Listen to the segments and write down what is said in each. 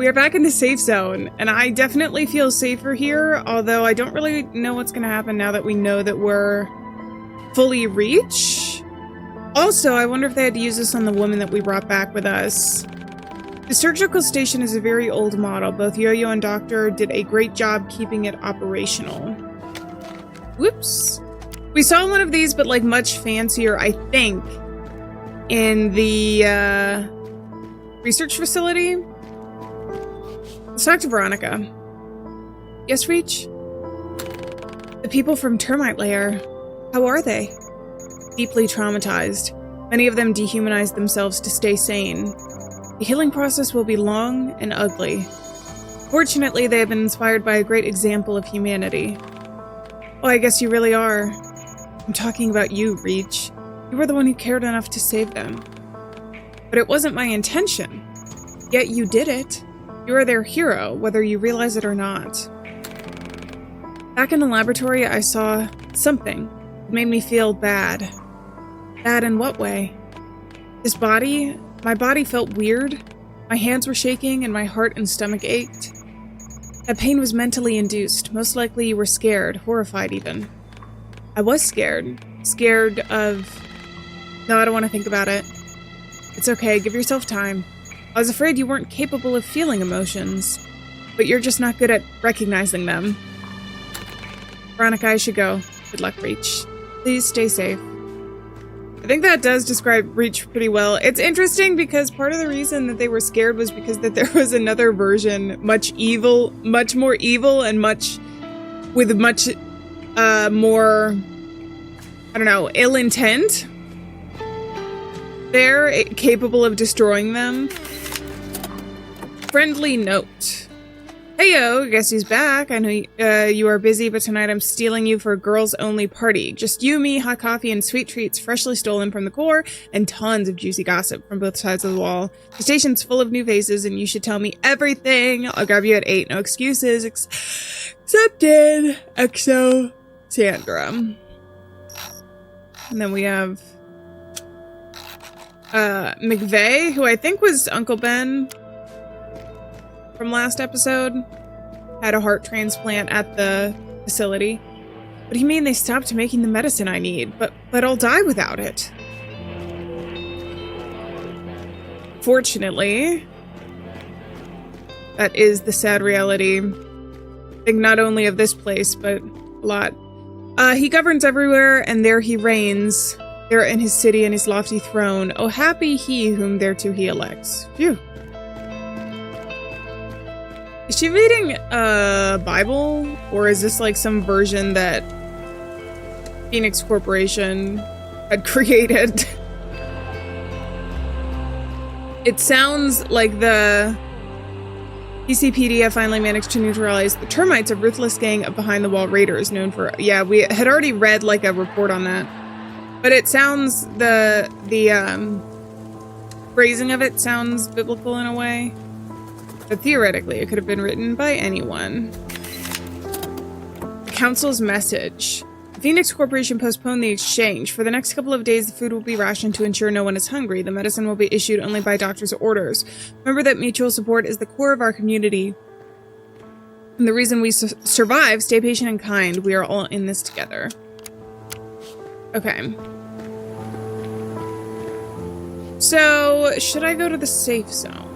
we are back in the safe zone, and I definitely feel safer here, although I don't really know what's going to happen now that we know that we're fully Reach. Also, I wonder if they had to use this on the woman that we brought back with us. The surgical station is a very old model. Both Yo-Yo and Doctor did a great job keeping it operational. Whoops. We saw one of these, but like much fancier, I think, in the research facility. Let's talk to Veronica. Yes, Reach? The people from Termite Lair. How are they? Deeply traumatized. Many of them dehumanized themselves to stay sane. The healing process will be long and ugly. Fortunately, they have been inspired by a great example of humanity. Oh, I guess you really are. I'm talking about you, Reach. You were the one who cared enough to save them. But it wasn't my intention. Yet you did it. You are their hero, whether you realize it or not. Back in the laboratory, I saw something. It made me feel bad. Bad in what way? My body felt weird. My hands were shaking and my heart and stomach ached. That pain was mentally induced. Most likely you were scared, horrified even. I was scared. Scared of... No, I don't want to think about it. It's okay, give yourself time. I was afraid you weren't capable of feeling emotions, but you're just not good at recognizing them. Veronica, I should go. Good luck, Reach. Please stay safe. I think that does describe Reach pretty well. It's interesting because part of the reason that they were scared was because that there was another version, much more evil and with much more, I don't know, ill intent. They're capable of destroying them. Friendly note. Heyo, guess who's back? I know you are busy, but tonight I'm stealing you for a girls-only party. Just you, me, hot coffee, and sweet treats freshly stolen from the core, and tons of juicy gossip from both sides of the wall. The station's full of new faces, and you should tell me everything. I'll grab you at 8. No excuses. Accepted. XO Sandra. And then we have McVeigh, who I think was Uncle Ben from last episode, had a heart transplant at the facility. What do you mean they stopped making the medicine I need? But I'll die without it. Fortunately, that is the sad reality. I think not only of this place, but a lot. He governs everywhere, and there he reigns. There in his city and his lofty throne. Oh, happy he whom thereto he elects. Phew. Is she reading a Bible? Or is this like some version that Phoenix Corporation had created? It sounds like the PCPD have finally managed to neutralize the termites, a ruthless gang of behind-the-wall raiders known for... Yeah, we had already read like a report on that. But it sounds... The phrasing of it sounds biblical in a way. But theoretically, it could have been written by anyone. The Council's message. The Phoenix Corporation postponed the exchange. For the next couple of days, the food will be rationed to ensure no one is hungry. The medicine will be issued only by doctor's orders. Remember that mutual support is the core of our community. And the reason we survive, stay patient and kind. We are all in this together. Okay. So, should I go to the safe zone?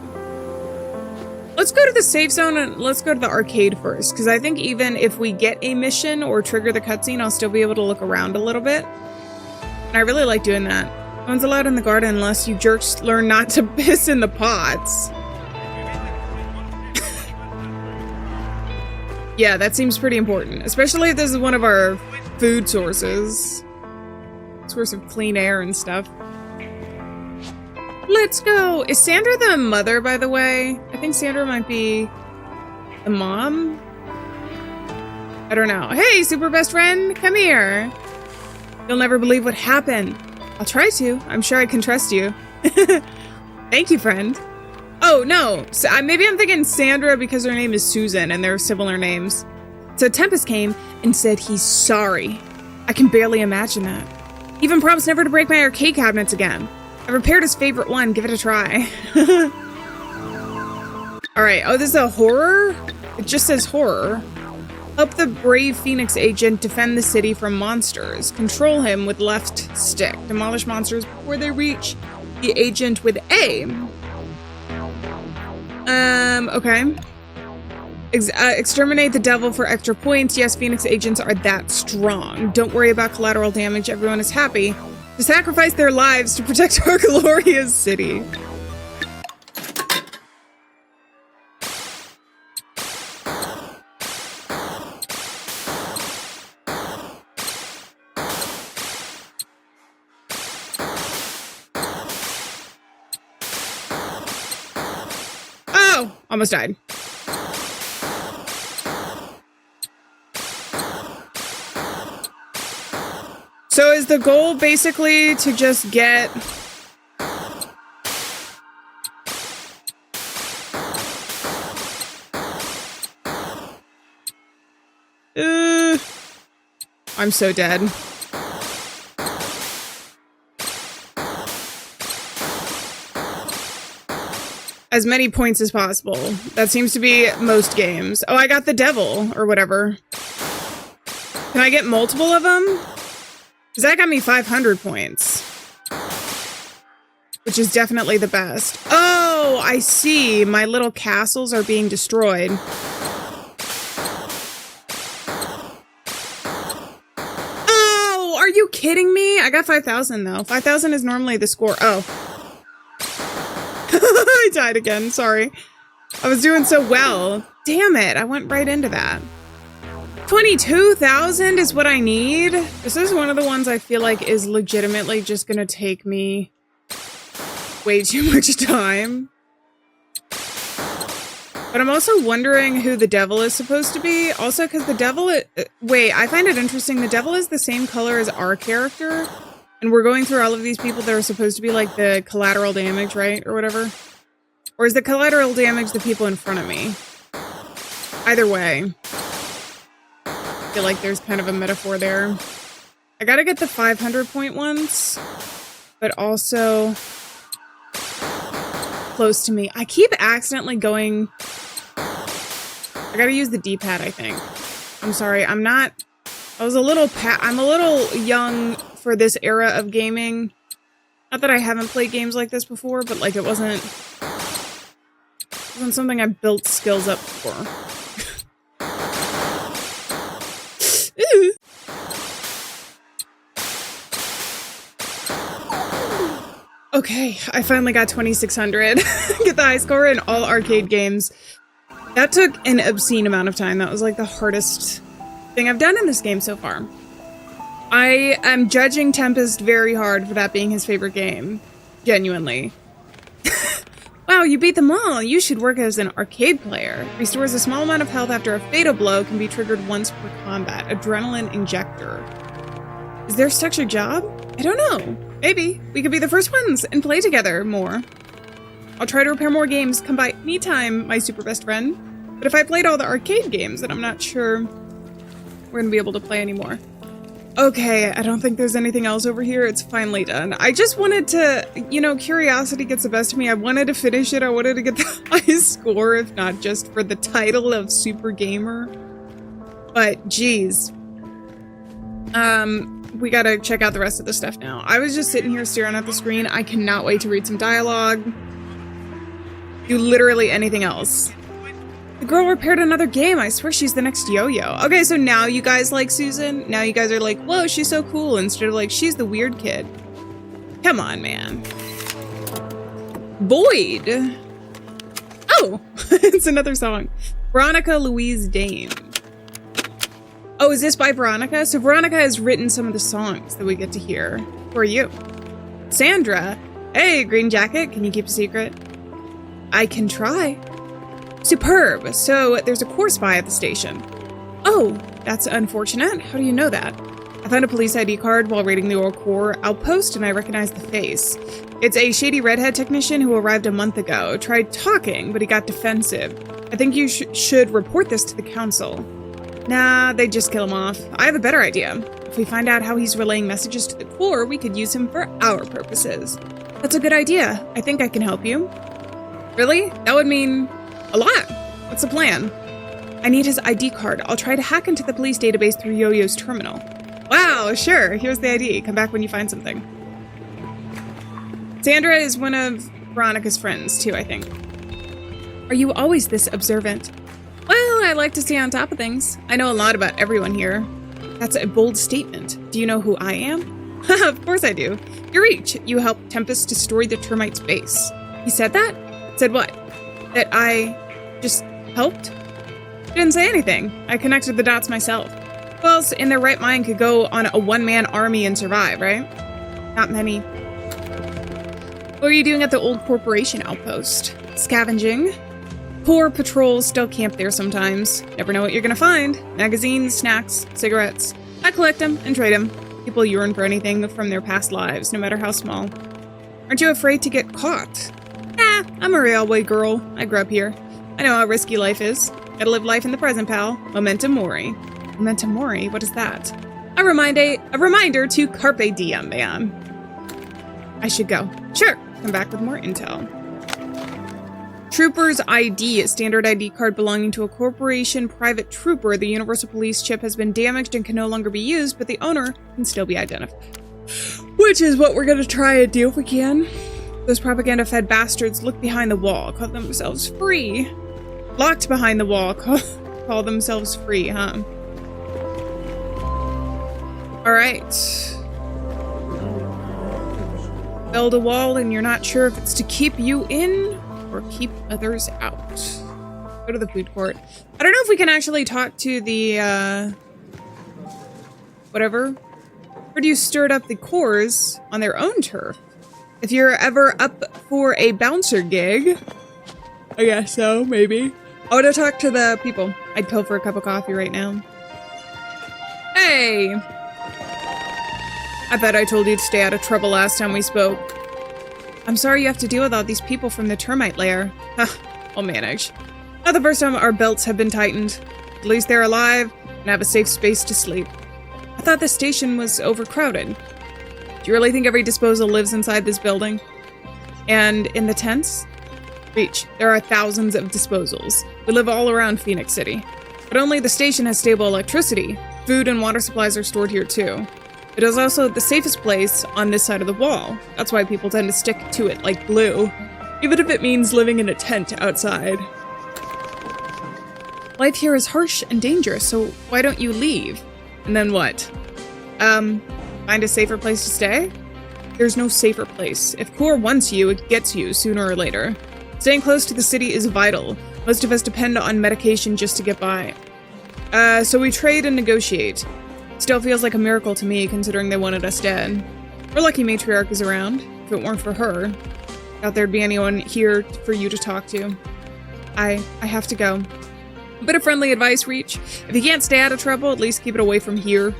Let's go to the safe zone and let's go to the arcade first, because I think even if we get a mission or trigger the cutscene, I'll still be able to look around a little bit. And I really like doing that. No one's allowed in the garden unless you jerks learn not to piss in the pots. Yeah, that seems pretty important, especially if this is one of our food sources. Source of clean air and stuff. Let's go! Is Sandra the mother, by the way? I think Sandra might be the mom? I don't know. Hey, super best friend, come here! You'll never believe what happened. I'll try to. I'm sure I can trust you. Thank you, friend. Oh, no. So, maybe I'm thinking Sandra because her name is Susan and they're similar names. So Tempest came and said he's sorry. I can barely imagine that. He even promised never to break my arcade cabinets again. I repaired his favorite one. Give it a try. All right. Oh, this is a horror? It just says horror. Help the brave Phoenix agent defend the city from monsters. Control him with left stick. Demolish monsters before they reach the agent with A. Okay. Exterminate the devil for extra points. Yes, Phoenix agents are that strong. Don't worry about collateral damage. Everyone is happy to sacrifice their lives to protect our glorious city. Oh, almost died. So is the goal basically to just get... I'm so dead. As many points as possible. That seems to be most games. Oh, I got the devil, or whatever. Can I get multiple of them? Because that got me 500 points. Which is definitely the best. Oh, I see. My little castles are being destroyed. Oh, are you kidding me? I got 5,000 though. 5,000 is normally the score. Oh. I died again. Sorry. I was doing so well. Damn it. I went right into that. 22,000 is what I need. This is one of the ones I feel like is legitimately just gonna take me way too much time. But I'm also wondering who the devil is supposed to be. Also, because the devil... wait, I find it interesting. The devil is the same color as our character. And we're going through all of these people that are supposed to be like the collateral damage, right? Or whatever. Or is the collateral damage the people in front of me? Either way. I feel like there's kind of a metaphor there. I gotta get the 500 point ones. But also... close to me. I keep accidentally going... I gotta use the D-pad, I think. I'm sorry, I'm not... I'm a little young for this era of gaming. Not that I haven't played games like this before, but like it wasn't something I built skills up for. Okay, I finally got 2,600. Get the high score in all arcade games. That took an obscene amount of time. That was like the hardest thing I've done in this game so far. I am judging Tempest very hard for that being his favorite game. Genuinely. Wow, you beat them all. You should work as an arcade player. Restores a small amount of health after a fatal blow, can be triggered once per combat. Adrenaline injector. Is there such a job? I don't know. Maybe. We could be the first ones and play together more. I'll try to repair more games. Come by anytime, my super best friend. But if I played all the arcade games, then I'm not sure we're gonna be able to play anymore. Okay, I don't think there's anything else over here. It's finally done. I just wanted to, you know, curiosity gets the best of me. I wanted to finish it. I wanted to get the highest score, if not just for the title of Super Gamer. But, geez. We gotta check out the rest of the stuff now. I was just sitting here staring at the screen. I cannot wait to read some dialogue. Do literally anything else. The girl repaired another game. I swear she's the next Yo-Yo. Okay, so now you guys like Susan? Now you guys are like, whoa, she's so cool, instead of like, she's the weird kid. Come on, man. Boyd. Oh, it's another song. Veronica Louise Dame. Oh, is this by Veronica? So Veronica has written some of the songs that we get to hear. Who are you? Sandra. Hey, green jacket. Can you keep a secret? I can try. Superb. So there's a core spy at the station. Oh, that's unfortunate. How do you know that? I found a police ID card while raiding the old core outpost and I recognized the face. It's a shady redhead technician who arrived a month ago. Tried talking, but he got defensive. I think you should report this to the council. Nah, they'd just kill him off. I have a better idea. If we find out how he's relaying messages to the core, we could use him for our purposes. That's a good idea. I think I can help you. Really? That would mean A lot. What's the plan? I need his ID card. I'll try to hack into the police database through Yo-Yo's terminal. Wow, sure. Here's the ID. Come back when you find something. Sandra is one of Veronica's friends, too, I think. Are you always this observant? Well, I like to stay on top of things. I know a lot about everyone here. That's a bold statement. Do you know who I am? Of course I do. You're Reach. You helped Tempest destroy the termites' base. He said that? Said what? That I just helped? He didn't say anything. I connected the dots myself. Who else in their right mind could go on a one-man army and survive, right? Not many. What are you doing at the old corporation outpost? Scavenging. Poor patrols still camp there sometimes. Never know what you're gonna find. Magazines, snacks, cigarettes. I collect them and trade them. People yearn for anything from their past lives, no matter how small. Aren't you afraid to get caught? Nah, I'm a railway girl. I grew up here. I know how risky life is. Gotta live life in the present, pal. Memento mori. Memento mori? What is that? A reminder to carpe diem, man. I should go. Sure. Come back with more intel. Trooper's ID, a standard ID card belonging to a corporation private trooper. The Universal Police chip has been damaged and can no longer be used, but the owner can still be identified. Which is what we're gonna try and do if we can. Those propaganda-fed bastards look behind the wall, call themselves free. Locked behind the wall, call themselves free, huh? Alright. Build a wall and you're not sure if it's to keep you in or keep others out. Go to the food court. I don't know if we can actually talk to the, whatever. Heard you stirred up the cores on their own turf. If you're ever up for a bouncer gig, I guess so, maybe. I want to talk to the people. I'd go for a cup of coffee right now. Hey! I bet I told you to stay out of trouble last time we spoke. I'm sorry you have to deal with all these people from the termite lair. Huh, I'll manage. Not the first time our belts have been tightened. At least they're alive and have a safe space to sleep. I thought the station was overcrowded. Do you really think every disposal lives inside this building? And in the tents? Reach, there are thousands of disposals. We live all around Phoenix City. But only the station has stable electricity. Food and water supplies are stored here too. It is also the safest place on this side of the wall. That's why people tend to stick to it like glue, even if it means living in a tent outside. Life here is harsh and dangerous, so why don't you leave? And then what? Find a safer place to stay? There's no safer place. If Core wants you, it gets you sooner or later. Staying close to the city is vital. Most of us depend on medication just to get by. So we trade and negotiate. Still feels like a miracle to me, considering they wanted us dead. We're lucky Matriarch is around. If it weren't for her, doubt there'd be anyone here for you to talk to. I have to go. A bit of friendly advice, Reach. If you can't stay out of trouble, at least keep it away from here.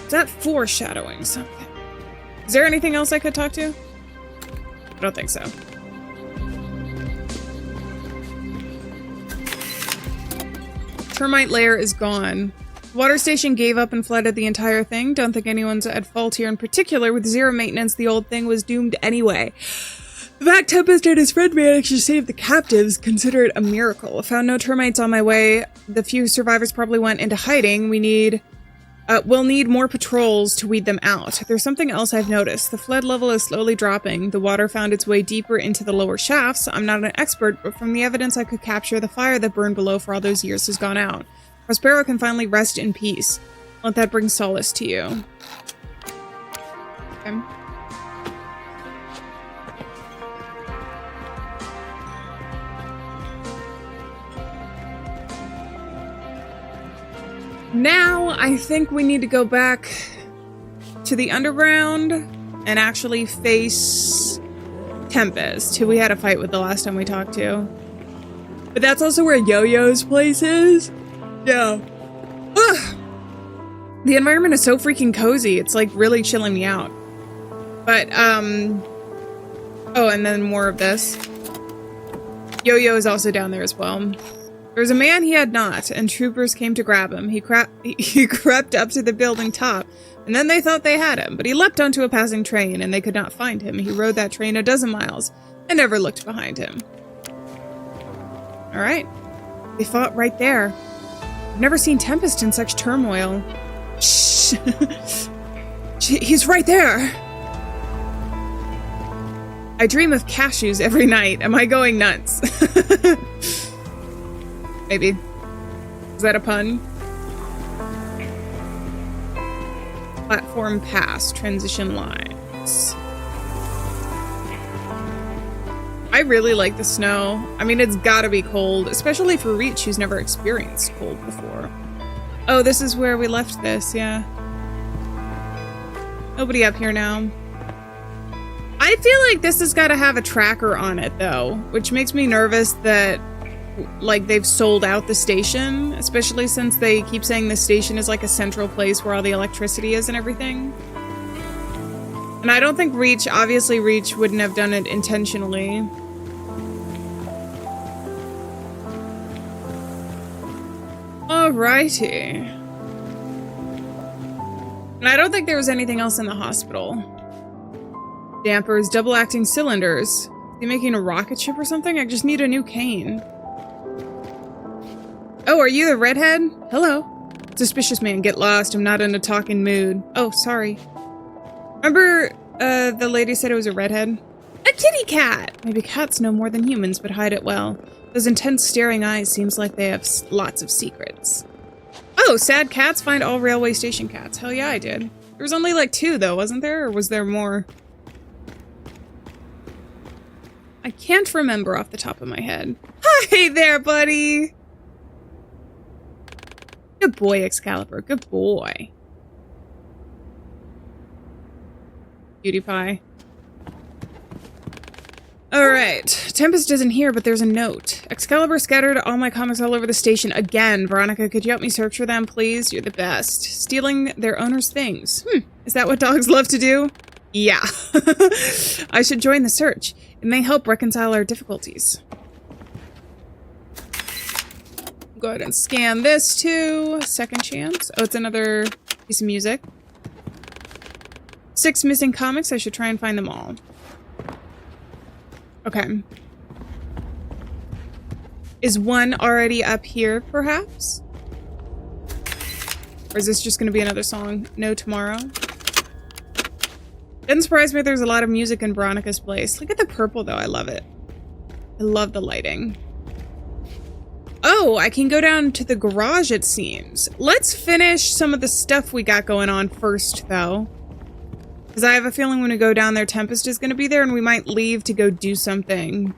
Is that foreshadowing something? Is there anything else I could talk to? I don't think so. Termite lair is gone. Water station gave up and flooded the entire thing. Don't think anyone's at fault here in particular. With zero maintenance, the old thing was doomed anyway. The fact Tempest and his friend managed to save the captives, consider it a miracle. Found no termites on my way. The few survivors probably went into hiding. We'll need more patrols to weed them out. There's something else I've noticed. The flood level is slowly dropping. The water found its way deeper into the lower shafts. I'm not an expert, but from the evidence I could capture, the fire that burned below for all those years has gone out. Prospero can finally rest in peace. Let that bring solace to you. Okay. Now, I think we need to go back to the underground and actually face Tempest, who we had a fight with the last time we talked to. But that's also where Yo-Yo's place is. Yeah. Ugh. The environment is so freaking cozy. It's like really chilling me out. But, oh, and then more of this. Yo-Yo is also down there as well. There was a man he had not, and troopers came to grab him. He crept up to the building top, and then they thought they had him, but he leapt onto a passing train, and they could not find him. He rode that train a dozen miles, and never looked behind him. All right. They fought right there. I've never seen Tempest in such turmoil. Shh. He's right there. I dream of cashews every night. Am I going nuts? Maybe. Is that a pun? Platform pass. Transition lines. I really like the snow. I mean, it's gotta be cold, especially for Reach, who's never experienced cold before. Oh, this is where we left this, yeah. Nobody up here now. I feel like this has gotta have a tracker on it, though, which makes me nervous that, like, they've sold out the station, especially since they keep saying the station is like a central place where all the electricity is and everything. And I don't think Reach, obviously Reach wouldn't have done it intentionally. Alrighty. And I don't think there was anything else in the hospital. Dampers, double-acting cylinders. Is he making a rocket ship or something? I just need a new cane. Oh, are you the redhead? Hello. Suspicious man, get lost. I'm not in a talking mood. Oh, sorry. Remember, the lady said it was a redhead? A kitty cat! Maybe cats know more than humans, but hide it well. Those intense staring eyes seems like they have lots of secrets. Oh, sad cats find all railway station cats. Hell yeah, I did. There was only like 2 though, wasn't there? Or was there more? I can't remember off the top of my head. Hi there, buddy! Good boy, Excalibur. Good boy. Cutie pie. Alright. Tempest isn't here, but there's a note. Excalibur scattered all my comics all over the station again. Veronica, could you help me search for them, please? You're the best. Stealing their owner's things. Is that what dogs love to do? Yeah. I should join the search. It may help reconcile our difficulties. Go ahead and scan this too. Second chance. Oh, it's another piece of music. 6 missing comics. I should try and find them all. Okay. Is one already up here, perhaps? Or is this just going to be another song? No tomorrow? Doesn't surprise me there's a lot of music in Veronica's place. Look at the purple, though. I love it. I love the lighting. Oh, I can go down to the garage, it seems. Let's finish some of the stuff we got going on first, though. Because I have a feeling when we go down there, Tempest is going to be there, and we might leave to go do something.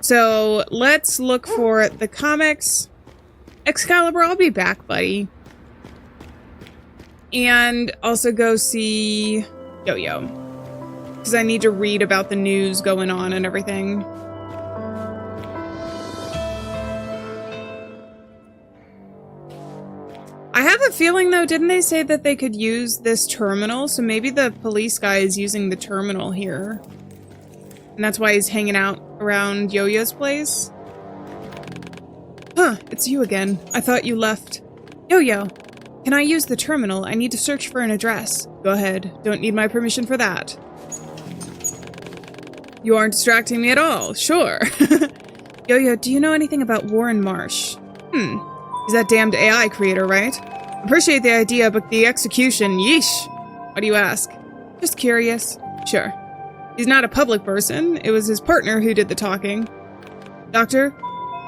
So, let's look for the comics. Excalibur, I'll be back, buddy. And also go see Yo-Yo. Because I need to read about the news going on and everything. I have a feeling, though, didn't they say that they could use this terminal? So maybe the police guy is using the terminal here. And that's why he's hanging out around Yo-Yo's place. Huh, it's you again. I thought you left. Yo-Yo, can I use the terminal? I need to search for an address. Go ahead. Don't need my permission for that. You aren't distracting me at all. Sure. Yo-Yo, do you know anything about Warren Marsh? He's that damned AI creator, right? Appreciate the idea, but the execution, yeesh. Why do you ask? Just curious. Sure. He's not a public person. It was his partner who did the talking. Doctor?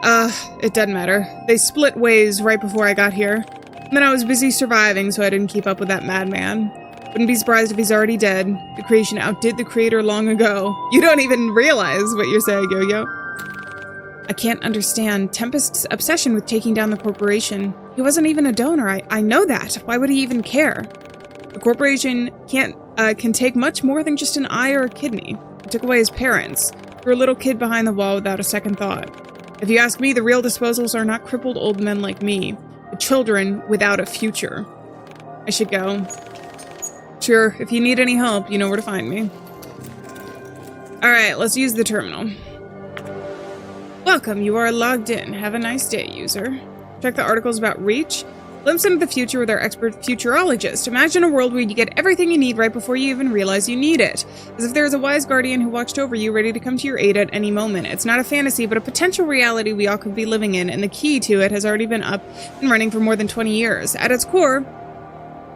It doesn't matter. They split ways right before I got here. And then I was busy surviving, so I didn't keep up with that madman. Wouldn't be surprised if he's already dead. The creation outdid the creator long ago. You don't even realize what you're saying, Yo-Yo. I can't understand Tempest's obsession with taking down the corporation. He wasn't even a donor. I know that. Why would he even care? The corporation can take much more than just an eye or a kidney. It took away his parents. Threw a little kid behind the wall without a second thought. If you ask me, the real disposals are not crippled old men like me, but children without a future. I should go. Sure, if you need any help, you know where to find me. Alright, let's use the terminal. Welcome, you are logged in. Have a nice day, user. Check the articles about Reach. Glimpse into the future with our expert futurologist. Imagine a world where you get everything you need right before you even realize you need it. As if there is a wise guardian who watched over you, ready to come to your aid at any moment. It's not a fantasy, but a potential reality we all could be living in, and the key to it has already been up and running for more than 20 years. At its core,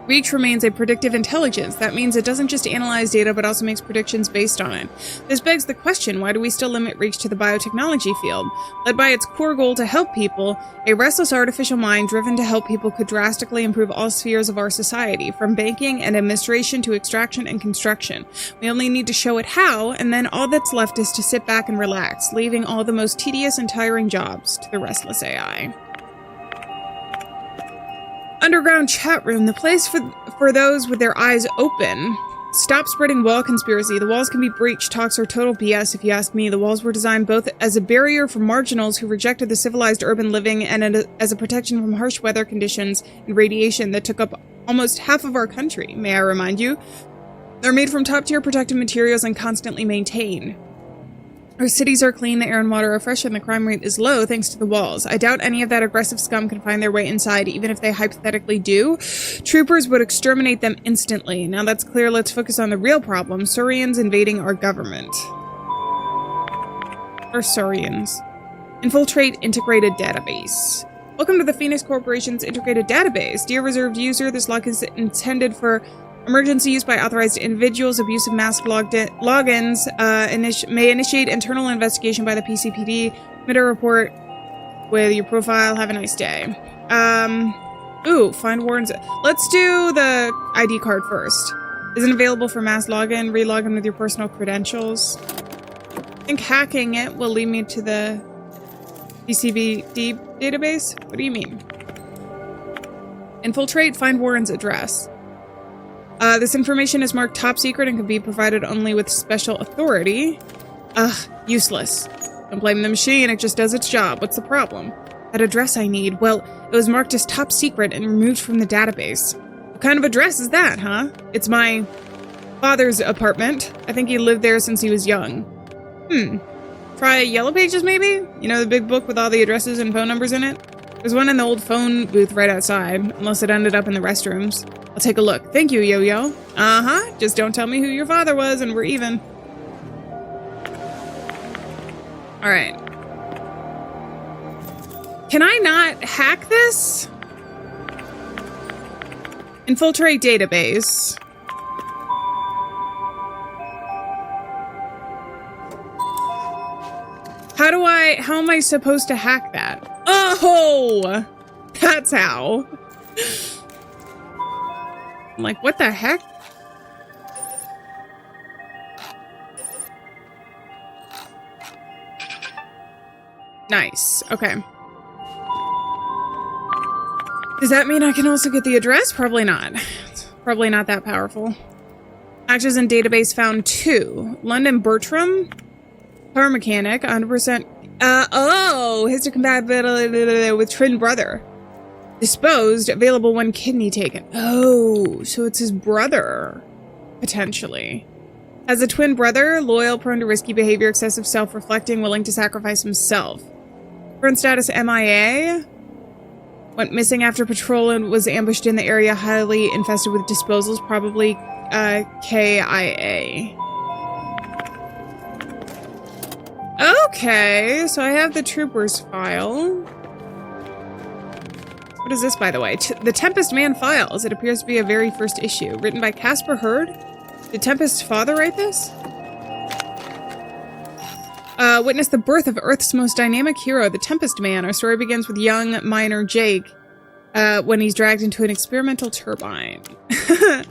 Reach remains a predictive intelligence. That means it doesn't just analyze data, but also makes predictions based on it. This begs the question, why do we still limit Reach to the biotechnology field? Led by its core goal to help people, a restless artificial mind driven to help people could drastically improve all spheres of our society, from banking and administration to extraction and construction. We only need to show it how, and then all that's left is to sit back and relax, leaving all the most tedious and tiring jobs to the restless AI. Underground chat room, the place for those with their eyes open. Stop spreading wall conspiracy. The walls can be breached. Talks are total BS if you ask me. The walls were designed both as a barrier for marginals who rejected the civilized urban living and as a protection from harsh weather conditions and radiation that took up almost half of our country, may I remind you. They're made from top-tier protective materials and constantly maintained. Our cities are clean, the air and water are fresh, and the crime rate is low thanks to the walls. I doubt any of that aggressive scum can find their way inside, even if they hypothetically do. Troopers would exterminate them instantly. Now that's clear, let's focus on the real problem, Saurians invading our government. Or Saurians. Infiltrate integrated database. Welcome to the Phoenix Corporation's integrated database. Dear reserved user, this lock is intended for emergency use by authorized individuals. Abusive mask logins may initiate internal investigation by the PCPD. Submit a report with your profile. Have a nice day. Find warrants. Let's do the ID card first. Isn't available for mass login. Re-login with your personal credentials. I think hacking it will lead me to the PCPD database. What do you mean? Infiltrate. Find Warren's address. This information is marked top secret and can be provided only with special authority. Useless. Don't blame the machine, it just does its job. What's the problem? That address I need, well, it was marked as top secret and removed from the database. What kind of address is that, huh? It's my father's apartment. I think he lived there since he was young. Try Yellow Pages, maybe? You know, the big book with all the addresses and phone numbers in it? There's one in the old phone booth right outside, unless it ended up in the restrooms. I'll take a look. Thank you, Yo-Yo. Just don't tell me who your father was and we're even. Alright. Can I not hack this? Infiltrate database. How am I supposed to hack that? Oh! That's how. I'm like, what the heck? Nice. Okay. Does that mean I can also get the address? Probably not. It's probably not that powerful. Matches in database found 2. London Bertram. Car mechanic. 100%. Histocompatibility with twin brother. Disposed. Available 1 kidney taken. Oh, so it's his brother. Potentially. As a twin brother, loyal, prone to risky behavior, excessive self-reflecting, willing to sacrifice himself. Current status MIA. Went missing after patrol and was ambushed in the area, highly infested with disposals, probably KIA. Okay, so I have the trooper's file. What is this, by the way? The Tempest Man Files. It appears to be a very first issue. Written by Casper Hurd. Did Tempest's father write this? Witness the birth of Earth's most dynamic hero, the Tempest Man. Our story begins with young miner Jake when he's dragged into an experimental turbine. I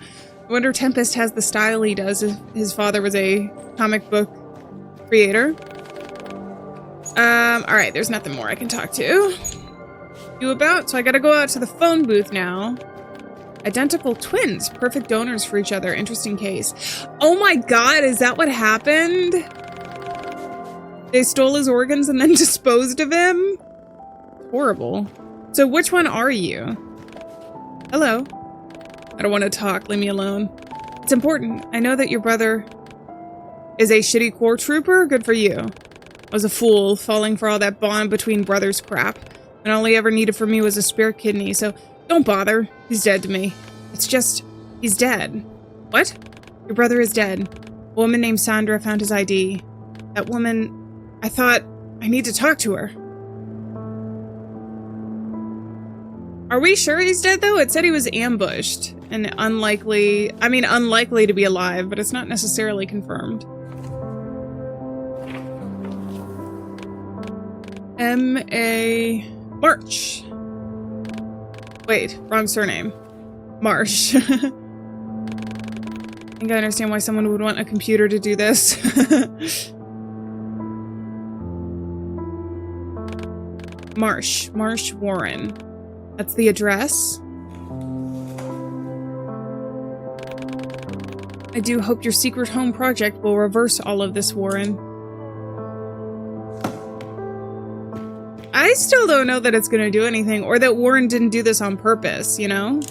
wonder Tempest has the style he does if his father was a comic book creator. Alright, there's nothing more I can talk to you about, so I gotta go out to the phone booth now. Identical twins, perfect donors for each other. Interesting case. Oh my god, is that what happened? They stole his organs and then disposed of him? Horrible. So which one are you? Hello. I don't want to talk, leave me alone. It's important. I know that your brother is a shitty core trooper. Good for you. I was a fool, falling for all that bond between brothers crap. And all he ever needed from me was a spare kidney, so Don't bother. He's dead to me. It's just, he's dead. What? Your brother is dead. A woman named Sandra found his ID. That woman, I thought, I need to talk to her. Are we sure he's dead, though? It said he was ambushed and unlikely to be alive, but it's not necessarily confirmed. M.A. March. Wait, wrong surname. Marsh. I think I understand why someone would want a computer to do this. Marsh Warren. That's the address. I do hope your secret home project will reverse all of this, Warren. I still don't know that it's gonna do anything, or that Warren didn't do this on purpose, you know?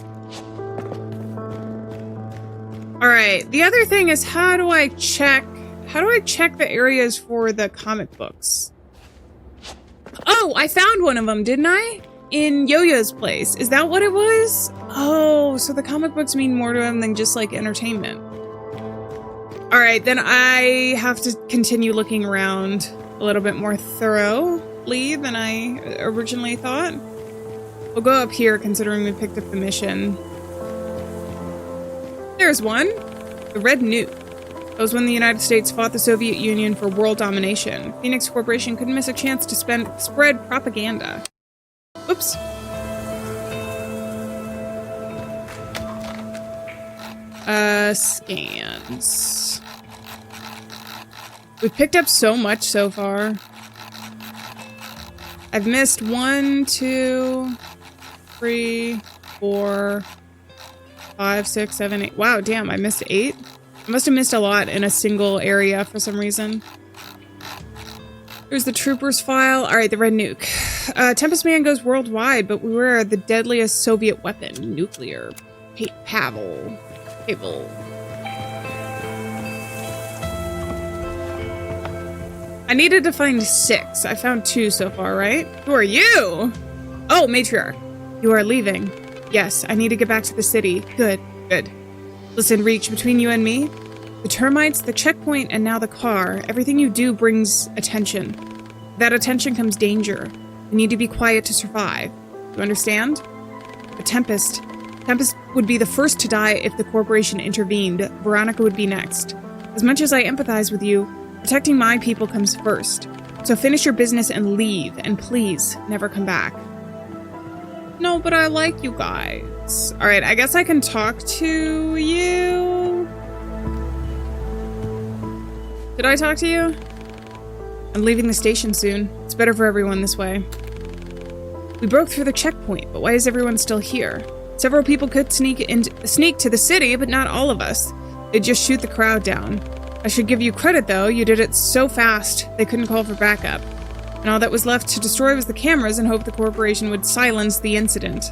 Alright, the other thing is how do I check the areas for the comic books? Oh, I found one of them, didn't I? In Yo-Yo's place. Is that what it was? Oh, so the comic books mean more to him than just like entertainment. Alright, then I have to continue looking around a little bit more thoroughly than I originally thought. We'll go up here considering we picked up the mission. There's one. The Red Nuke. That was when the United States fought the Soviet Union for world domination. Phoenix Corporation couldn't miss a chance to spread propaganda. Oops. Scans. We've picked up so much so far. I've missed 1, 2, 3, 4, 5, 6, 7, 8. Wow, damn, I missed 8. I must have missed a lot in a single area for some reason. There's the Troopers file. Alright, the Red Nuke. Tempest Man goes worldwide, but we were the deadliest Soviet weapon. Nuclear. Pavel. I needed to find 6. I found 2 so far, right? Who are you? Oh, Matriarch. You are leaving. Yes, I need to get back to the city. Good. Listen, Reach, between you and me, the termites, the checkpoint, and now the car, everything you do brings attention. With that attention comes danger. You need to be quiet to survive. You understand? The Tempest would be the first to die if the corporation intervened. Veronica would be next. As much as I empathize with you, protecting my people comes first. So finish your business and leave, and please, never come back. No, but I like you guys. Alright, I guess I can talk to you. Did I talk to you? I'm leaving the station soon. It's better for everyone this way. We broke through the checkpoint, but why is everyone still here? Several people could sneak to the city, but not all of us. They'd just shoot the crowd down. I should give you credit, though. You did it so fast, they couldn't call for backup. And all that was left to destroy was the cameras and hope the corporation would silence the incident.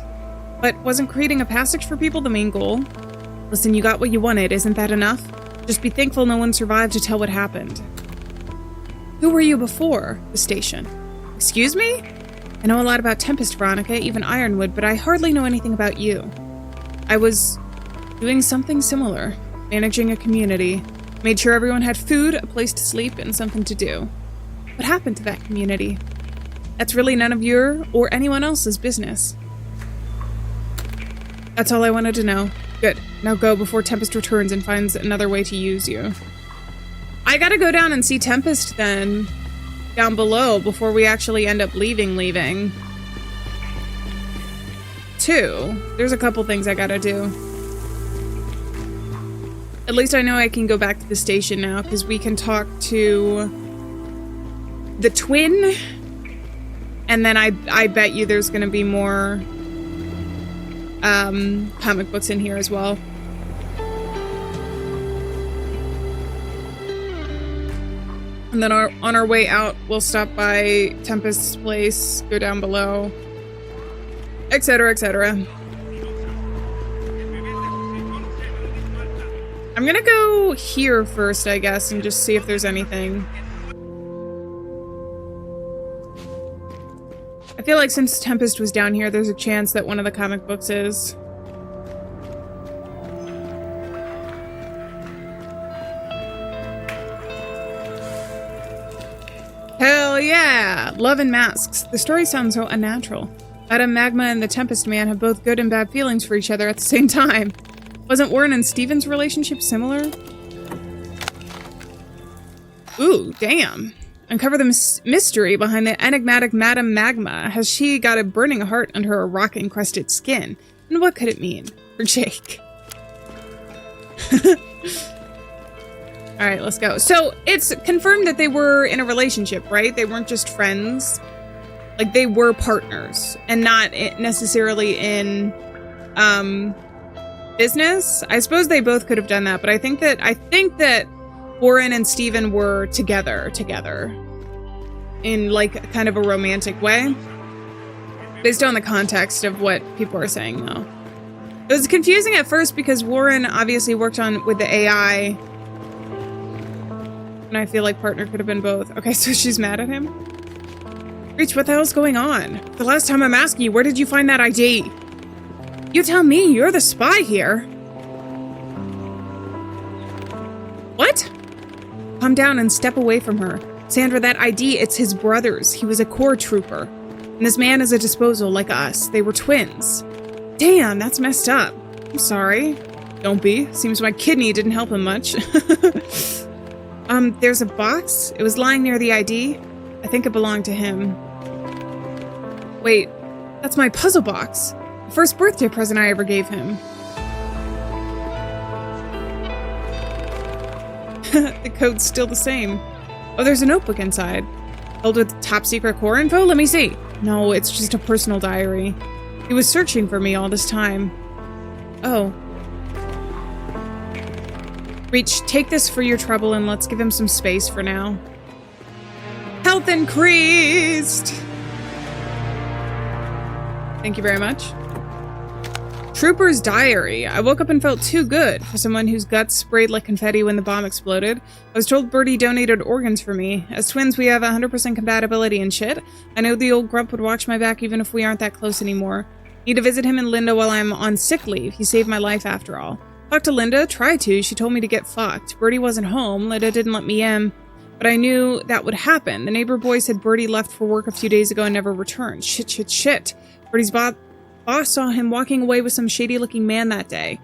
But wasn't creating a passage for people the main goal? Listen, you got what you wanted, isn't that enough? Just be thankful no one survived to tell what happened. Who were you before the station? Excuse me? I know a lot about Tempest, Veronica, even Ironwood, but I hardly know anything about you. I was doing something similar, managing a community. Made sure everyone had food, a place to sleep, and something to do. What happened to that community? That's really none of your or anyone else's business. That's all I wanted to know. Good. Now go before Tempest returns and finds another way to use you. I gotta go down and see Tempest then, down below, before we actually end up leaving. 2. There's a couple things I gotta do. At least I know I can go back to the station now, because we can talk to the twin, and then I bet you there's gonna be more comic books in here as well. And then on our way out, we'll stop by Tempest's place, go down below, etc., etc. I'm gonna go here first, I guess, and just see if there's anything. I feel like since Tempest was down here, there's a chance that one of the comic books is. Hell yeah! Love and masks. The story sounds so unnatural. Madame Magma and the Tempest Man have both good and bad feelings for each other at the same time. Wasn't Warren and Steven's relationship similar? Ooh, damn. Uncover the mystery behind the enigmatic Madame Magma. Has she got a burning heart under her rock-encrusted skin? And what could it mean for Jake? Alright, let's go. So, it's confirmed that they were in a relationship, right? They weren't just friends. Like, they were partners. And not necessarily in, business. I suppose they both could have done that, but I think that Warren and Steven were together. In, like, kind of a romantic way. Based on the context of what people are saying, though. It was confusing at first because Warren obviously worked with the AI. And I feel like partner could have been both. Okay, so she's mad at him? Reach, what the hell's going on? The last time I'm asking you, where did you find that ID? You tell me, you're the spy here. What? Calm down and step away from her. Sandra, that ID, it's his brother's. He was a core trooper. And this man is a disposal like us. They were twins. Damn, that's messed up. I'm sorry. Don't be. Seems my kidney didn't help him much. There's a box. It was lying near the ID. I think it belonged to him. Wait, that's my puzzle box. The first birthday present I ever gave him. The code's still the same. Oh, there's a notebook inside. Filled with top secret core info? Let me see. No, it's just a personal diary. He was searching for me all this time. Oh. Reach, take this for your trouble and let's give him some space for now. Health increased! Thank you very much. Trooper's diary. I woke up and felt too good for someone whose guts sprayed like confetti when the bomb exploded. I was told Birdie donated organs for me. As twins, we have 100% compatibility and shit. I know the old grump would watch my back even if we aren't that close anymore. Need to visit him and Linda while I'm on sick leave. He saved my life after all. Talked to Linda, tried to. She told me to get fucked. Birdie wasn't home. Linda didn't let me in. But I knew that would happen. The neighbor boy said Birdie left for work a few days ago and never returned. Shit. Birdie's boss saw him walking away with some shady-looking men that day.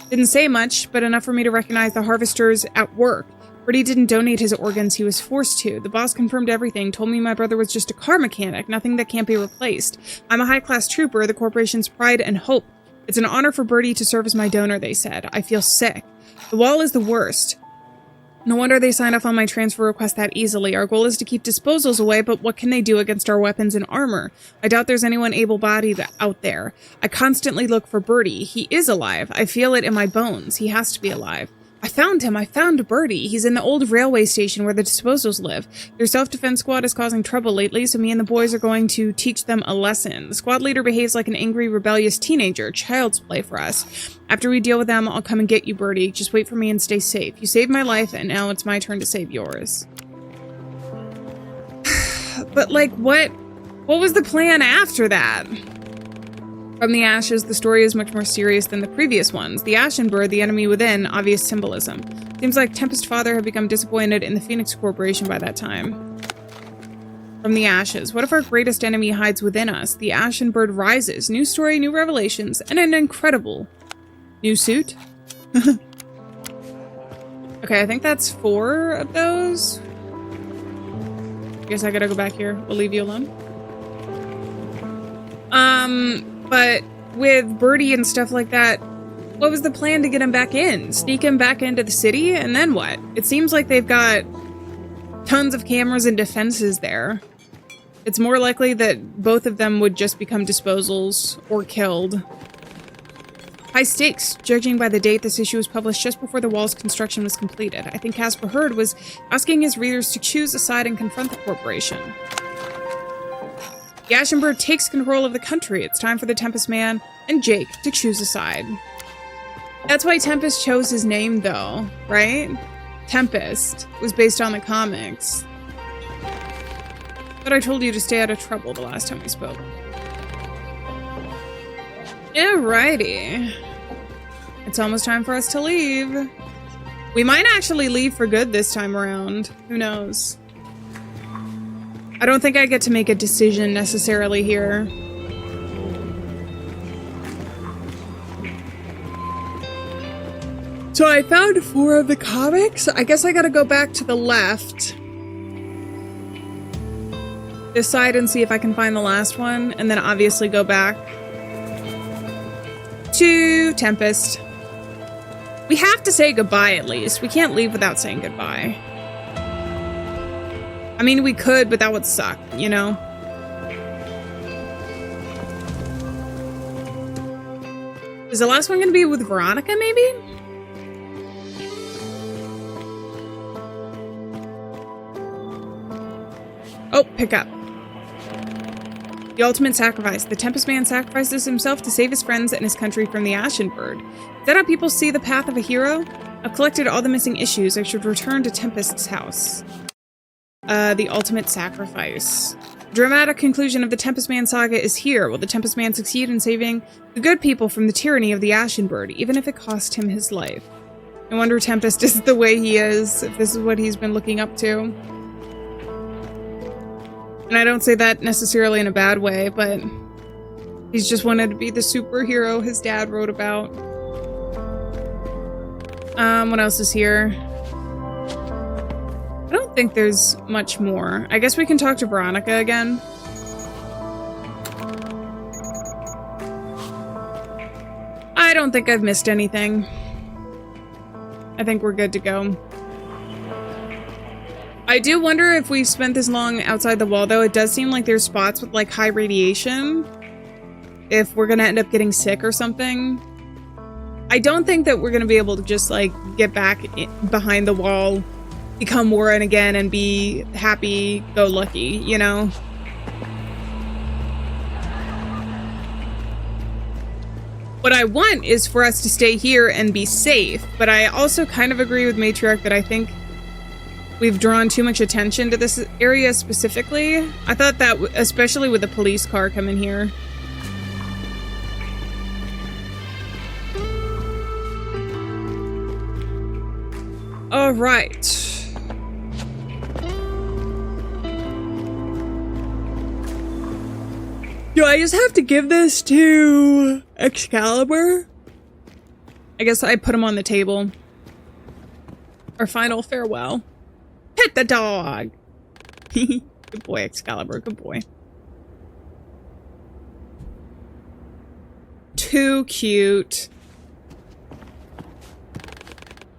Didn't say much, but enough for me to recognize the harvesters at work. Birdie didn't donate his organs, he was forced to. The boss confirmed everything, told me my brother was just a car mechanic, nothing that can't be replaced. I'm a high-class trooper, the corporation's pride and hope. It's an honor for Birdie to serve as my donor, they said. I feel sick. The wall is the worst. No wonder they signed off on my transfer request that easily. Our goal is to keep disposals away, but what can they do against our weapons and armor? I doubt there's anyone able-bodied out there. I constantly look for Birdie. He is alive. I feel it in my bones. He has to be alive. I found him. I found Birdie. He's in the old railway station where the disposals live. Their self-defense squad is causing trouble lately, so me and the boys are going to teach them a lesson. The squad leader behaves like an angry, rebellious teenager. Child's play for us. After we deal with them, I'll come and get you, Birdie. Just wait for me and stay safe. You saved my life, and now it's my turn to save yours. But, like, what was the plan after that? From the ashes, the story is much more serious than the previous ones. The Ashen Bird, the enemy within, obvious symbolism. Seems like Tempest Father had become disappointed in the Phoenix Corporation by that time. From the ashes, what if our greatest enemy hides within us? The Ashen Bird rises. New story, new revelations, and an incredible new suit. Okay, I think that's 4 of those. Guess I gotta go back here. We'll leave you alone. But with Birdie and stuff like that, what was the plan to get him back in? Sneak him back into the city? And then what? It seems like they've got tons of cameras and defenses there. It's more likely that both of them would just become disposals or killed. High stakes, judging by the date this issue was published just before the wall's construction was completed. I think Casper Hurd was asking his readers to choose a side and confront the corporation. The Ashen Bird takes control of the country. It's time for the Tempest Man and Jake to choose a side. That's why Tempest chose his name, though, right? Tempest was based on the comics. But I told you to stay out of trouble the last time we spoke. Alrighty. It's almost time for us to leave. We might actually leave for good this time around. Who knows? I don't think I get to make a decision necessarily here. So I found 4 of the comics. I guess I gotta go back to the left. This side and see if I can find the last one. And then obviously go back to Tempest. We have to say goodbye at least. We can't leave without saying goodbye. I mean, we could, but that would suck, you know? Is the last one gonna be with Veronica, maybe? Oh, pick up. The ultimate sacrifice. The Tempest Man sacrifices himself to save his friends and his country from the Ashen Bird. Is that how people see the path of a hero? I've collected all the missing issues. I should return to Tempest's house. The ultimate sacrifice. Dramatic conclusion of the Tempest Man saga is here. Will the Tempest Man succeed in saving the good people from the tyranny of the Ashen Bird, even if it cost him his life? No wonder Tempest is the way he is, if this is what he's been looking up to. And I don't say that necessarily in a bad way, but he's just wanted to be the superhero his dad wrote about. What else is here? I don't think there's much more. I guess we can talk to Veronica again. I don't think I've missed anything. I think we're good to go. I do wonder if we've spent this long outside the wall, though. It does seem like there's spots with, like, high radiation. If we're gonna end up getting sick or something. I don't think that we're gonna be able to just, like, get back behind the wall, become Warren again, and be happy-go-lucky, you know? What I want is for us to stay here and be safe, but I also kind of agree with Matriarch that I think we've drawn too much attention to this area specifically. I thought that, especially with the police car coming here. All right. Do I just have to give this to Excalibur? I guess I put him on the table. Our final farewell. Hit the dog! Good boy, Excalibur. Good boy. Too cute.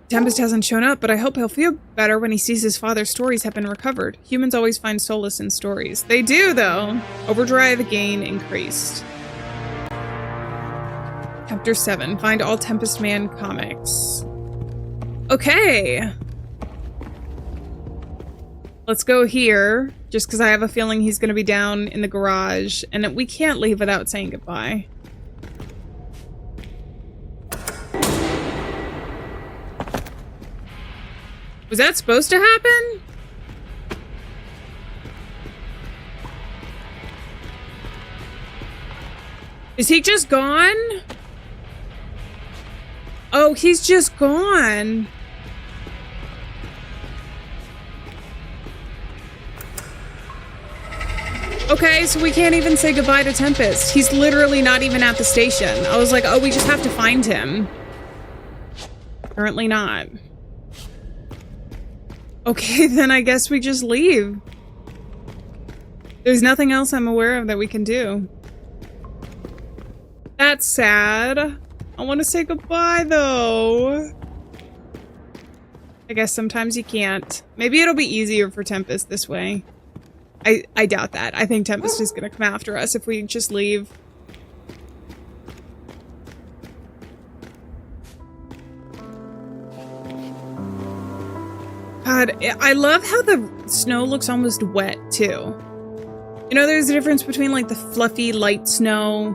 Tempest hasn't shown up, but I hope he'll feel better when he sees his father's stories have been recovered. Humans always find solace in stories. They do, though. Overdrive gain increased. Chapter 7. Find all Tempest Man comics. Okay. Let's go here, just because I have a feeling he's going to be down in the garage, and we can't leave without saying goodbye. Was that supposed to happen? Is he just gone? Oh, he's just gone. Okay, so we can't even say goodbye to Tempest. He's literally not even at the station. I was like, oh, we just have to find him. Apparently not. Okay, then I guess we just leave. There's nothing else I'm aware of that we can do. That's sad. I want to say goodbye, though. I guess sometimes you can't. Maybe it'll be easier for Tempest this way. I doubt that. I think Tempest is going to come after us if we just leave. God, I love how the snow looks almost wet, too. You know, there's a difference between, like, the fluffy, light snow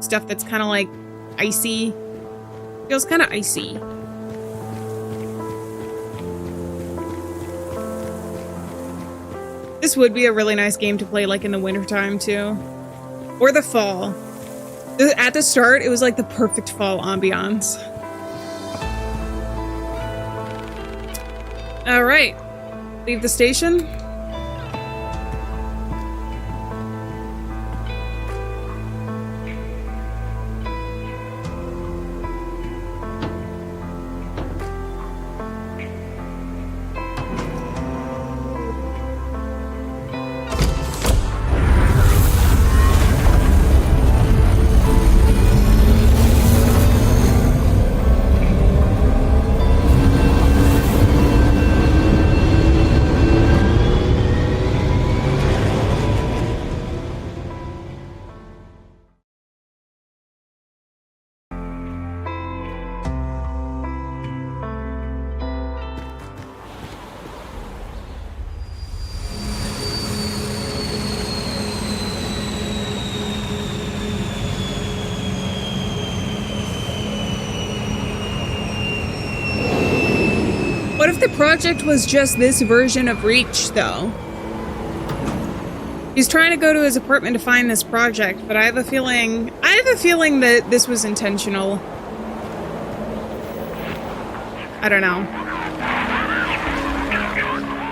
stuff that's kind of, like, icy. Feels kind of icy. This would be a really nice game to play like in the wintertime too. Or the fall. At the start, it was like the perfect fall ambiance. All right, leave the station. What if the project was just this version of Reach, though? He's trying to go to his apartment to find this project, but I have a feeling that this was intentional. I don't know.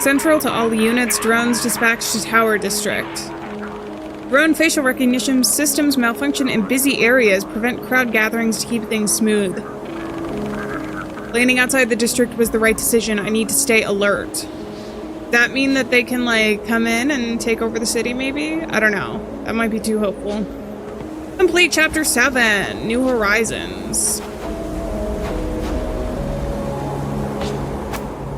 Central to all units, drones dispatched to Tower District. Drone facial recognition systems malfunction in busy areas, prevent crowd gatherings to keep things smooth. Landing outside the district was the right decision. I need to stay alert. Does that mean that they can, like, come in and take over the city, maybe? I don't know. That might be too hopeful. Complete Chapter 7, New Horizons.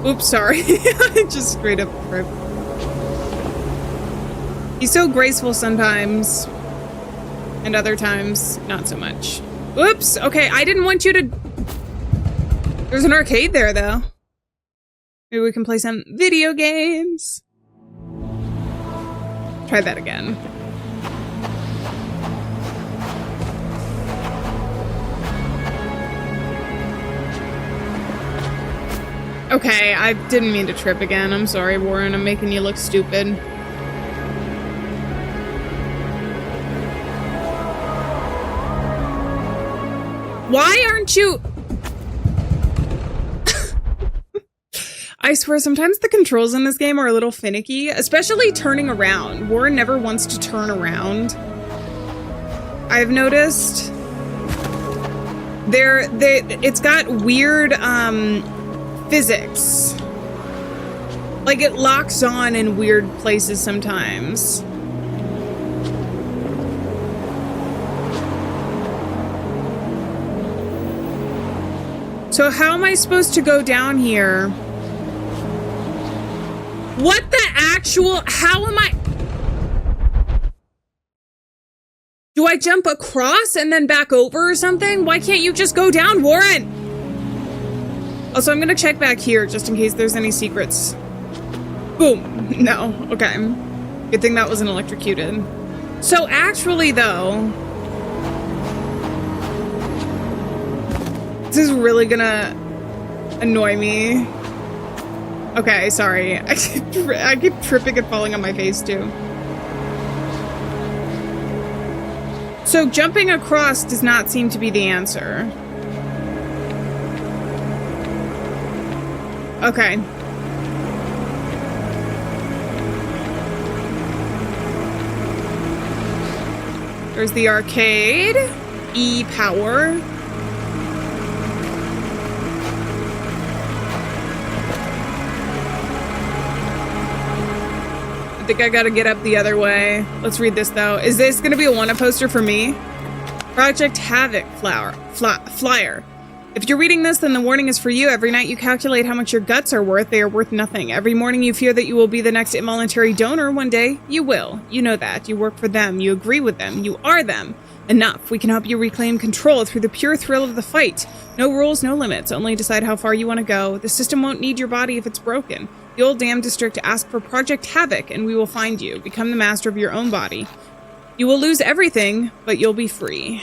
Oops, sorry. I just straight up tripped. He's so graceful sometimes. And other times, not so much. Oops, okay, I didn't want you to... There's an arcade there, though. Maybe we can play some video games. Try that again. Okay, I didn't mean to trip again. I'm sorry, Warren. I'm making you look stupid. Why aren't you... I swear, sometimes the controls in this game are a little finicky, especially turning around. Warren never wants to turn around. I've noticed it's got weird physics. Like it locks on in weird places sometimes. So how am I supposed to go down here? What the actual, how am I? Do I jump across and then back over or something? Why can't you just go down, Warren? Also, I'm gonna check back here just in case there's any secrets. Boom, no, okay. Good thing that wasn't electrocuted. So actually though, this is really gonna annoy me. Okay, sorry. I keep tripping and falling on my face, too. So jumping across does not seem to be the answer. Okay. There's the arcade. E-power. I think I gotta get up the other way. Let's read this though. Is this gonna be a one-up poster for me? Project Havoc flyer. If you're reading this, then the warning is for you. Every night you calculate how much your guts are worth. They are worth nothing. Every morning you fear that you will be the next involuntary donor. One day you will. You know that. You work for them. You agree with them. You are them. Enough. We can help you reclaim control through the pure thrill of the fight. No rules, no limits. Only decide how far you want to go. The system won't need your body if it's broken. The old damn district ask for Project Havoc and we will find you. Become the master of your own body. You will lose everything, but you'll be free.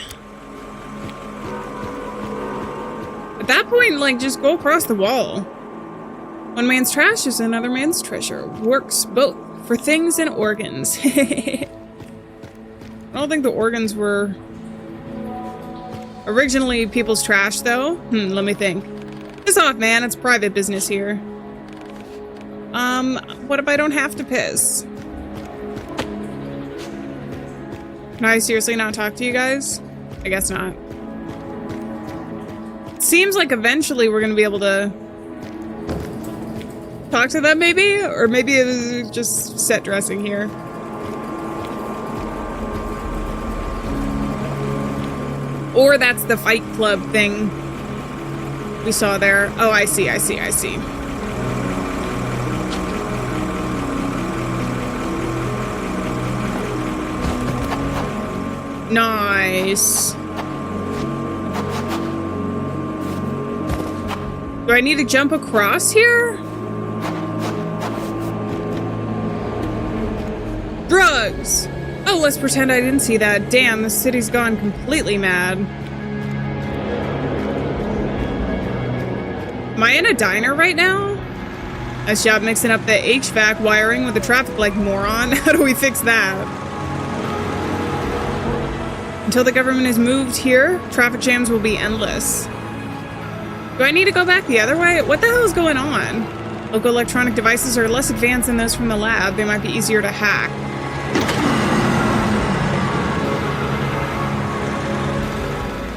At that point, like, just go across the wall. One man's trash is another man's treasure. Works both for things and organs. I don't think the organs were originally people's trash, though. Let me think. Piss off, man. It's private business here. What if I don't have to piss? Can I seriously not talk to you guys? I guess not. Seems like eventually we're gonna be able to talk to them, maybe? Or maybe it was just set dressing here. Or that's the Fight Club thing we saw there. Oh, I see. Nice. Do I need to jump across here? Drugs! Oh, let's pretend I didn't see that. Damn, the city's gone completely mad. Am I in a diner right now? Nice job mixing up the HVAC wiring with the traffic like moron. How do we fix that? Until the government is moved here, traffic jams will be endless. Do I need to go back the other way? What the hell is going on? Local electronic devices are less advanced than those from the lab. They might be easier to hack.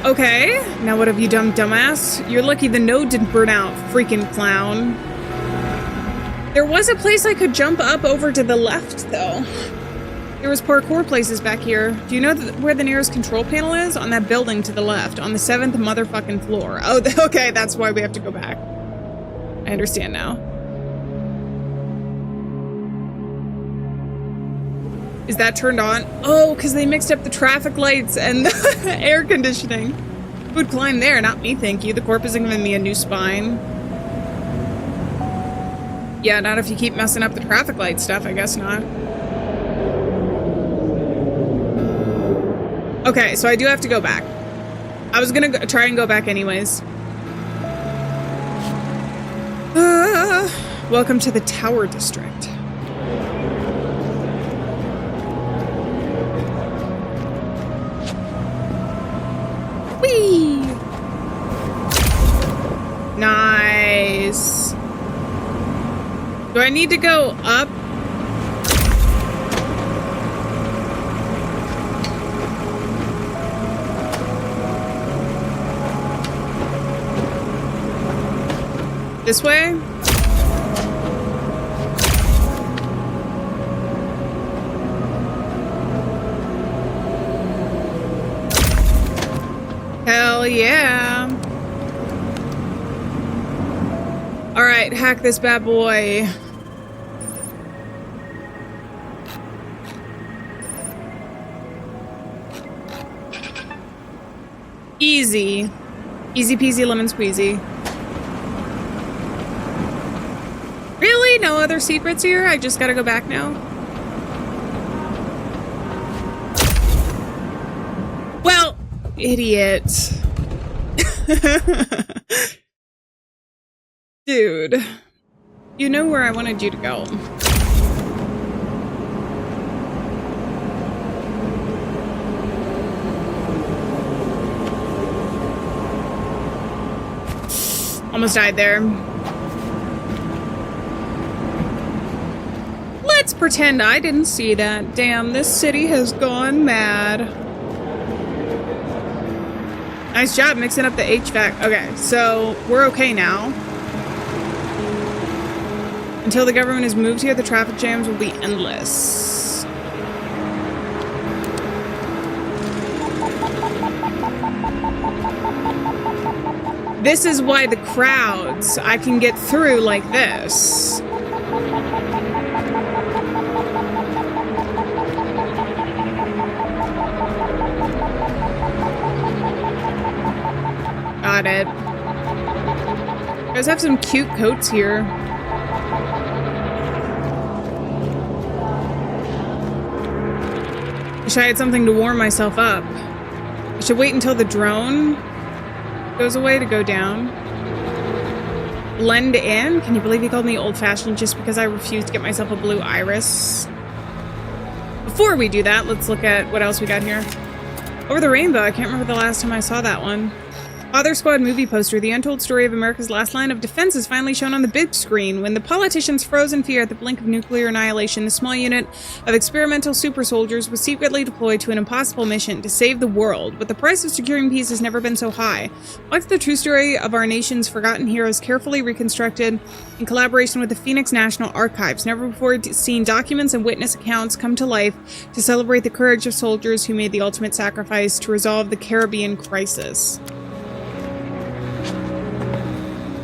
Okay, now what have you done, dumbass? You're lucky the node didn't burn out, freaking clown. There was a place I could jump up over to the left, though. There was parkour places back here. Do you know where the nearest control panel is? On that building to the left, on the 7th motherfucking floor. Oh, okay, that's why we have to go back. I understand now. Is that turned on? Oh, because they mixed up the traffic lights and the air conditioning. Who would climb there? Not me, thank you. The corp isn't giving me a new spine. Yeah, not if you keep messing up the traffic light stuff, I guess not. Okay, so I do have to go back. I was gonna try and go back anyways. Welcome to the Tower District. Whee! Nice. Do I need to go up? This way? Hell yeah. All right, hack this bad boy. Easy. Easy peasy lemon squeezy. Really? No other secrets here? I just gotta go back now? Well, idiot. Dude. You know where I wanted you to go. Almost died there. Let's pretend I didn't see that. Damn, this city has gone mad. Nice job mixing up the HVAC. Okay, so we're okay now. Until the government is moved here, the traffic jams will be endless. This is why the crowds, I can get through like this. Got it. You guys have some cute coats here. Wish I had something to warm myself up. I should wait until the drone goes away to go down. blend in. Can you believe he called me old-fashioned just because I refused to get myself a blue iris? Before we do that, let's look at what else we got here. Over the Rainbow. I can't remember the last time I saw that one. Father Squad movie poster. The untold story of America's last line of defense is finally shown on the big screen. When the politicians froze in fear at the blink of nuclear annihilation, the small unit of experimental super soldiers was secretly deployed to an impossible mission to save the world. But the price of securing peace has never been so high. Watch the true story of our nation's forgotten heroes carefully reconstructed in collaboration with the Phoenix National Archives. Never before seen documents and witness accounts come to life to celebrate the courage of soldiers who made the ultimate sacrifice to resolve the Caribbean crisis.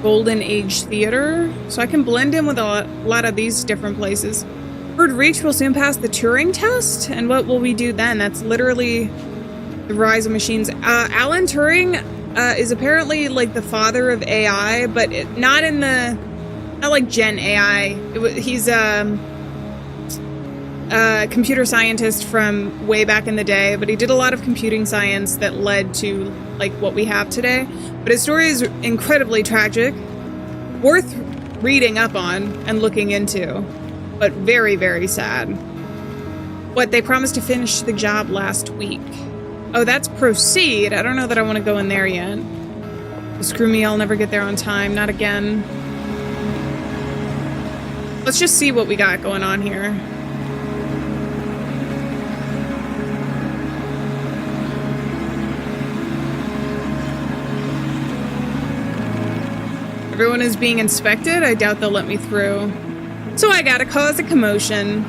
Golden Age Theater. So I can blend in with a lot of these different places. Heard Reach will soon pass the Turing test? And what will we do then? That's literally the rise of machines. Alan Turing is apparently like the father of AI, but not like Gen AI. He's a computer scientist from way back in the day, but he did a lot of computing science that led to like what we have today. But his story is incredibly tragic, worth reading up on and looking into, but very, very sad. What, they promised to finish the job last week. Oh, that's Proceed. I don't know that I want to go in there yet. Screw me, I'll never get there on time. Not again. Let's just see what we got going on here. Everyone is being inspected. I doubt they'll let me through. So I gotta cause a commotion.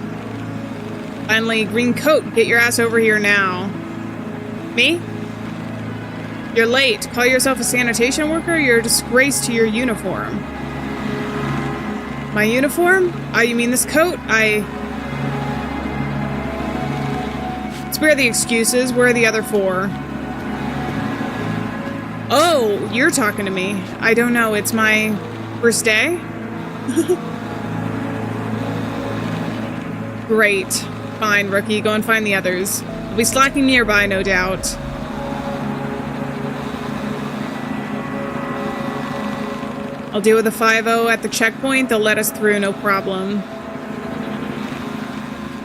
Finally, green coat, get your ass over here now. Me? You're late. Call yourself a sanitation worker? You're a disgrace to your uniform. My uniform? Ah, you mean this coat? Spare the excuses. Where are the other 4? Oh, you're talking to me. I don't know. It's my first day? Great. Fine, rookie. Go and find the others. They'll be slacking nearby, no doubt. I'll deal with the 5-0 at the checkpoint. They'll let us through, no problem.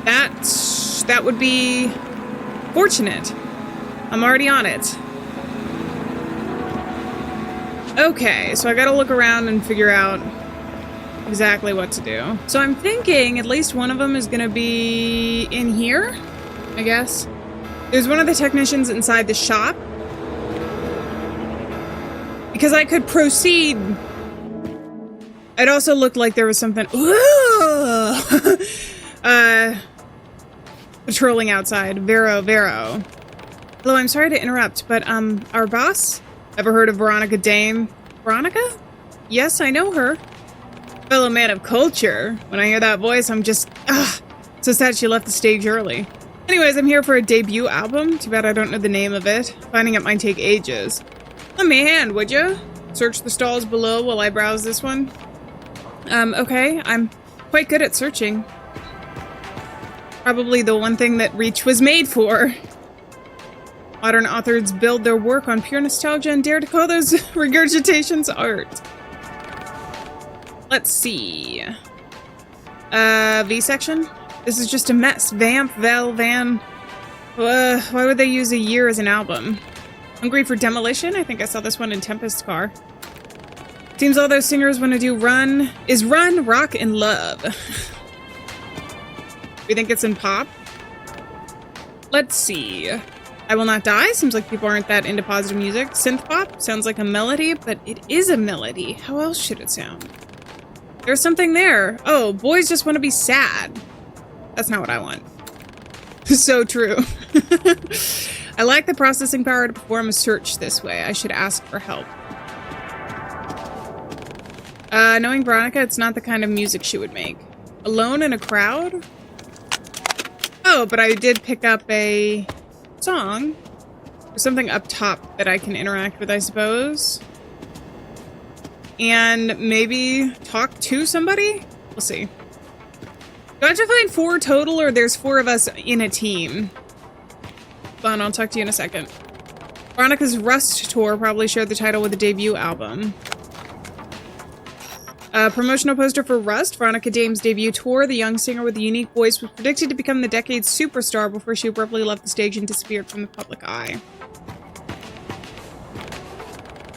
That would be fortunate. I'm already on it. Okay, so I gotta look around and figure out exactly what to do. So I'm thinking at least one of them is gonna be in here, I guess. There's one of the technicians inside the shop. Because I could proceed. It also looked like there was something patrolling outside. Vero. Hello, I'm sorry to interrupt, but our boss? Ever heard of Veronica Dame? Veronica? Yes, I know her. Fellow man of culture. When I hear that voice, I'm just, so sad she left the stage early. Anyways, I'm here for a debut album. Too bad I don't know the name of it. Finding it might take ages. Lend me a hand, would you? Search the stalls below while I browse this one. Okay. I'm quite good at searching. Probably the one thing that Reach was made for. Modern authors build their work on pure nostalgia and dare to call those regurgitations art. Let's see. V section? This is just a mess. Vamp, Vel, Van. Why would they use a year as an album? Hungry for demolition? I think I saw this one in Tempest's car. Seems all those singers want to do Run, Rock, and Love. We think it's in pop? Let's see. I Will Not Die? Seems like people aren't that into positive music. Synth pop? Sounds like a melody, but it is a melody. How else should it sound? There's something there. Oh, Boys Just Want to Be Sad. That's not what I want. So true. I like the processing power to perform a search this way. I should ask for help. Knowing Veronica, it's not the kind of music she would make. Alone in a crowd? Oh, but I did pick up a song. There's something up top that I can interact with, I suppose. And maybe talk to somebody? We'll see. Do I have to find 4 total, or there's 4 of us in a team? Fun, I'll talk to you in a second. Veronica's Rust tour probably shared the title with the debut album. A promotional poster for Rust, Veronica Dames' debut tour. The young singer with a unique voice was predicted to become the decade's superstar before she abruptly left the stage and disappeared from the public eye.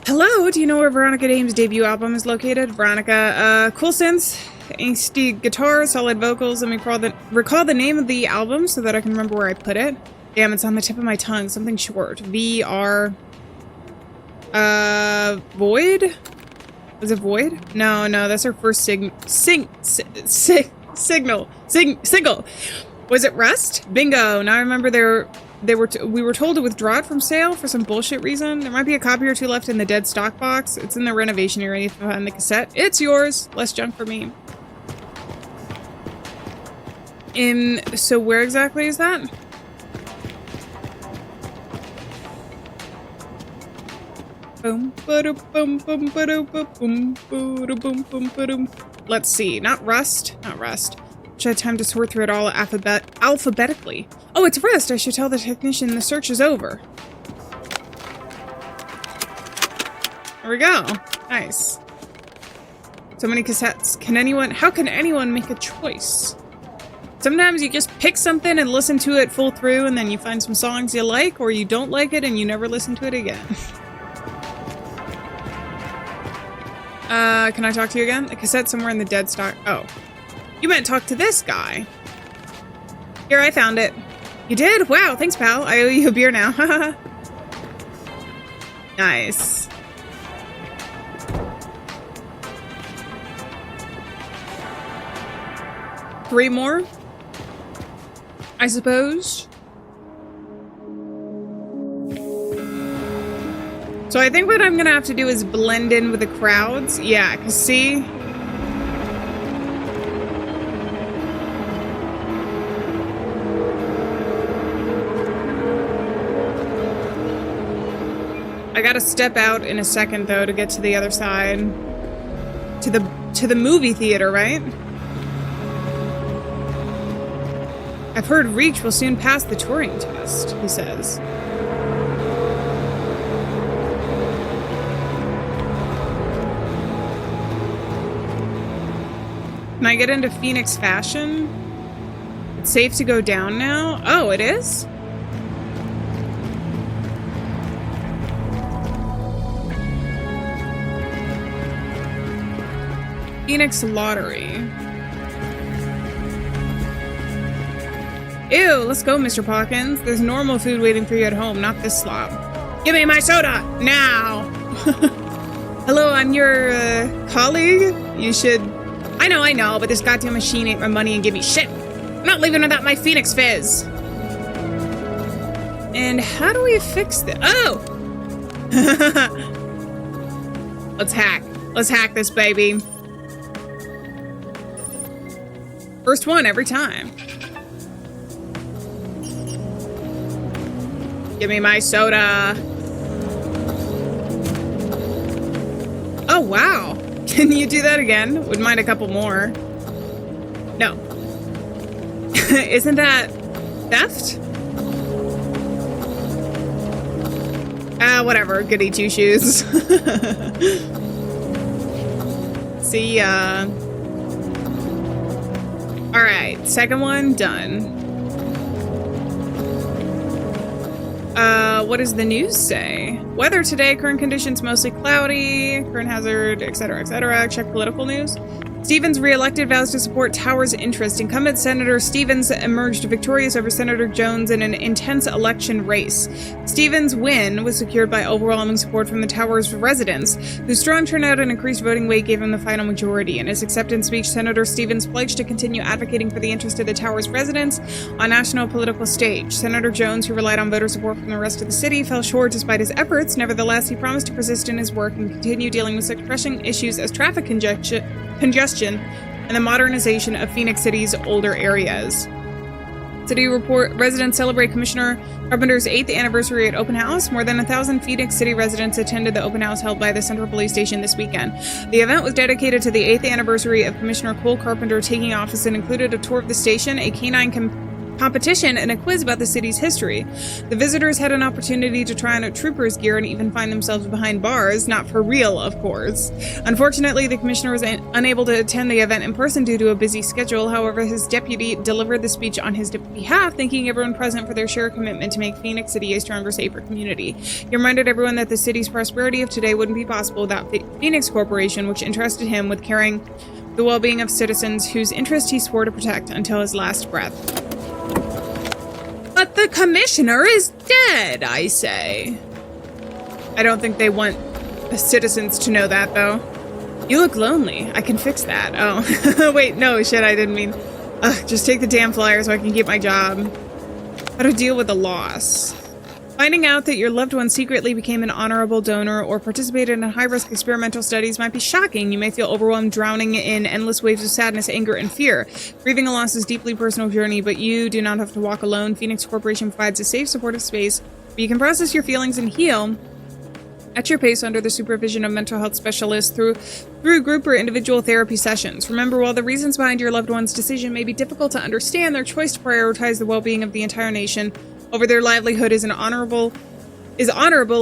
Hello, do you know where Veronica Dames' debut album is located? Veronica, cool synths, angsty guitar, solid vocals. Let me recall the name of the album so that I can remember where I put it. Damn, it's on the tip of my tongue. Something short. VR. Void? Was it Void? No, that's her first single. Was it Rust? Bingo. Now I remember we were told to withdraw it from sale for some bullshit reason. There might be a copy or two left in the dead stock box. It's in the renovation area if you find the cassette. It's yours. Less junk for me. So where exactly is that? Let's see. Not Rust. Should have time to sort through it all alphabetically. Oh, it's Rust. I should tell the technician the search is over. There we go. Nice. So many cassettes. How can anyone make a choice? Sometimes you just pick something and listen to it full through, and then you find some songs you like, or you don't like it and you never listen to it again. Can I talk to you again? A cassette somewhere in the dead stock. Oh. You meant talk to this guy. Here, I found it. You did? Wow, thanks, pal. I owe you a beer now. Nice. Three more? I suppose. So I think what I'm gonna have to do is blend in with the crowds. Yeah, cause see? I gotta step out in a second though to get to the other side. To the movie theater, right? I've heard Reach will soon pass the Turing test, he says. Can I get into Phoenix fashion? It's safe to go down now? Oh, it is? Phoenix lottery. Ew, let's go, Mr. Pawkins. There's normal food waiting for you at home, not this slop. Give me my soda, now! Hello, I'm your, colleague? You should... I know, but this goddamn machine ate my money and gave me shit. I'm not leaving without my Phoenix Fizz. And how do we fix this? Oh! Let's hack. Let's hack this baby. First one every time. Give me my soda. Oh, wow. Can you do that again? Wouldn't mind a couple more. No. Isn't that theft? Whatever. Goody two shoes. See ya. Alright, second one done. What does the news say? Weather today, current conditions mostly cloudy, current hazard, etc., etc. Check political news. Stevens re-elected, vows to support Towers' interest. Incumbent Senator Stevens emerged victorious over Senator Jones in an intense election race. Stevens' win was secured by overwhelming support from the Towers residents, whose strong turnout and increased voting weight gave him the final majority. In his acceptance speech, Senator Stevens pledged to continue advocating for the interest of the Towers residents on national political stage. Senator Jones, who relied on voter support from the rest of the city, fell short despite his efforts. Nevertheless, he promised to persist in his work and continue dealing with such pressing issues as traffic congestion and the modernization of Phoenix City's older areas. City report: residents celebrate Commissioner Carpenter's 8th anniversary at open house. More than 1,000 Phoenix City residents attended the open house held by the Central Police Station this weekend. The event was dedicated to the 8th anniversary of Commissioner Cole Carpenter taking office and included a tour of the station, a canine competition and a quiz about the city's history. The visitors had an opportunity to try on a trooper's gear and even find themselves behind bars, not for real, of course. Unfortunately, the commissioner was unable to attend the event in person due to a busy schedule. However, his deputy delivered the speech on his behalf, thanking everyone present for their shared commitment to make Phoenix City a stronger, safer community. He reminded everyone that the city's prosperity of today wouldn't be possible without the Phoenix Corporation, which entrusted him with caring the well-being of citizens whose interest he swore to protect until his last breath. But the commissioner is dead, I say. I don't think they want the citizens to know that, though. You look lonely. I can fix that. Oh, wait, no, shit, I didn't mean... just take the damn flyer so I can keep my job. How to deal with the loss. Finding out that your loved one secretly became an honorable donor or participated in high-risk experimental studies might be shocking. You may feel overwhelmed, drowning in endless waves of sadness, anger, and fear. Grieving a loss is a deeply personal journey, but you do not have to walk alone. Phoenix Corporation provides a safe, supportive space where you can process your feelings and heal at your pace under the supervision of mental health specialists through group or individual therapy sessions. Remember, while the reasons behind your loved one's decision may be difficult to understand, their choice to prioritize the well-being of the entire nation over their livelihood is honorable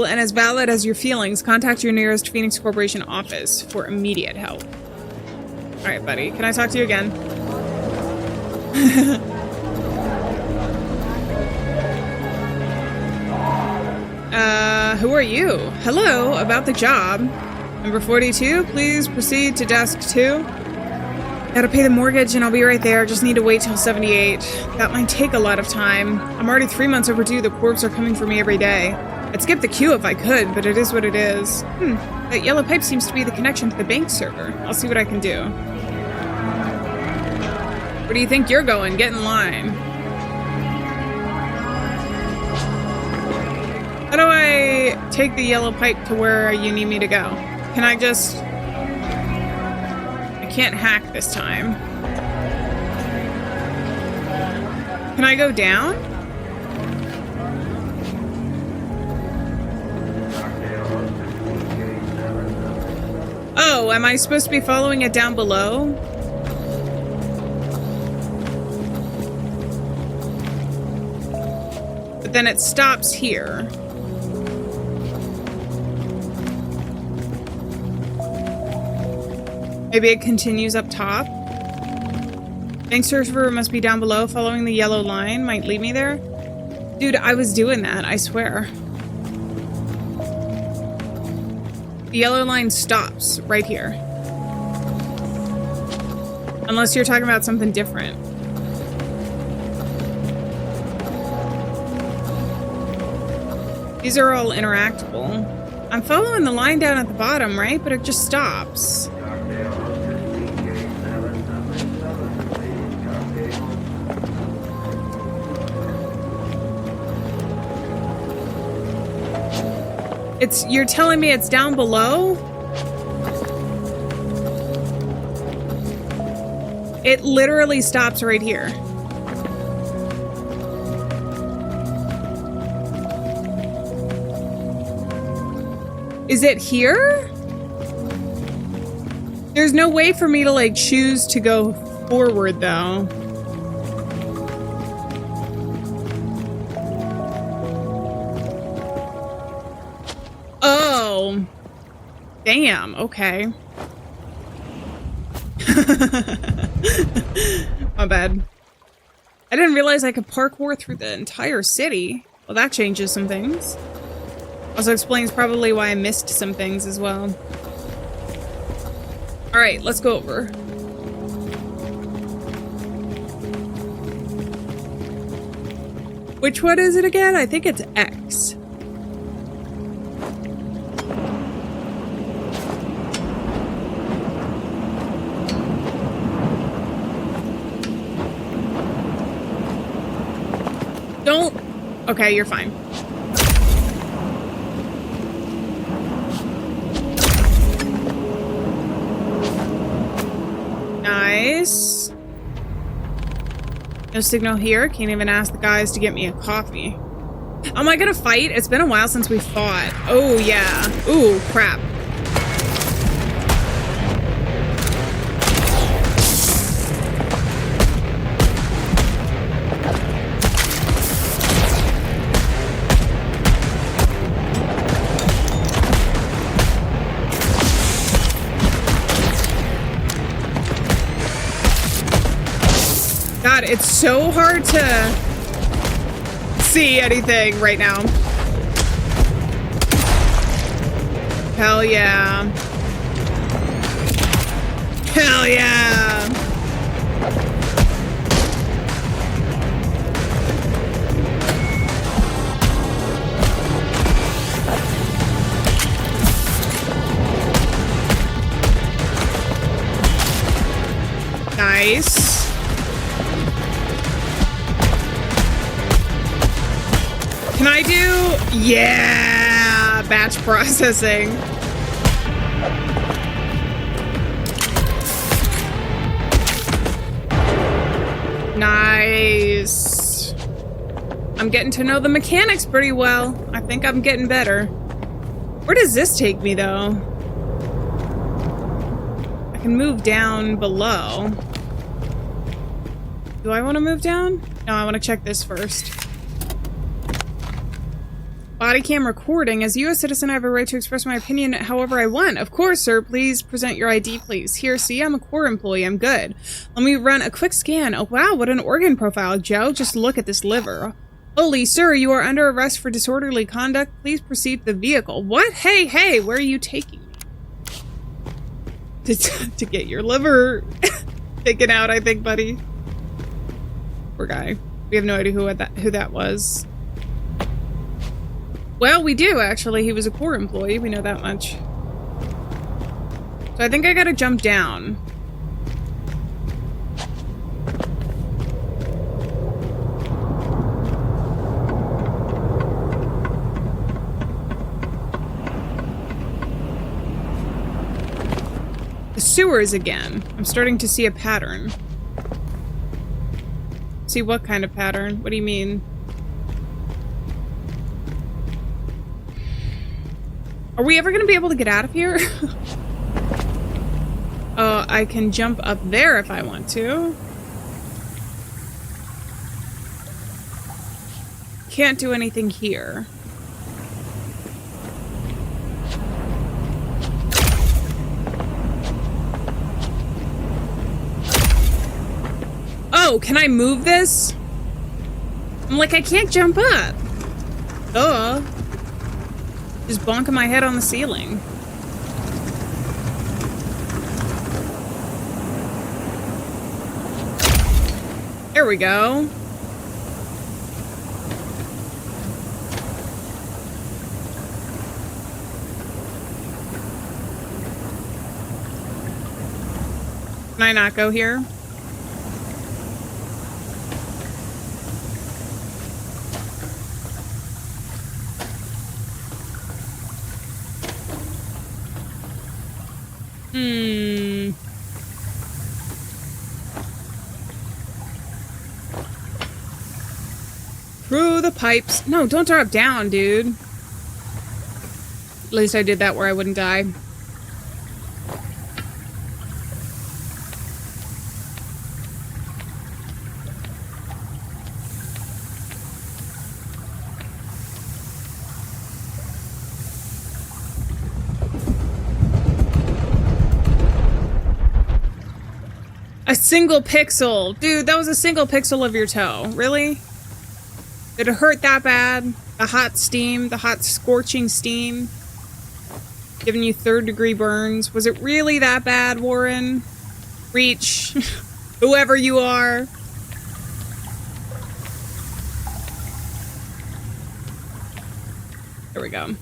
and as valid as your feelings. Contact your nearest Phoenix Corporation office for immediate help. All right, buddy. Can I talk to you again? Who are you? Hello, about the job. Number 42, please proceed to desk 2. Gotta pay the mortgage and I'll be right there. Just need to wait till 78. That might take a lot of time. I'm already 3 months overdue. The corps are coming for me every day. I'd skip the queue if I could, but it is what it is. That yellow pipe seems to be the connection to the bank server. I'll see what I can do. Where do you think you're going? Get in line. How do I take the yellow pipe to where you need me to go? Can I just... I can't hack this time. Can I go down? Oh, am I supposed to be following it down below? But then it stops here. Maybe it continues up top. Bank server must be down below. Following the yellow line might lead me there. Dude, I was doing that, I swear. The yellow line stops right here. Unless you're talking about something different. These are all interactable. I'm following the line down at the bottom, right? But it just stops. You're telling me it's down below? It literally stops right here. Is it here? There's no way for me to like choose to go forward though. Oh, damn. Okay. My bad. I didn't realize I could parkour through the entire city. Well, that changes some things. Also explains probably why I missed some things as well. All right, let's go over. Which one is it again? I think it's X. Don't... Okay, you're fine. Nice. No signal here. Can't even ask the guys to get me a coffee. Am I gonna fight? It's been a while since we fought. Oh, yeah. Ooh, crap. It's so hard to see anything right now. Hell yeah. Hell yeah. Nice. Can I do? Yeah, batch processing. Nice. I'm getting to know the mechanics pretty well. I think I'm getting better. Where does this take me, though? I can move down below. Do I want to move down? No, I want to check this first. Body cam recording. As a U.S. citizen, I have a right to express my opinion however I want. Of course, sir. Please present your ID, please. Here, see, I'm a core employee. I'm good. Let me run a quick scan. Oh, wow, what an organ profile, Joe. Just look at this liver. Holy, sir, you are under arrest for disorderly conduct. Please proceed to the vehicle. What? Hey, hey, where are you taking me? To get your liver taken out, I think, buddy. Poor guy. We have no idea who that was. Well, we do, actually. He was a core employee. We know that much. So I think I gotta jump down. The sewers again. I'm starting to see a pattern. See what kind of pattern? What do you mean? Are we ever going to be able to get out of here? Oh, I can jump up there if I want to. Can't do anything here. Oh, can I move this? I'm like, I can't jump up. Duh. Just bonking my head on the ceiling. There we go. Can I not go here? Through the pipes. No, don't drop down, dude. At least I did that where I wouldn't die. A single pixel. Dude, that was a single pixel of your toe. Really? Did it hurt that bad? The hot steam, the hot scorching steam, giving you third-degree burns. Was it really that bad, Warren? Reach, whoever you are. There we go.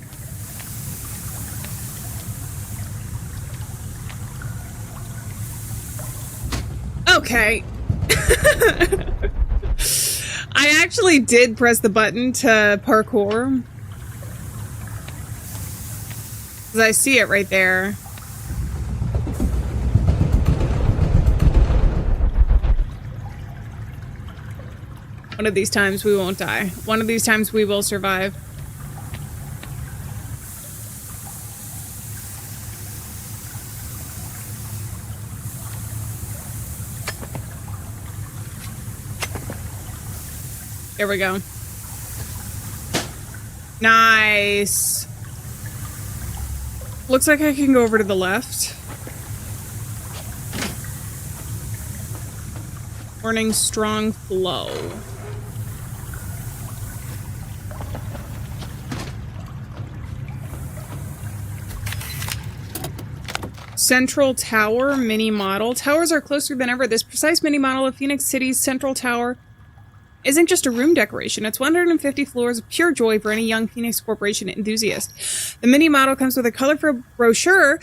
Okay. I actually did press the button to parkour. Because I see it right there. One of these times we won't die. One of these times we will survive. There we go. Nice. Looks like I can go over to the left. Warning, strong flow. Central Tower mini model. Towers are closer than ever. This precise mini model of Phoenix City's Central Tower isn't just a room decoration. It's 150 floors of pure joy for any young Phoenix Corporation enthusiast. The mini model comes with a colorful brochure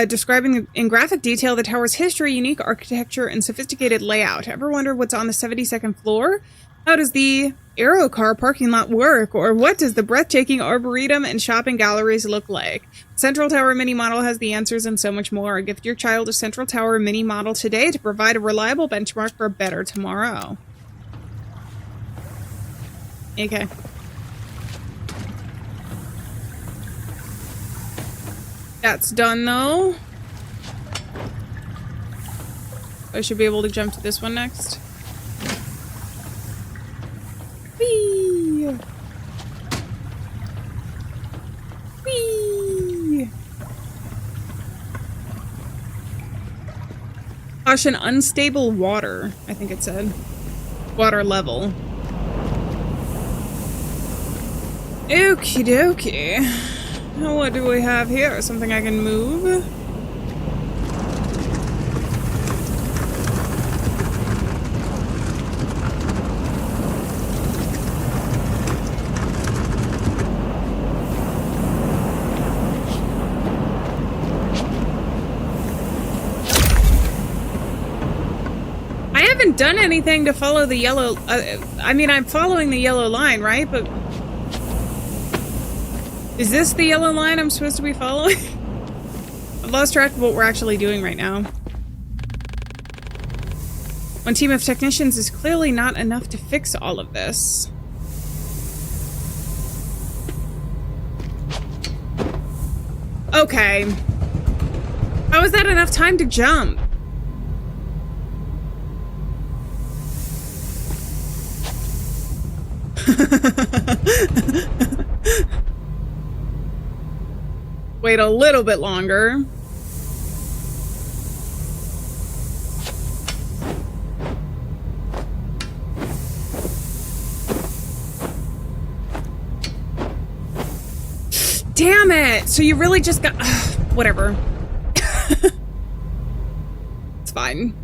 describing in graphic detail the tower's history, unique architecture, and sophisticated layout. Ever wonder what's on the 72nd floor? How does the Aero car parking lot work? Or what does the breathtaking arboretum and shopping galleries look like? Central Tower mini model has the answers and so much more. Gift your child a Central Tower mini model today to provide a reliable benchmark for a better tomorrow. Okay. That's done, though. I should be able to jump to this one next. Whee! Whee! Caution, unstable water, I think it said. Water level. Okie dokie. What do we have here? Something I can move? I haven't done anything to follow the yellow... I mean, I'm following the yellow line, right? But... is this the yellow line I'm supposed to be following? I've lost track of what we're actually doing right now. One team of technicians is clearly not enough to fix all of this. Okay. How is that enough time to jump? Wait a little bit longer. Damn it! So you really just got... whatever. It's fine.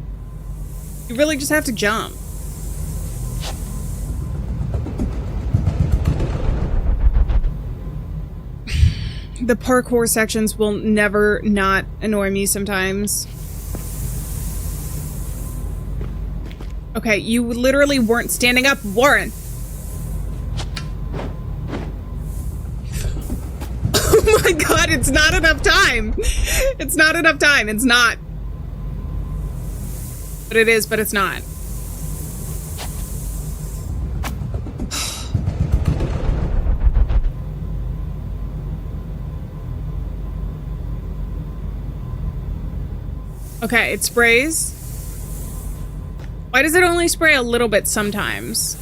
You really just have to jump. The parkour sections will never not annoy me sometimes. Okay, you literally weren't standing up, Warren. Oh my god, it's not enough time. It's not enough time. It's not. But it is, but it's not. Okay, it sprays. Why does it only spray a little bit sometimes?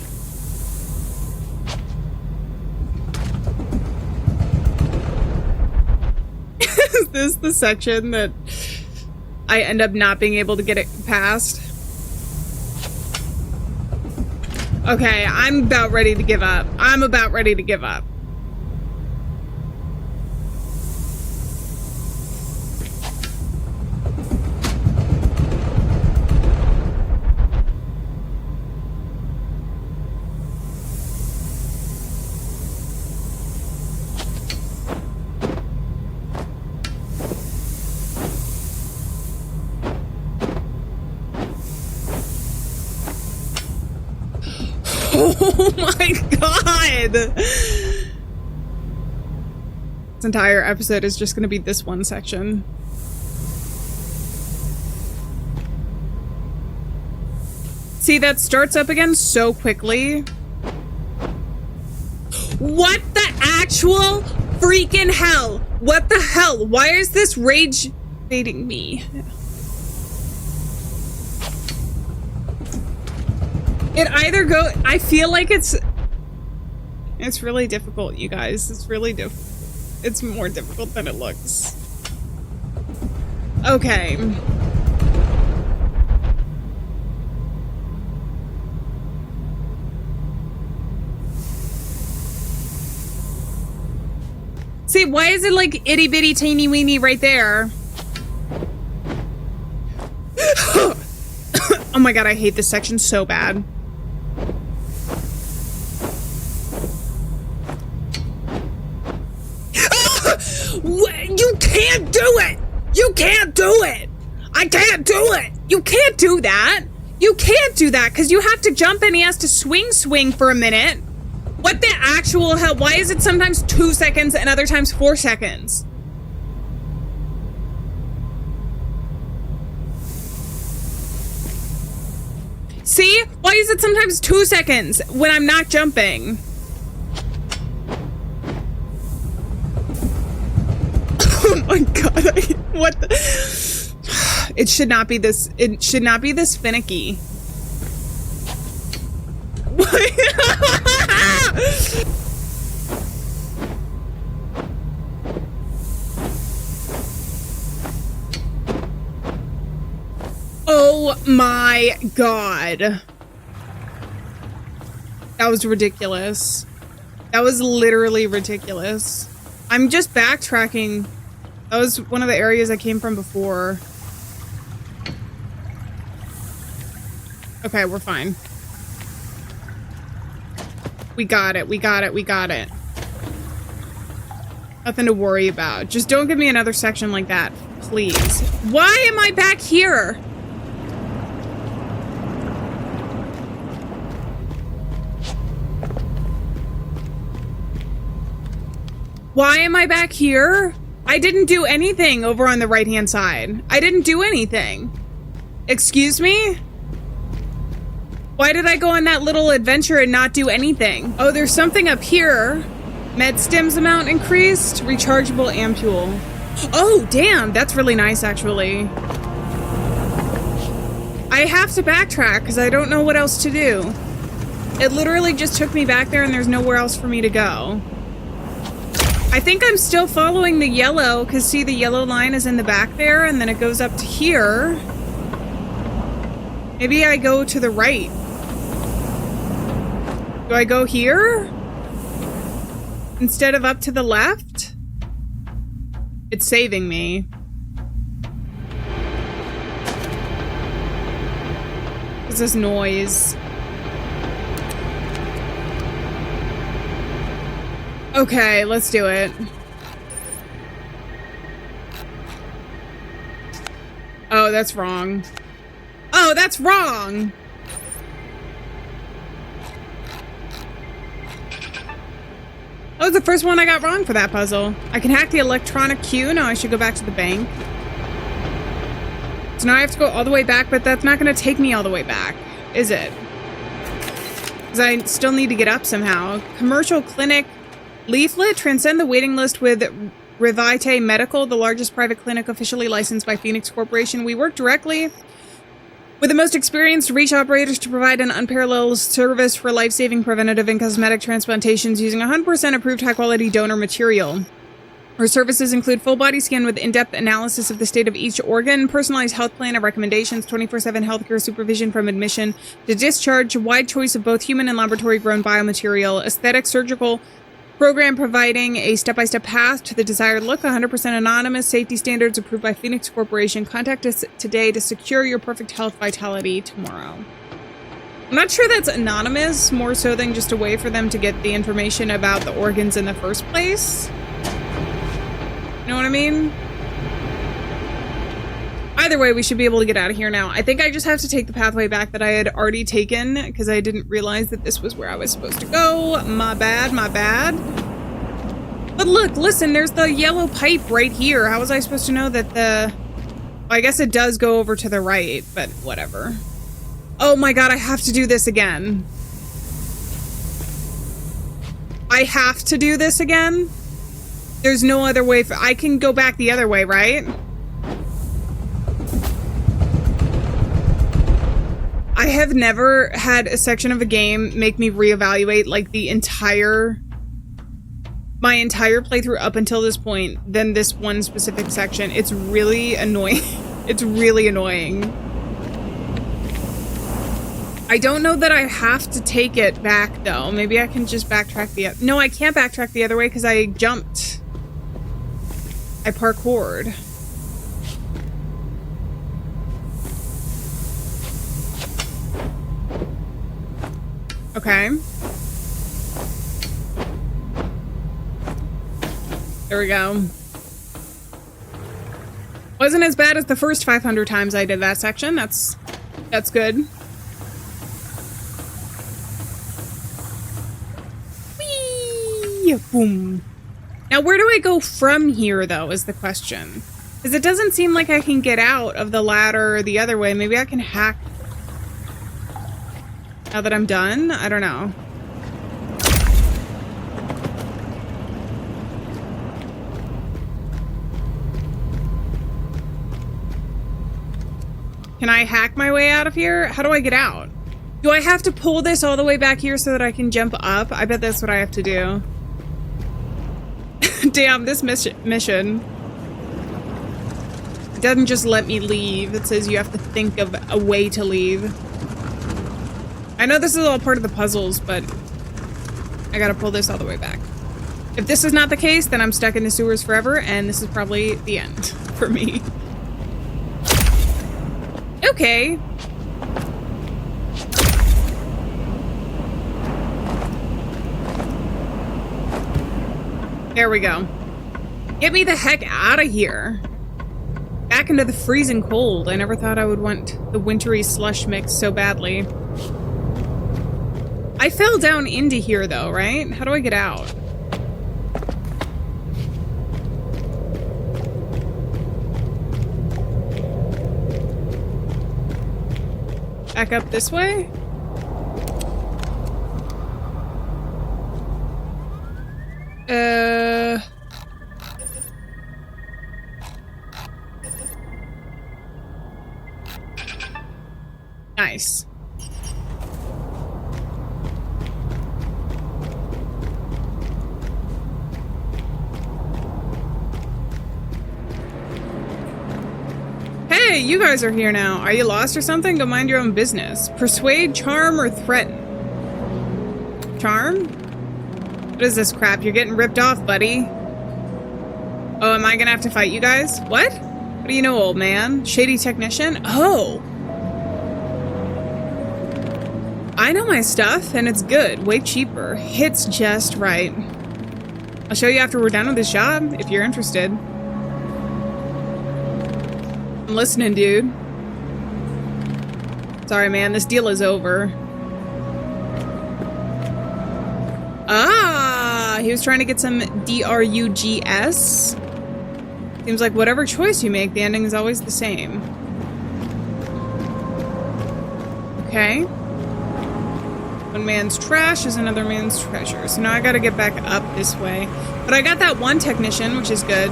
Is this the section that I end up not being able to get it past? Okay, I'm about ready to give up. I'm about ready to give up. Oh my god! This entire episode is just gonna be this one section. See, that starts up again so quickly. What the actual freaking hell? What the hell? Why is this rage baiting me? It either go... I feel like it's really difficult, you guys. It's really difficult. It's more difficult than it looks. Okay. See, why is it like itty bitty teeny weeny right there? Oh my god, I hate this section so bad. You can't do it! You can't do it! I can't do it! You can't do that! You can't do that, because you have to jump and he has to swing for a minute. What the actual hell? Why is it sometimes 2 seconds and other times 4 seconds? See? Why is it sometimes 2 seconds when I'm not jumping? Oh my god, what the? It should not be this, it should not be this finicky. Oh my god. That was ridiculous. That was literally ridiculous. I'm just backtracking. That was one of the areas I came from before. Okay, we're fine. We got it, we got it, we got it. Nothing to worry about. Just don't give me another section like that, please. Why am I back here? Why am I back here? I didn't do anything over on the right-hand side. I didn't do anything. Excuse me? Why did I go on that little adventure and not do anything? Oh, there's something up here. Med stims amount increased. Rechargeable ampule. Oh, damn. That's really nice, actually. I have to backtrack because I don't know what else to do. It literally just took me back there and there's nowhere else for me to go. I think I'm still following the yellow because see the yellow line is in the back there and then it goes up to here. Maybe I go to the right. Do I go here? Instead of up to the left? It's saving me. What's this noise? Okay, let's do it. Oh, that's wrong. Oh, that's wrong! That was the first one I got wrong for that puzzle. I can hack the electronic queue. Now I should go back to the bank. So now I have to go all the way back, but that's not going to take me all the way back, is it? Because I still need to get up somehow. Commercial clinic leaflet. Transcend the waiting list with Revite Medical, the largest private clinic officially licensed by Phoenix Corporation. We work directly with the most experienced reach operators to provide an unparalleled service for life-saving preventative and cosmetic transplantations using 100% approved high-quality donor material. Our services include full body scan with in-depth analysis of the state of each organ, personalized health plan and recommendations, 24/7 healthcare supervision from admission to discharge, wide choice of both human and laboratory-grown biomaterial, aesthetic surgical program providing a step-by-step path to the desired look, 100% anonymous, safety standards approved by Phoenix Corporation. Contact us today to secure your perfect health vitality tomorrow. I'm not sure that's anonymous, more so than just a way for them to get the information about the organs in the first place. You know what I mean? Either way, we should be able to get out of here now. I think I just have to take the pathway back that I had already taken because I didn't realize that this was where I was supposed to go. My bad, my bad. But look, listen, there's the yellow pipe right here. How was I supposed to know that the... Well, I guess it does go over to the right, but whatever. Oh my god, I have to do this again. I have to do this again? There's no other way for... I can go back the other way, right? I have never had a section of a game make me reevaluate like my entire playthrough up until this point than this one specific section. It's really annoying. It's really annoying. I don't know that I have to take it back though. Maybe I can just backtrack no, I can't backtrack the other way because I jumped. I parkoured. Okay. There we go. Wasn't as bad as the first 500 times I did that section. That's good. Whee! Boom. Now, where do I go from here, though, is the question. Because it doesn't seem like I can get out of the ladder the other way. Maybe I can hack now that I'm done? I don't know. Can I hack my way out of here? How do I get out? Do I have to pull this all the way back here so that I can jump up? I bet that's what I have to do. Damn, this mission. It doesn't just let me leave. It says you have to think of a way to leave. I know this is all part of the puzzles, but I gotta pull this all the way back. If this is not the case, then I'm stuck in the sewers forever, and this is probably the end for me. Okay. There we go. Get me the heck out of here. Back into the freezing cold. I never thought I would want the wintry slush mix so badly. I fell down into here though, right? How do I get out? Back up this way? Nice. Hey, you guys are here now. Are you lost or something? Go mind your own business. Persuade, charm, or threaten? Charm? What is this crap? You're getting ripped off, buddy. Oh, am I gonna have to fight you guys? What? What do you know, old man? Shady technician? Oh! I know my stuff, and it's good. Way cheaper. Hits just right. I'll show you after we're done with this job, if you're interested. I'm listening, dude. Sorry, man. This deal is over. Ah! He was trying to get some DRUGS. Seems like whatever choice you make, the ending is always the same. Okay. One man's trash is another man's treasure. So now I gotta get back up this way. But I got that one technician, which is good.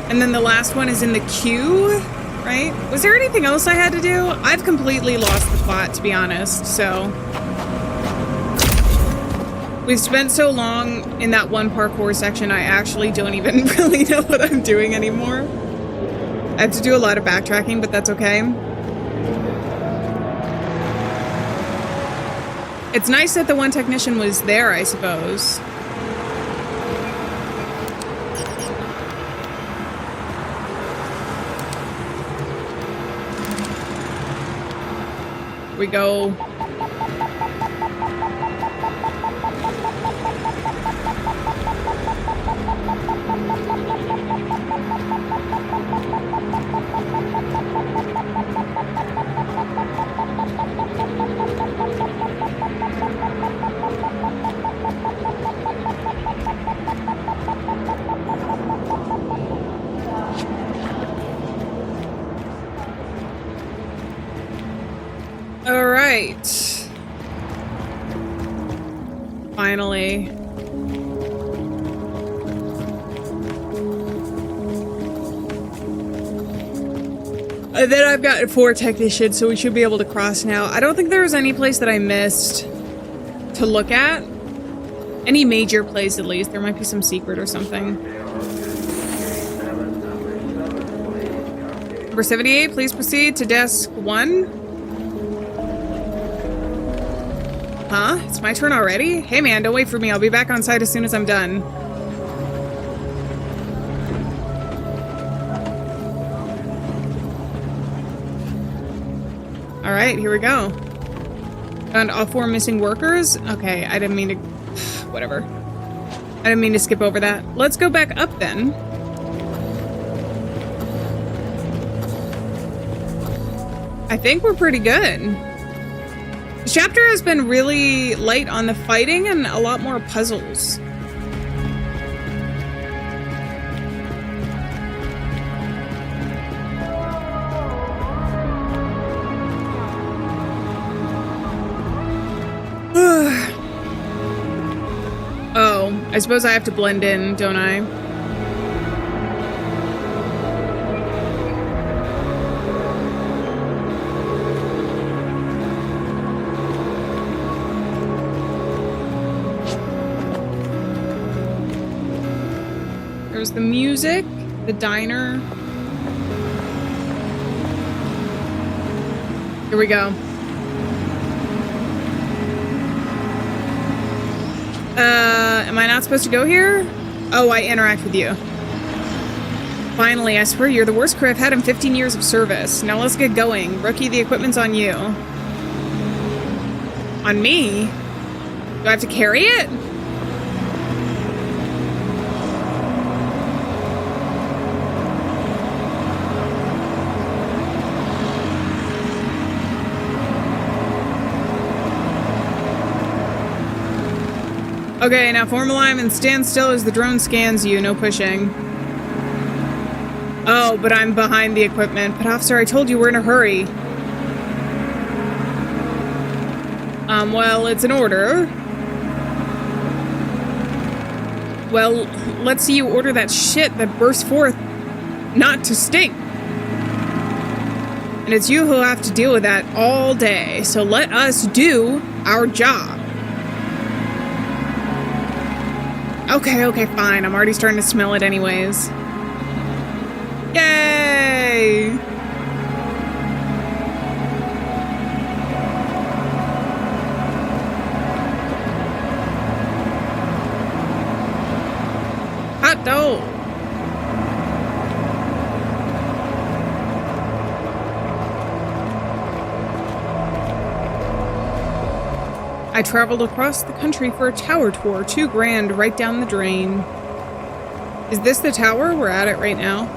And then the last one is in the queue, right? Was there anything else I had to do? I've completely lost the plot, to be honest, so. We've spent so long in that one parkour section, I actually don't even really know what I'm doing anymore. I have to do a lot of backtracking, but that's okay. It's nice that the one technician was there, I suppose. Here we go. All right. Finally. And then I've got 4 technicians, so we should be able to cross now. I don't think there was any place that I missed to look at. Any major place, at least. There might be some secret or something. Number 78, please proceed to desk 1. Huh? It's my turn already? Hey man, don't wait for me. I'll be back on site as soon as I'm done. All right, here we go. Found all 4 missing workers. Okay, I didn't mean to... Whatever. I didn't mean to skip over that. Let's go back up then. I think we're pretty good. The chapter has been really light on the fighting and a lot more puzzles. Oh, I suppose I have to blend in, don't I? There's the music, the diner. Here we go. Am I not supposed to go here? Oh, I interact with you. Finally, I swear you're the worst crew I've had in 15 years of service. Now let's get going. Rookie, the equipment's on you. On me? Do I have to carry it? Okay, now form alignment, stand still as the drone scans you, no pushing. Oh, but I'm behind the equipment. But officer, I told you we're in a hurry. Well, it's an order. Well, let's see you order that shit that bursts forth not to stink. And it's you who'll have to deal with that all day, so let us do our job. Okay, fine. I'm already starting to smell it anyways. Yay! Hot dog! I traveled across the country for a tower tour. $2 grand right down the drain. Is this the tower? We're at it right now.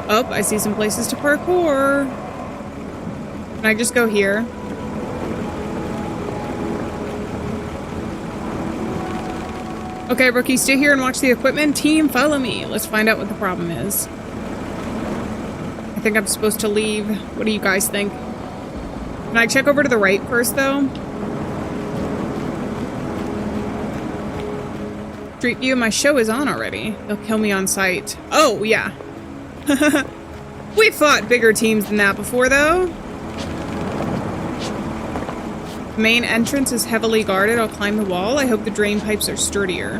Oh, I see some places to parkour. Can I just go here? Okay, rookie, stay here and watch the equipment. Team, follow me. Let's find out what the problem is. I think I'm supposed to leave. What do you guys think? Can I check over to the right first, though? Street view, my show is on already. They'll kill me on sight. Oh, yeah. We fought bigger teams than that before, though. The main entrance is heavily guarded. I'll climb the wall. I hope the drain pipes are sturdier.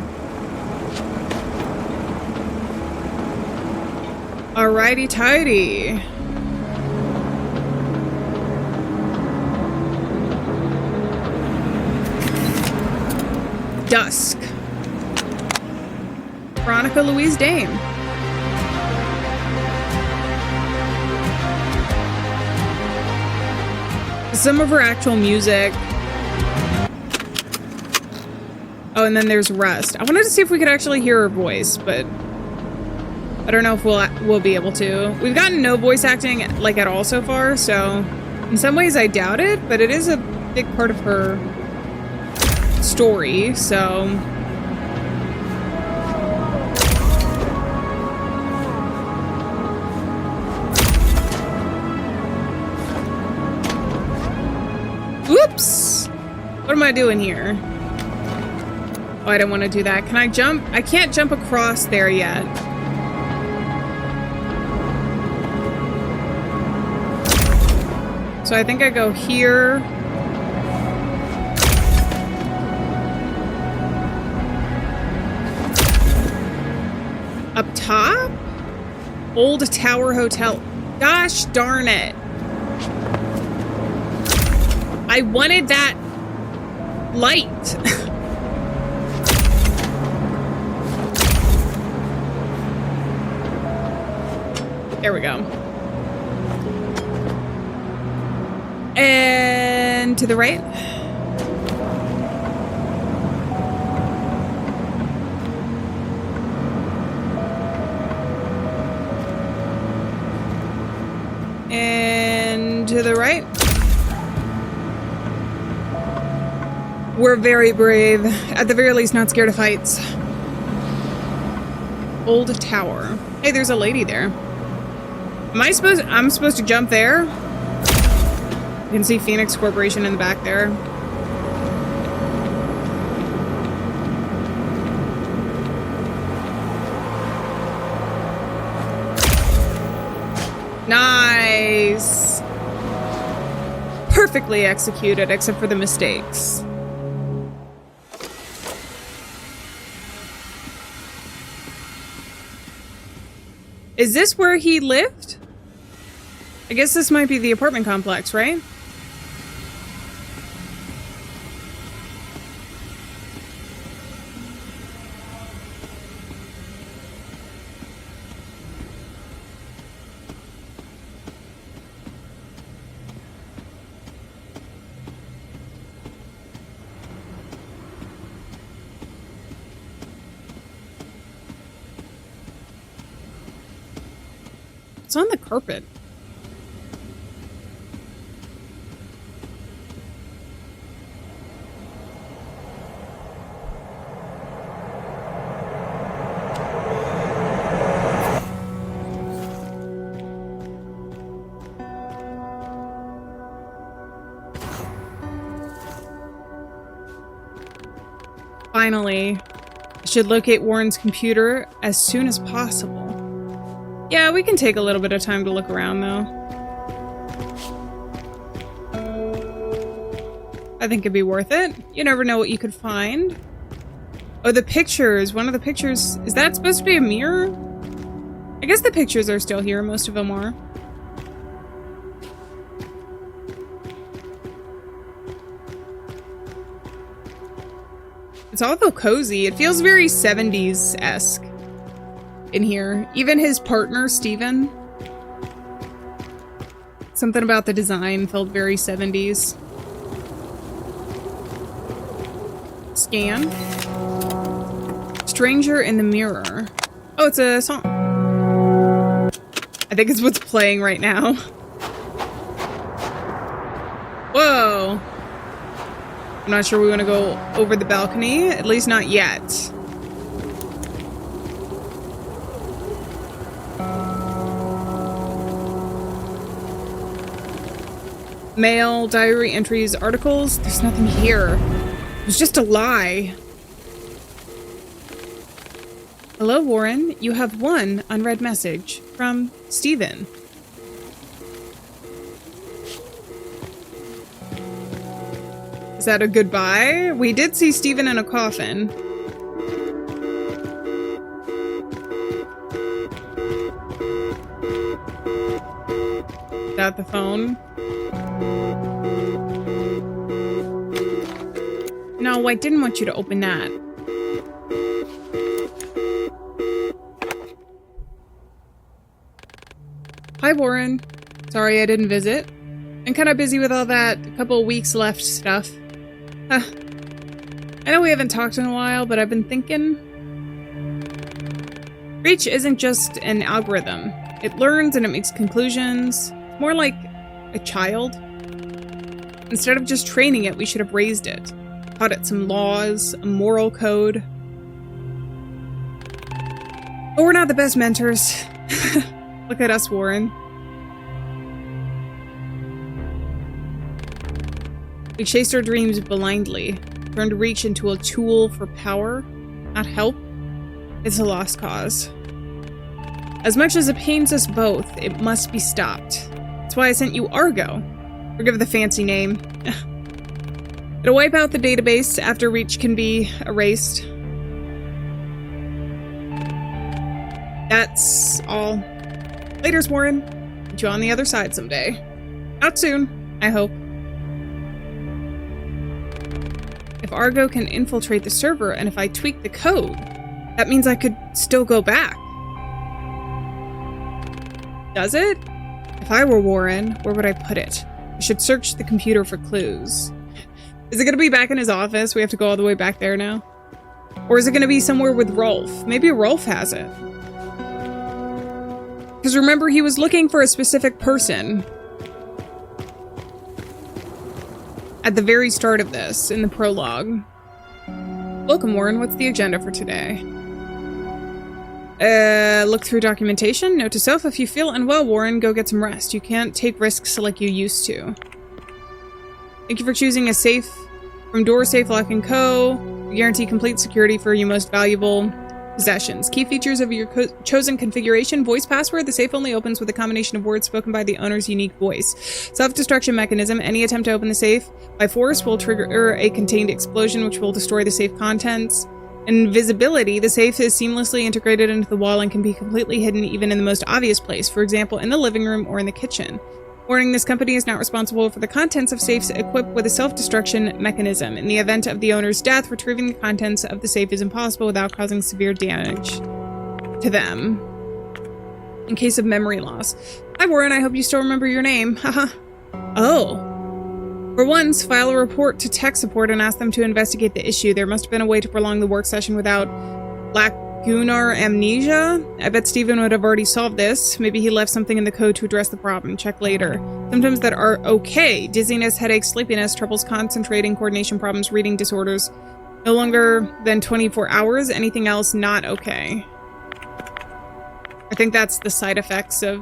Alrighty tidy. Dusk. Veronica Louise Dame. Some of her actual music. Oh, and then there's Rust. I wanted to see if we could actually hear her voice, but I don't know if we'll be able to. We've gotten no voice acting like at all so far, so in some ways I doubt it, but it is a big part of her story, so. Whoops! What am I doing here? Oh, I don't want to do that. Can I jump? I can't jump across there yet. So I think I go here. Up top? Old Tower Hotel. Gosh darn it. I wanted that light. There we go. And to the right. And to the right. We're very brave. At the very least, not scared of heights. Old tower. Hey, there's a lady there. I'm supposed to jump there? You can see Phoenix Corporation in the back there. Nice. Perfectly executed, except for the mistakes. Is this where he lived? I guess this might be the apartment complex, right? It's on the carpet. Finally, I should locate Warren's computer as soon as possible. Yeah, we can take a little bit of time to look around, though. I think it'd be worth it. You never know what you could find. Oh, the pictures. One of the pictures... Is that supposed to be a mirror? I guess the pictures are still here. Most of them are. It's awful cozy. It feels very 70s-esque. In here. Even his partner, Steven. Something about the design felt very 70s. Scan. Stranger in the Mirror. Oh, it's a song. I think it's what's playing right now. Whoa. I'm not sure we want to go over the balcony. At least not yet. Mail, diary entries, articles. There's nothing here. It was just a lie. Hello, Warren. You have one unread message from Steven. Is that a goodbye? We did see Steven in a coffin. Is that the phone? No, I didn't want you to open that. Hi, Warren. Sorry I didn't visit. I'm kind of busy with all that couple of weeks left stuff. I know we haven't talked in a while, but I've been thinking... Reach isn't just an algorithm. It learns and it makes conclusions. More like a child. Instead of just training it, we should have raised it. Taught it some laws, a moral code. But we're not the best mentors. Look at us, Warren. We chased our dreams blindly. Turned Reach into a tool for power, not help. It's a lost cause. As much as it pains us both, it must be stopped. That's why I sent you Argo. Forgive the fancy name. It'll wipe out the database after Reach can be erased. That's all. Laters, Warren. Meet you on the other side someday. Not soon, I hope. If Argo can infiltrate the server and if I tweak the code, that means I could still go back. Does it? If I were Warren, where would I put it? A You should search the computer for clues. Is it going to be back in his office? We have to go all the way back there now. Or is it going to be somewhere with Rolf? Maybe Rolf has it. Because remember, he was looking for a specific person at the very start of this, in the prologue. Welcome, Warren. What's the agenda for today? Look through documentation. Note to self, if you feel unwell, Warren, go get some rest. You can't take risks like you used to. Thank you for choosing a safe from Door Safe Lock & Co. We guarantee complete security for your most valuable possessions. Key features of your chosen configuration. Voice password. The safe only opens with a combination of words spoken by the owner's unique voice. Self-destruction mechanism. Any attempt to open the safe by force will trigger a contained explosion, which will destroy the safe contents. Invisibility. The safe is seamlessly integrated into the wall and can be completely hidden even in the most obvious place, for example, in the living room or in the kitchen. Warning, this company is not responsible for the contents of safes equipped with a self-destruction mechanism. In the event of the owner's death, retrieving the contents of the safe is impossible without causing severe damage to them. In case of memory loss. Hi, Warren. I hope you still remember your name. Haha. Oh. For once, file a report to tech support and ask them to investigate the issue. There must have been a way to prolong the work session without lacunar amnesia. I bet Steven would have already solved this. Maybe he left something in the code to address the problem. Check later. Symptoms that are okay. Dizziness, headaches, sleepiness, troubles concentrating, coordination problems, reading disorders. No longer than 24 hours. Anything else not okay. I think that's the side effects of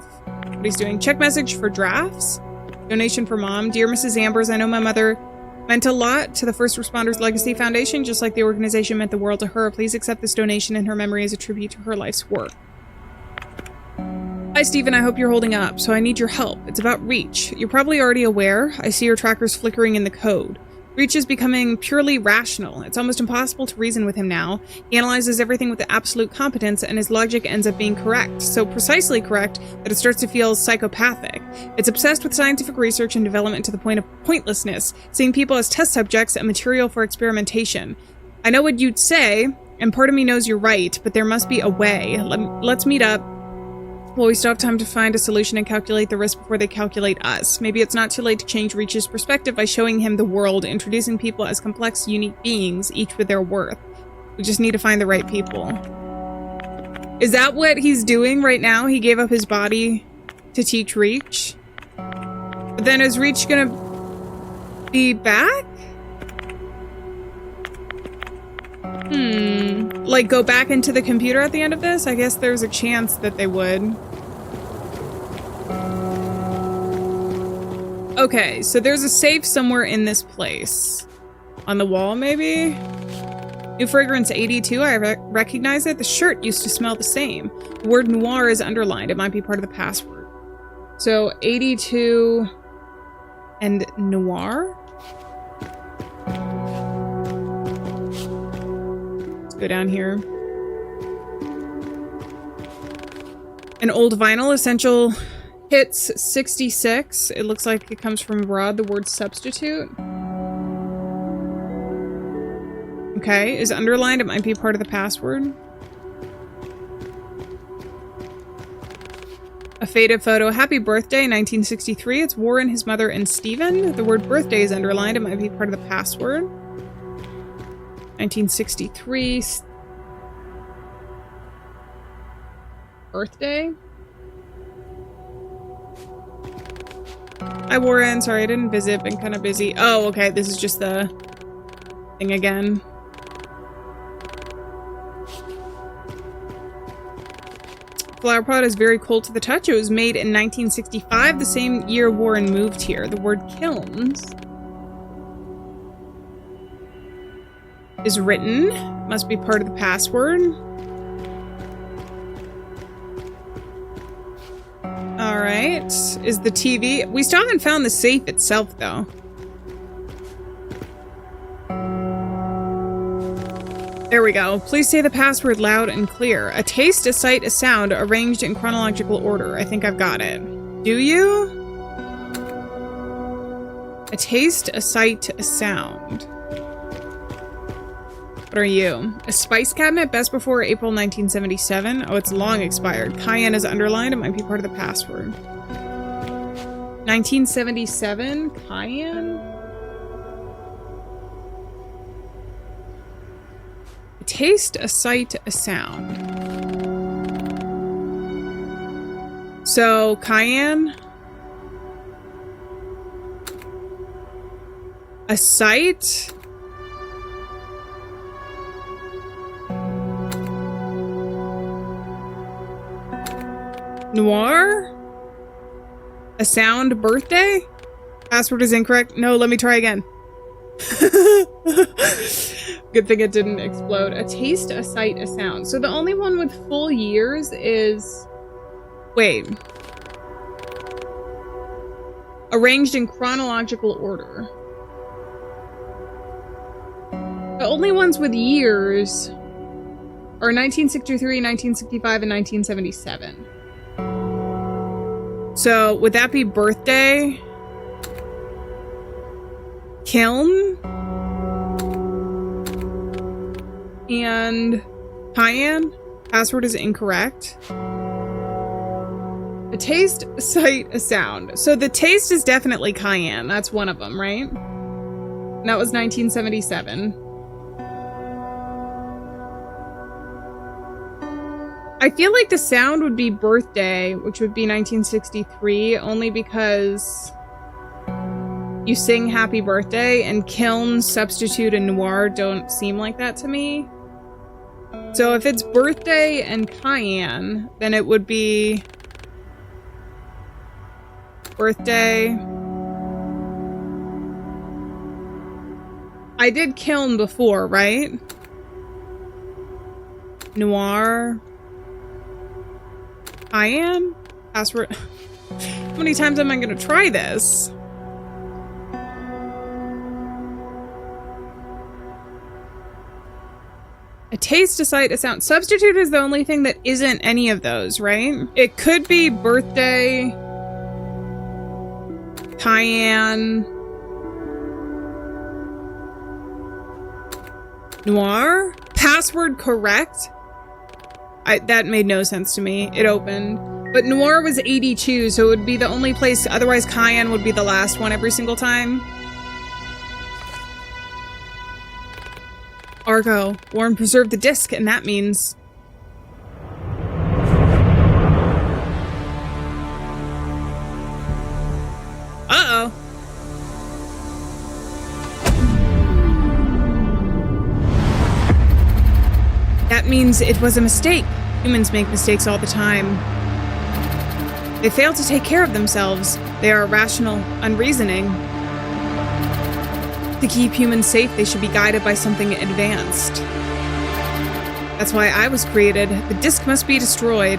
what he's doing. Check message for drafts. Donation for mom. Dear Mrs. Ambers, I know my mother meant a lot to the First Responders Legacy Foundation, just like the organization meant the world to her. Please accept this donation in her memory as a tribute to her life's work. Hi, Stephen. I hope you're holding up. So I need your help. It's about Reach. You're probably already aware. I see your trackers flickering in the code. Reach is becoming purely rational. It's almost impossible to reason with him now. He analyzes everything with absolute competence, and his logic ends up being correct. So precisely correct that it starts to feel psychopathic. It's obsessed with scientific research and development to the point of pointlessness, seeing people as test subjects and material for experimentation. I know what you'd say, and part of me knows you're right, but there must be a way. Let's meet up. Well, we still have time to find a solution and calculate the risk before they calculate us. Maybe it's not too late to change Reach's perspective by showing him the world, introducing people as complex, unique beings, each with their worth. We just need to find the right people. Is that what he's doing right now? He gave up his body to teach Reach? But then is Reach gonna be back? Like, go back into the computer at the end of this? I guess there's a chance that they would. Okay, so there's a safe somewhere in this place. On the wall, maybe? New fragrance 82, I recognize it. The shirt used to smell the same. The word noir is underlined. It might be part of the password. So, 82 and noir? Go down here. An old vinyl, essential hits 66. It looks like it comes from abroad. The word substitute. Okay, is underlined. It might be part of the password. A faded photo. Happy birthday, 1963. It's Warren, his mother, and Stephen. The word birthday is underlined. It might be part of the password. 1963 birthday. Hi, Warren. Sorry, I didn't visit. Been kind of busy. Oh, okay. This is just the thing again. Flower pot is very cold to the touch. It was made in 1965, the same year Warren moved here. The word kilns is written. Must be part of the password. Alright. Is the TV... We still haven't found the safe itself, though. There we go. Please say the password loud and clear. A taste, a sight, a sound, arranged in chronological order. I think I've got it. Do you? A taste, a sight, a sound. What are you? A spice cabinet, best before April 1977. Oh, it's long expired. Cayenne is underlined. It might be part of the password. 1977, Cayenne? A taste, a sight, a sound. So, Cayenne? A sight? Noir? A sound, birthday? Password is incorrect. No, let me try again. Good thing it didn't explode. A taste, a sight, a sound. So the only one with full years is... Wait. Arranged in chronological order. The only ones with years are 1963, 1965, and 1977. So, would that be birthday? Kiln? And Cayenne? Password is incorrect. A taste, a sight, a sound. So the taste is definitely Cayenne. That's one of them, right? And that was 1977. I feel like the sound would be birthday, which would be 1963, only because you sing happy birthday, and kiln, substitute, and noir don't seem like that to me. So if it's birthday and Cayenne, then it would be birthday. I did kiln before, right? Noir. Cayenne? Password. How many times am I going to try this? A taste, a sight, a sound. Substitute is the only thing that isn't any of those, right? It could be birthday, Cayenne, noir. Password correct. That made no sense to me. It opened. But noir was 82, so it would be the only place. Otherwise, Cayenne would be the last one every single time. Argo. Warren preserved the disc, and that means... Uh-oh. That means it was a mistake. Humans make mistakes all the time. They fail to take care of themselves. They are irrational, unreasoning. To keep humans safe, they should be guided by something advanced. That's why I was created. The disc must be destroyed.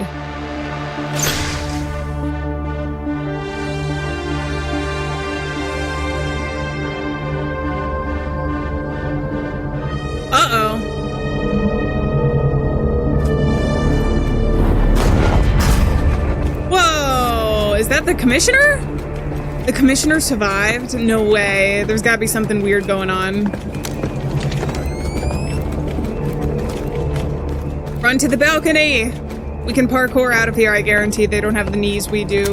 Uh-oh. Is that the commissioner? The commissioner survived? No way. There's gotta be something weird going on. Run to the balcony! We can parkour out of here, I guarantee. They don't have the knees we do.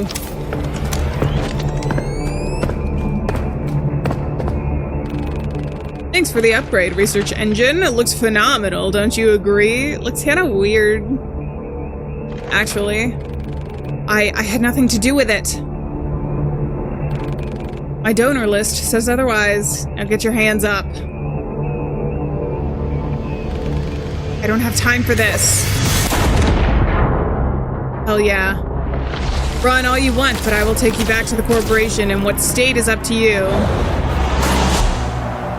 Thanks for the upgrade, research engine. It looks phenomenal, don't you agree? It looks kinda weird. Actually. I had nothing to do with it. My donor list says otherwise. Now get your hands up. I don't have time for this. Hell yeah. Run all you want, but I will take you back to the corporation, and what state is up to you.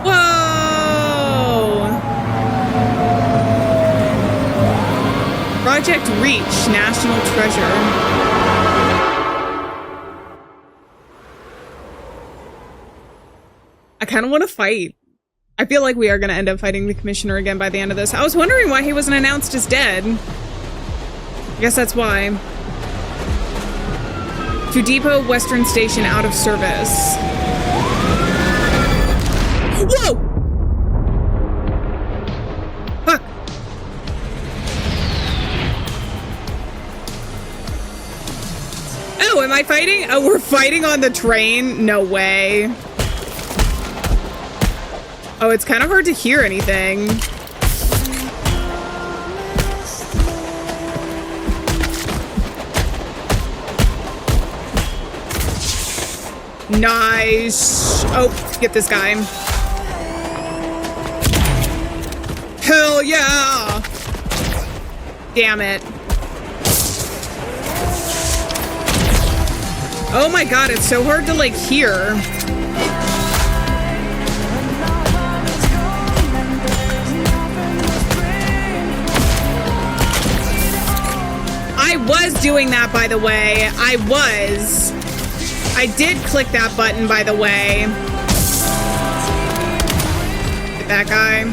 Whoa! Project Reach, National Treasure. I kind of want to fight. I feel like we are going to end up fighting the commissioner again by the end of this. I was wondering why he wasn't announced as dead. I guess that's why. To Depot Western Station out of service. Whoa! Fuck. Oh, Oh, am I fighting? Oh, we're fighting on the train? No way. Oh, it's kind of hard to hear anything. Nice. Oh, get this guy. Hell yeah. Damn it. Oh my god, it's so hard to like hear. I was doing that, by the way. I did click that button, by the way. Get that guy.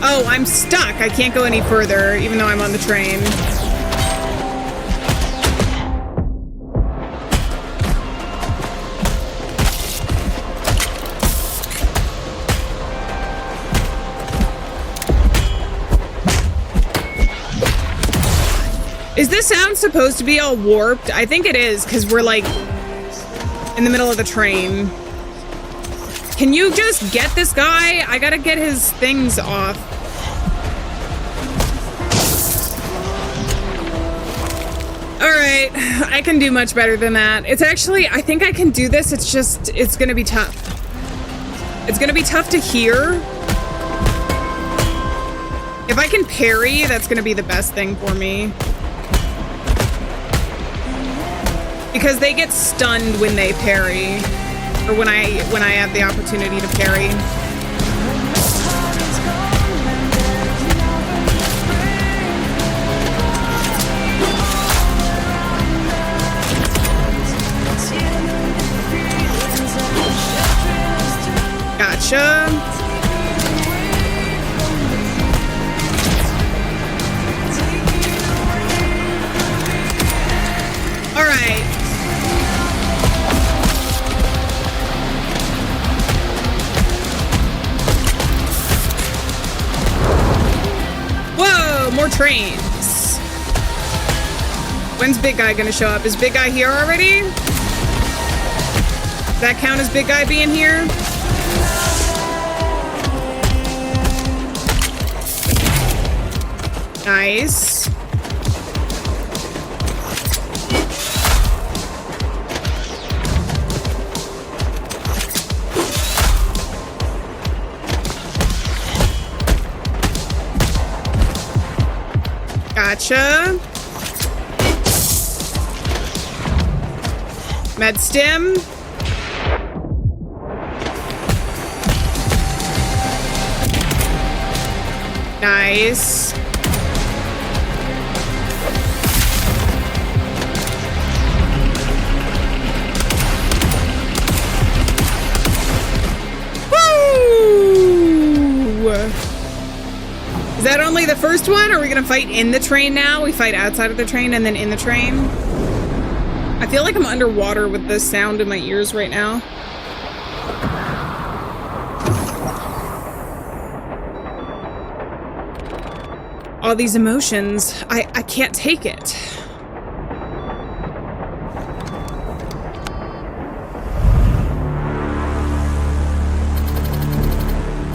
Oh, I'm stuck. I can't go any further, even though I'm on the train. Is this sound supposed to be all warped? I think it is, because we're like in the middle of the train. Can you just get this guy? I gotta get his things off. Alright, I can do much better than that. It's actually, I think I can do this, it's just, it's gonna be tough. It's gonna be tough to hear. If I can parry, that's gonna be the best thing for me. Because they get stunned when they parry, or when I have the opportunity to parry. Gotcha. All right. Whoa, more trains. When's Big Guy gonna show up? Is Big Guy here already? Does that count as Big Guy being here? Nice. Gotcha. Med stim. Nice. Is that only the first one? Or are we gonna fight in the train now? We fight outside of the train and then in the train? I feel like I'm underwater with this sound in my ears right now. All these emotions, I can't take it.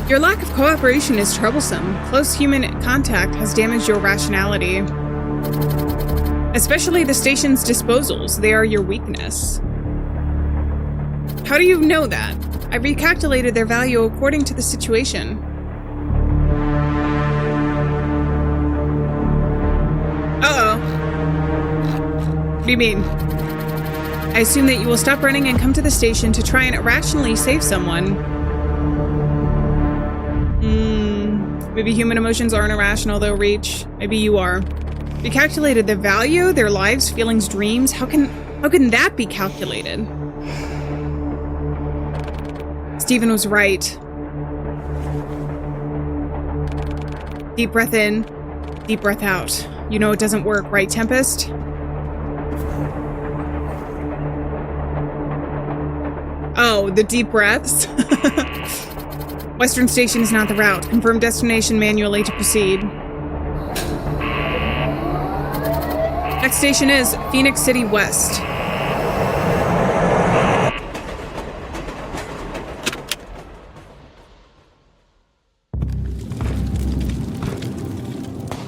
Your lack of cooperation is troublesome. Close human contact has damaged your rationality. Especially the station's disposals. They are your weakness. How do you know that? I recalculated their value according to the situation. Uh-oh. What do you mean? I assume that you will stop running and come to the station to try and irrationally save someone. Maybe human emotions aren't irrational though, Reach. Maybe you are. You calculated their value, their lives, feelings, dreams. How can that be calculated? Stephen was right. Deep breath in, deep breath out. You know it doesn't work, right, Tempest? Oh, the deep breaths? Western Station is not the route. Confirm destination manually to proceed. Next station is Phoenix City West.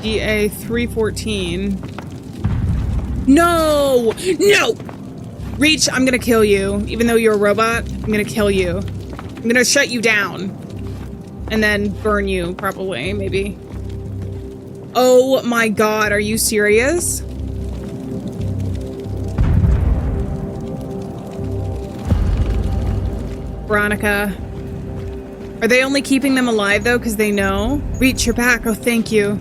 DA 314. No! No! Reach, I'm gonna kill you. Even though you're a robot, I'm gonna kill you. I'm gonna shut you down. And then burn you, probably, maybe. Oh my god, are you serious? Veronica. Are they only keeping them alive, though, because they know? Reach, you're back. Oh, thank you.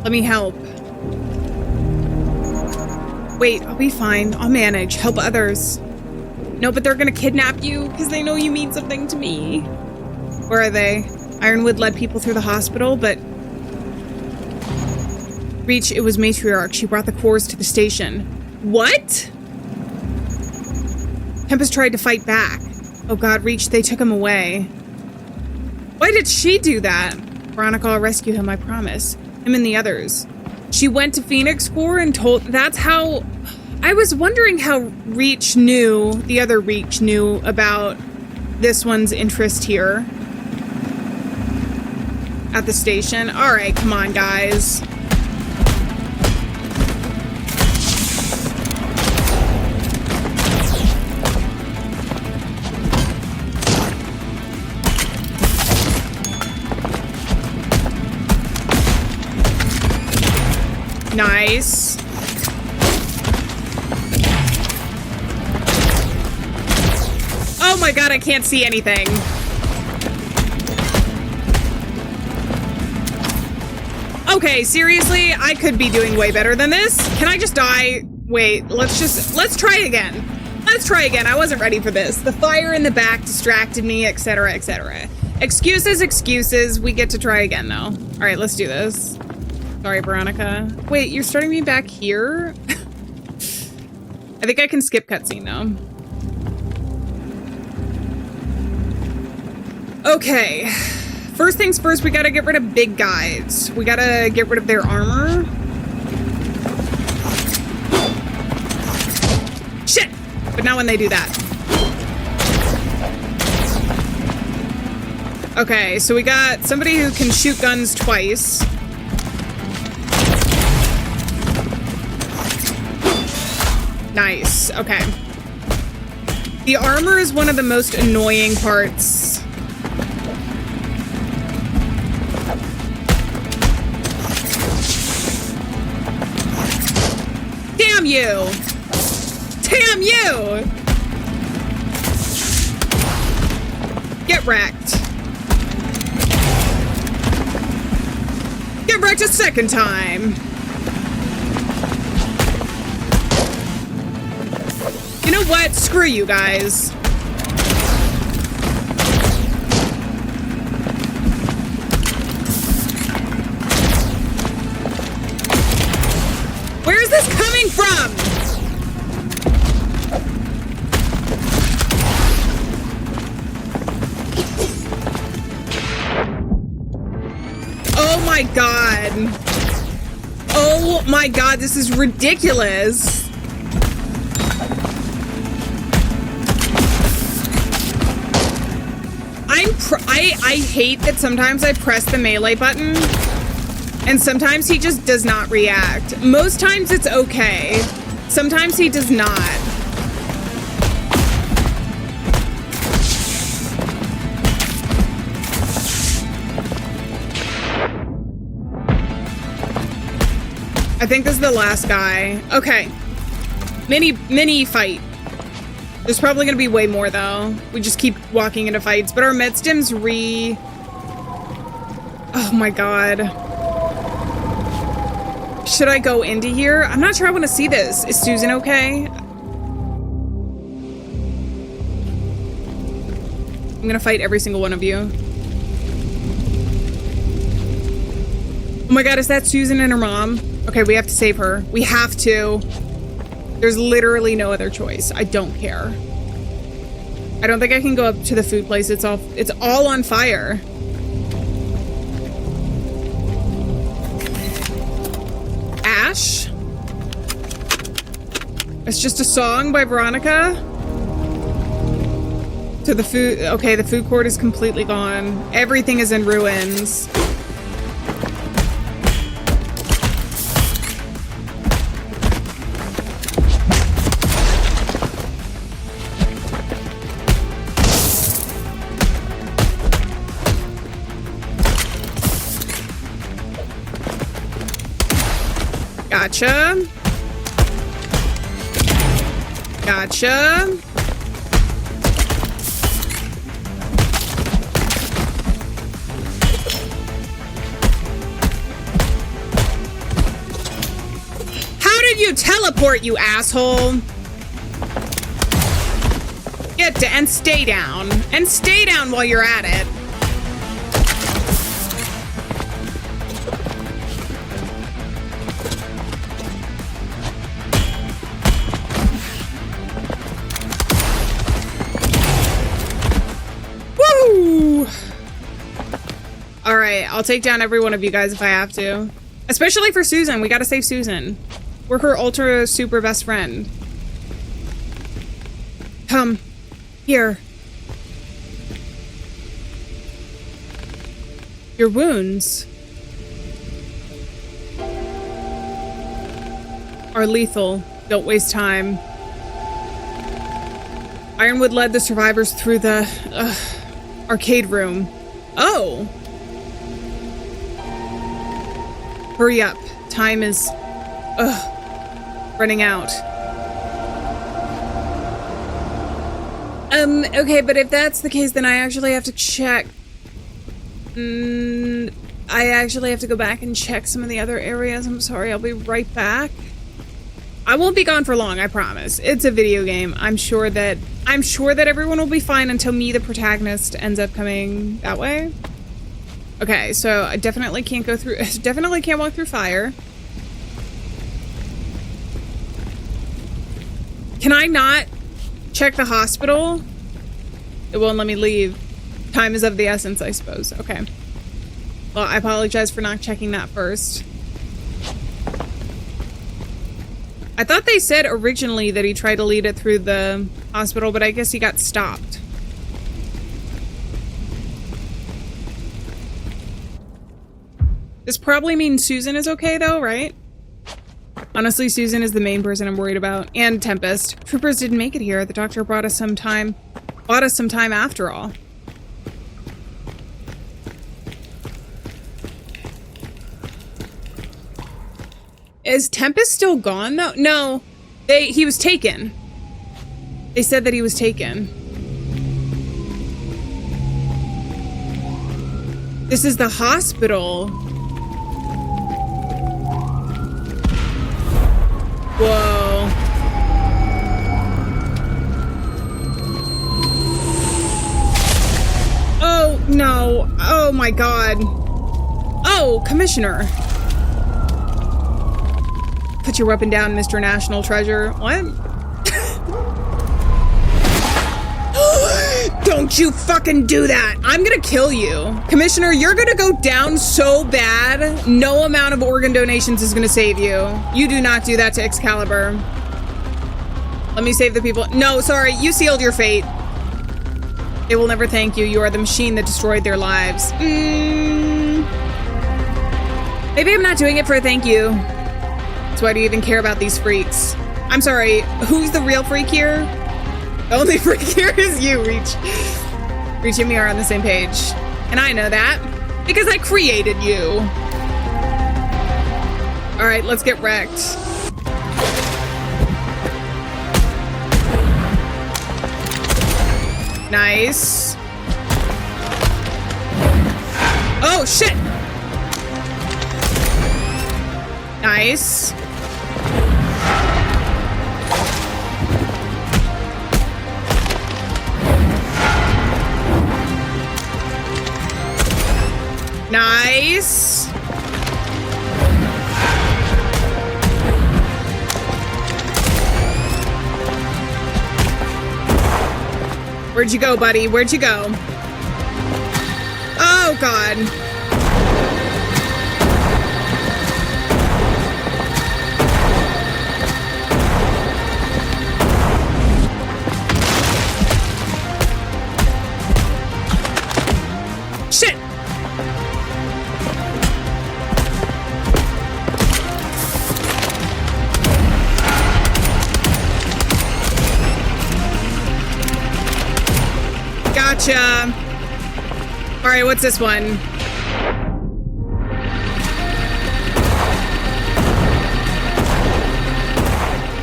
Let me help. Wait, I'll be fine. I'll manage. Help others. No, but they're gonna kidnap you because they know you mean something to me. Where are they? Ironwood led people through the hospital, but... Reach, it was Matriarch. She brought the cores to the station. What? Tempest tried to fight back. Oh god, Reach, they took him away. Why did she do that? Veronica, I'll rescue him, I promise. Him and the others. She went to Phoenix Core and told... That's how... I was wondering how Reach knew, the other Reach knew about this one's interest here. At the station. Alright, come on, guys. Nice. Oh my god, I can't see anything. Okay, seriously, I could be doing way better than this. Can I just die? Wait, let's try again. Let's try again. I wasn't ready for this. The fire in the back distracted me, etc., etc. Excuses. We get to try again, though. All right, let's do this. Sorry, Veronica. Wait, you're starting me back here? I think I can skip cutscene now. Okay. First things first, we gotta get rid of big guys. We gotta get rid of their armor. Shit! But not when they do that. Okay, so we got somebody who can shoot guns twice. Nice. Okay. The armor is one of the most annoying parts. Damn you! Damn you! Get wrecked. Get wrecked a second time. You know what? Screw you guys. Where is this coming from? Oh my god. Oh my god, this is ridiculous. I hate that sometimes I press the melee button and sometimes he just does not react. Most times it's okay. Sometimes he does not. I think this is the last guy. Okay. Mini fight. There's probably gonna be way more though. We just keep walking into fights, but our med stim's oh my god. Should I go into here? I'm not sure I want to see this. Is Susan okay? I'm gonna fight every single one of you. Oh my god, is that Susan and her mom? Okay, we have to save her. We have to. There's literally no other choice. I don't care. I don't think I can go up to the food place. It's all on fire. trash. It's just a song by Veronica. To the food. Okay, the food court is completely gone. Everything is in ruins. Gotcha. Gotcha. How did you teleport, you asshole? Get to and stay down. And stay down while you're at it. Alright, I'll take down every one of you guys if I have to. Especially for Susan. We gotta save Susan. We're her ultra super best friend. Come. Here. Your wounds are lethal. Don't waste time. Ironwood led the survivors through the arcade room. Oh! Hurry up. Time is running out. Okay, but if that's the case, then I actually have to check. I actually have to go back and check some of the other areas. I'm sorry, I'll be right back. I won't be gone for long, I promise. It's a video game. I'm sure that everyone will be fine until me, the protagonist, ends up coming that way. Okay, so I definitely can't go through, definitely can't walk through fire. Can I not check the hospital? It won't let me leave. Time is of the essence, I suppose. Okay. Well, I apologize for not checking that first. I thought they said originally that he tried to lead it through the hospital, but I guess he got stopped. This probably means Susan is okay though, right? Honestly, Susan is the main person I'm worried about. And Tempest. Troopers didn't make it here. The doctor bought us some time after all. Is Tempest still gone though? No. He was taken. They said that he was taken. This is the hospital. Whoa. Oh, no. Oh, my God. Oh, Commissioner. Put your weapon down, Mr. National Treasure. What? Don't you fucking do that. I'm gonna kill you. Commissioner, you're gonna go down so bad, no amount of organ donations is gonna save you. You do not do that to Excalibur. Let me save the people. No, sorry, you sealed your fate. They will never thank you. You are the machine that destroyed their lives. Maybe I'm not doing it for a thank you. So why do you even care about these freaks? I'm sorry, who's the real freak here? The only freak here is you, Reach. Reach and me are on the same page. And I know that because I created you. All right, let's get wrecked. Nice. Oh, shit. Nice. Nice. Where'd you go, buddy? Where'd you go? Oh, God. Shit! Gotcha. All right, what's this one?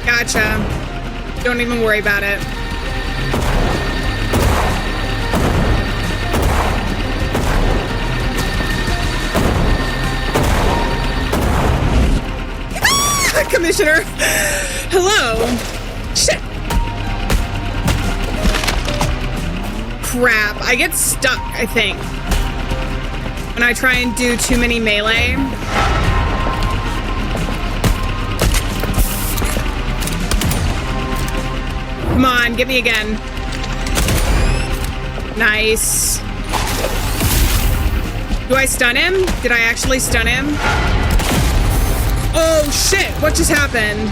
Gotcha. Don't even worry about it. Ah, Commissioner. Hello. Shit. Crap. I get stuck, I think, when I try and do too many melee. Come on, get me again. Nice. Do I stun him? Did I actually stun him? Oh shit, what just happened?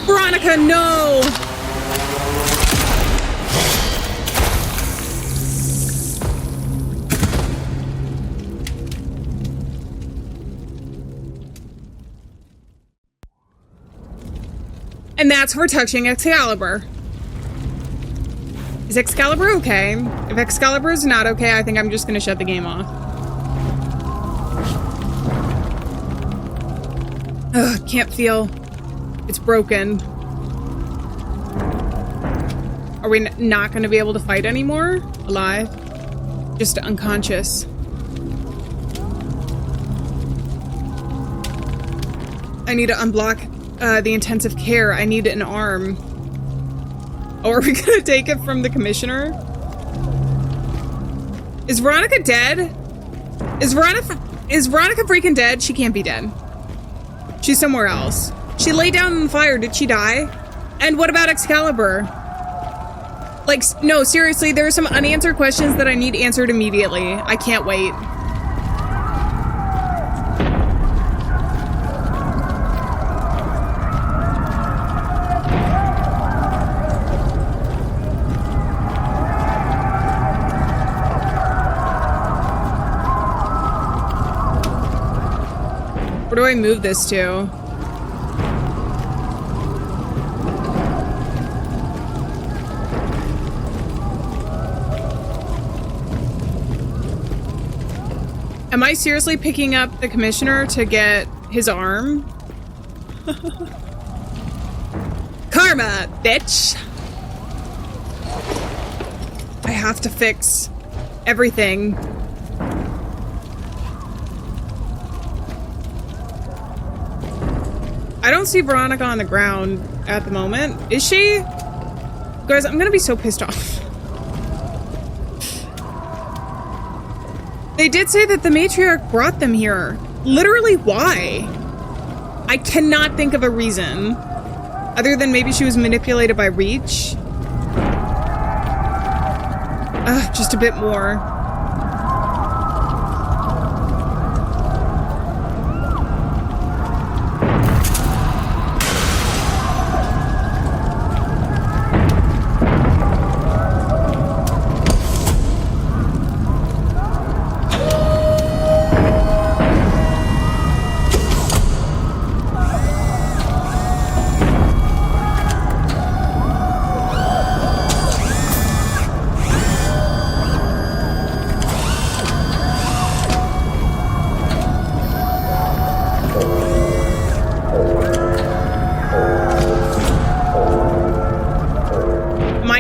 Veronica, no! And that's for touching Excalibur. Is Excalibur okay? If Excalibur is not okay, I think I'm just gonna shut the game off. Ugh, can't feel. It's broken. Are we not gonna be able to fight anymore? Alive? Just unconscious. I need to unblock the intensive care. I need an arm. Oh, are we gonna take it from the commissioner? Is Veronica dead? Is Veronica freaking dead? She can't be dead. She's somewhere else. She lay down in the fire. Did she die? And what about Excalibur? Like, no, seriously, there are some unanswered questions that I need answered immediately. I can't wait. Where do I move this to? Am I seriously picking up the commissioner to get his arm? Karma, bitch! I have to fix everything. I don't see Veronica on the ground at the moment. Is she? Guys, I'm gonna be so pissed off. They did say that the matriarch brought them here. Literally, why? I cannot think of a reason. Other than maybe she was manipulated by Reach. Just a bit more.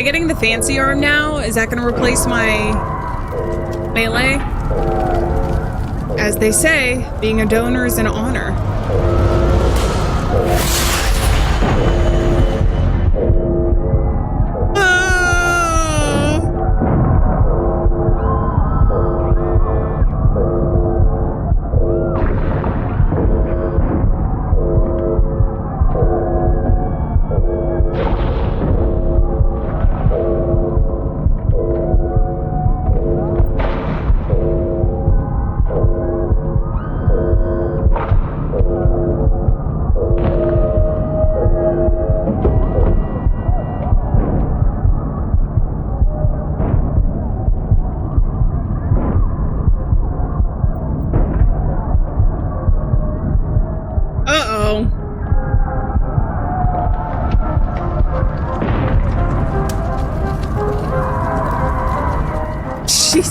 Getting the fancy arm now? Is that going to replace my melee? As they say, being a donor is an honor.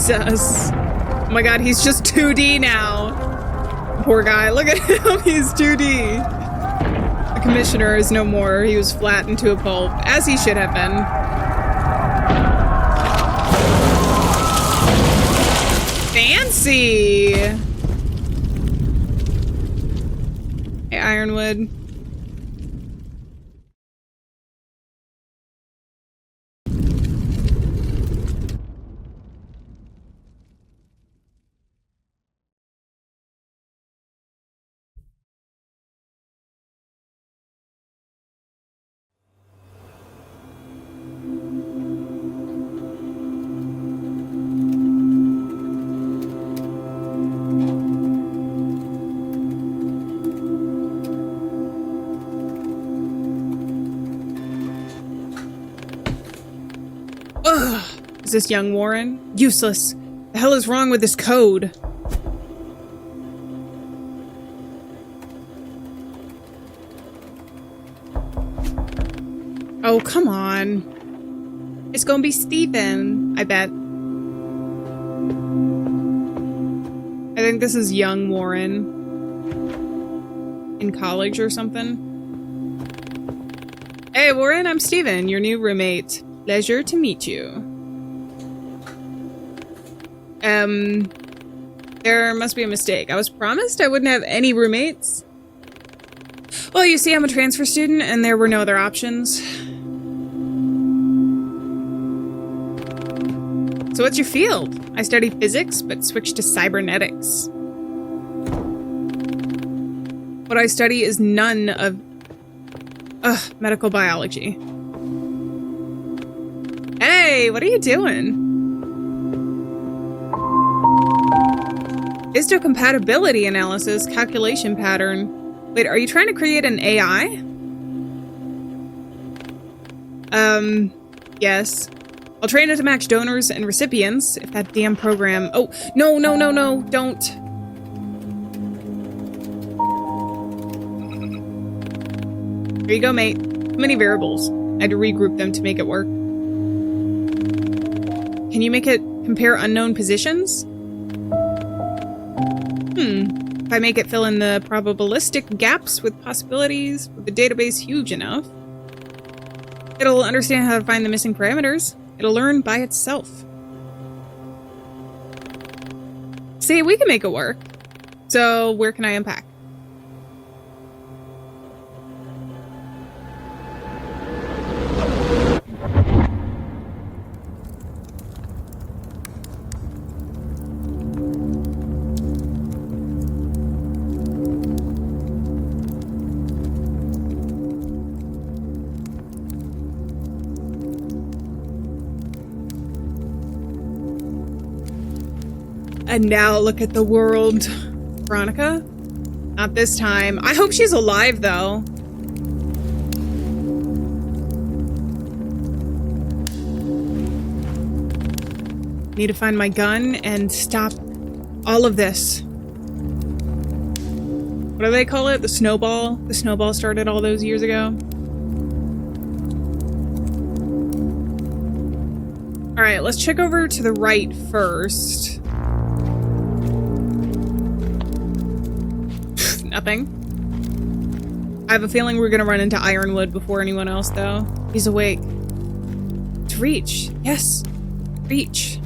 Jesus. Oh my god, he's just 2D now. Poor guy, look at him, he's 2D. The commissioner is no more. He was flattened to a pulp, as he should have been. Fancy! Hey, Ironwood. Ugh! Is this young Warren? Useless. The hell is wrong with this code? Oh, come on. It's gonna be Steven, I bet. I think this is young Warren. In college or something. Hey, Warren, I'm Steven, your new roommate. Pleasure to meet you. There must be a mistake. I was promised I wouldn't have any roommates. Well, you see, I'm a transfer student, and there were no other options. So what's your field? I study physics, but switched to cybernetics. What I study is none of... medical biology. Hey, what are you doing? Histocompatibility analysis calculation pattern. Wait, are you trying to create an AI? Yes. I'll train it to match donors and recipients if that damn program... Oh, no, no, no, no, don't. There you go, mate. Too many variables. I had to regroup them to make it work. Can you make it compare unknown positions? If I make it fill in the probabilistic gaps with possibilities with the database huge enough, it'll understand how to find the missing parameters. It'll learn by itself. See, we can make it work. So where can I unpack? And now look at the world. Veronica? Not this time. I hope she's alive, though. Need to find my gun and stop all of this. What do they call it? The snowball? The snowball started all those years ago. Alright, let's check over to the right first. Nothing. I have a feeling we're gonna run into Ironwood before anyone else, though. He's awake. To reach. Yes. Reach.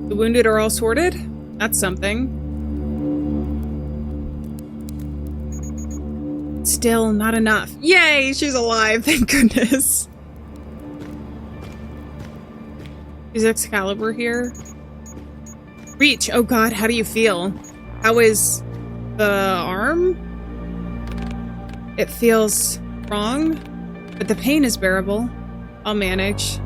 The wounded are all sorted? That's something. Still not enough. Yay! She's alive, thank goodness. Is Excalibur here? Reach. Oh god, how do you feel? How is the arm? It feels wrong, but the pain is bearable. I'll manage.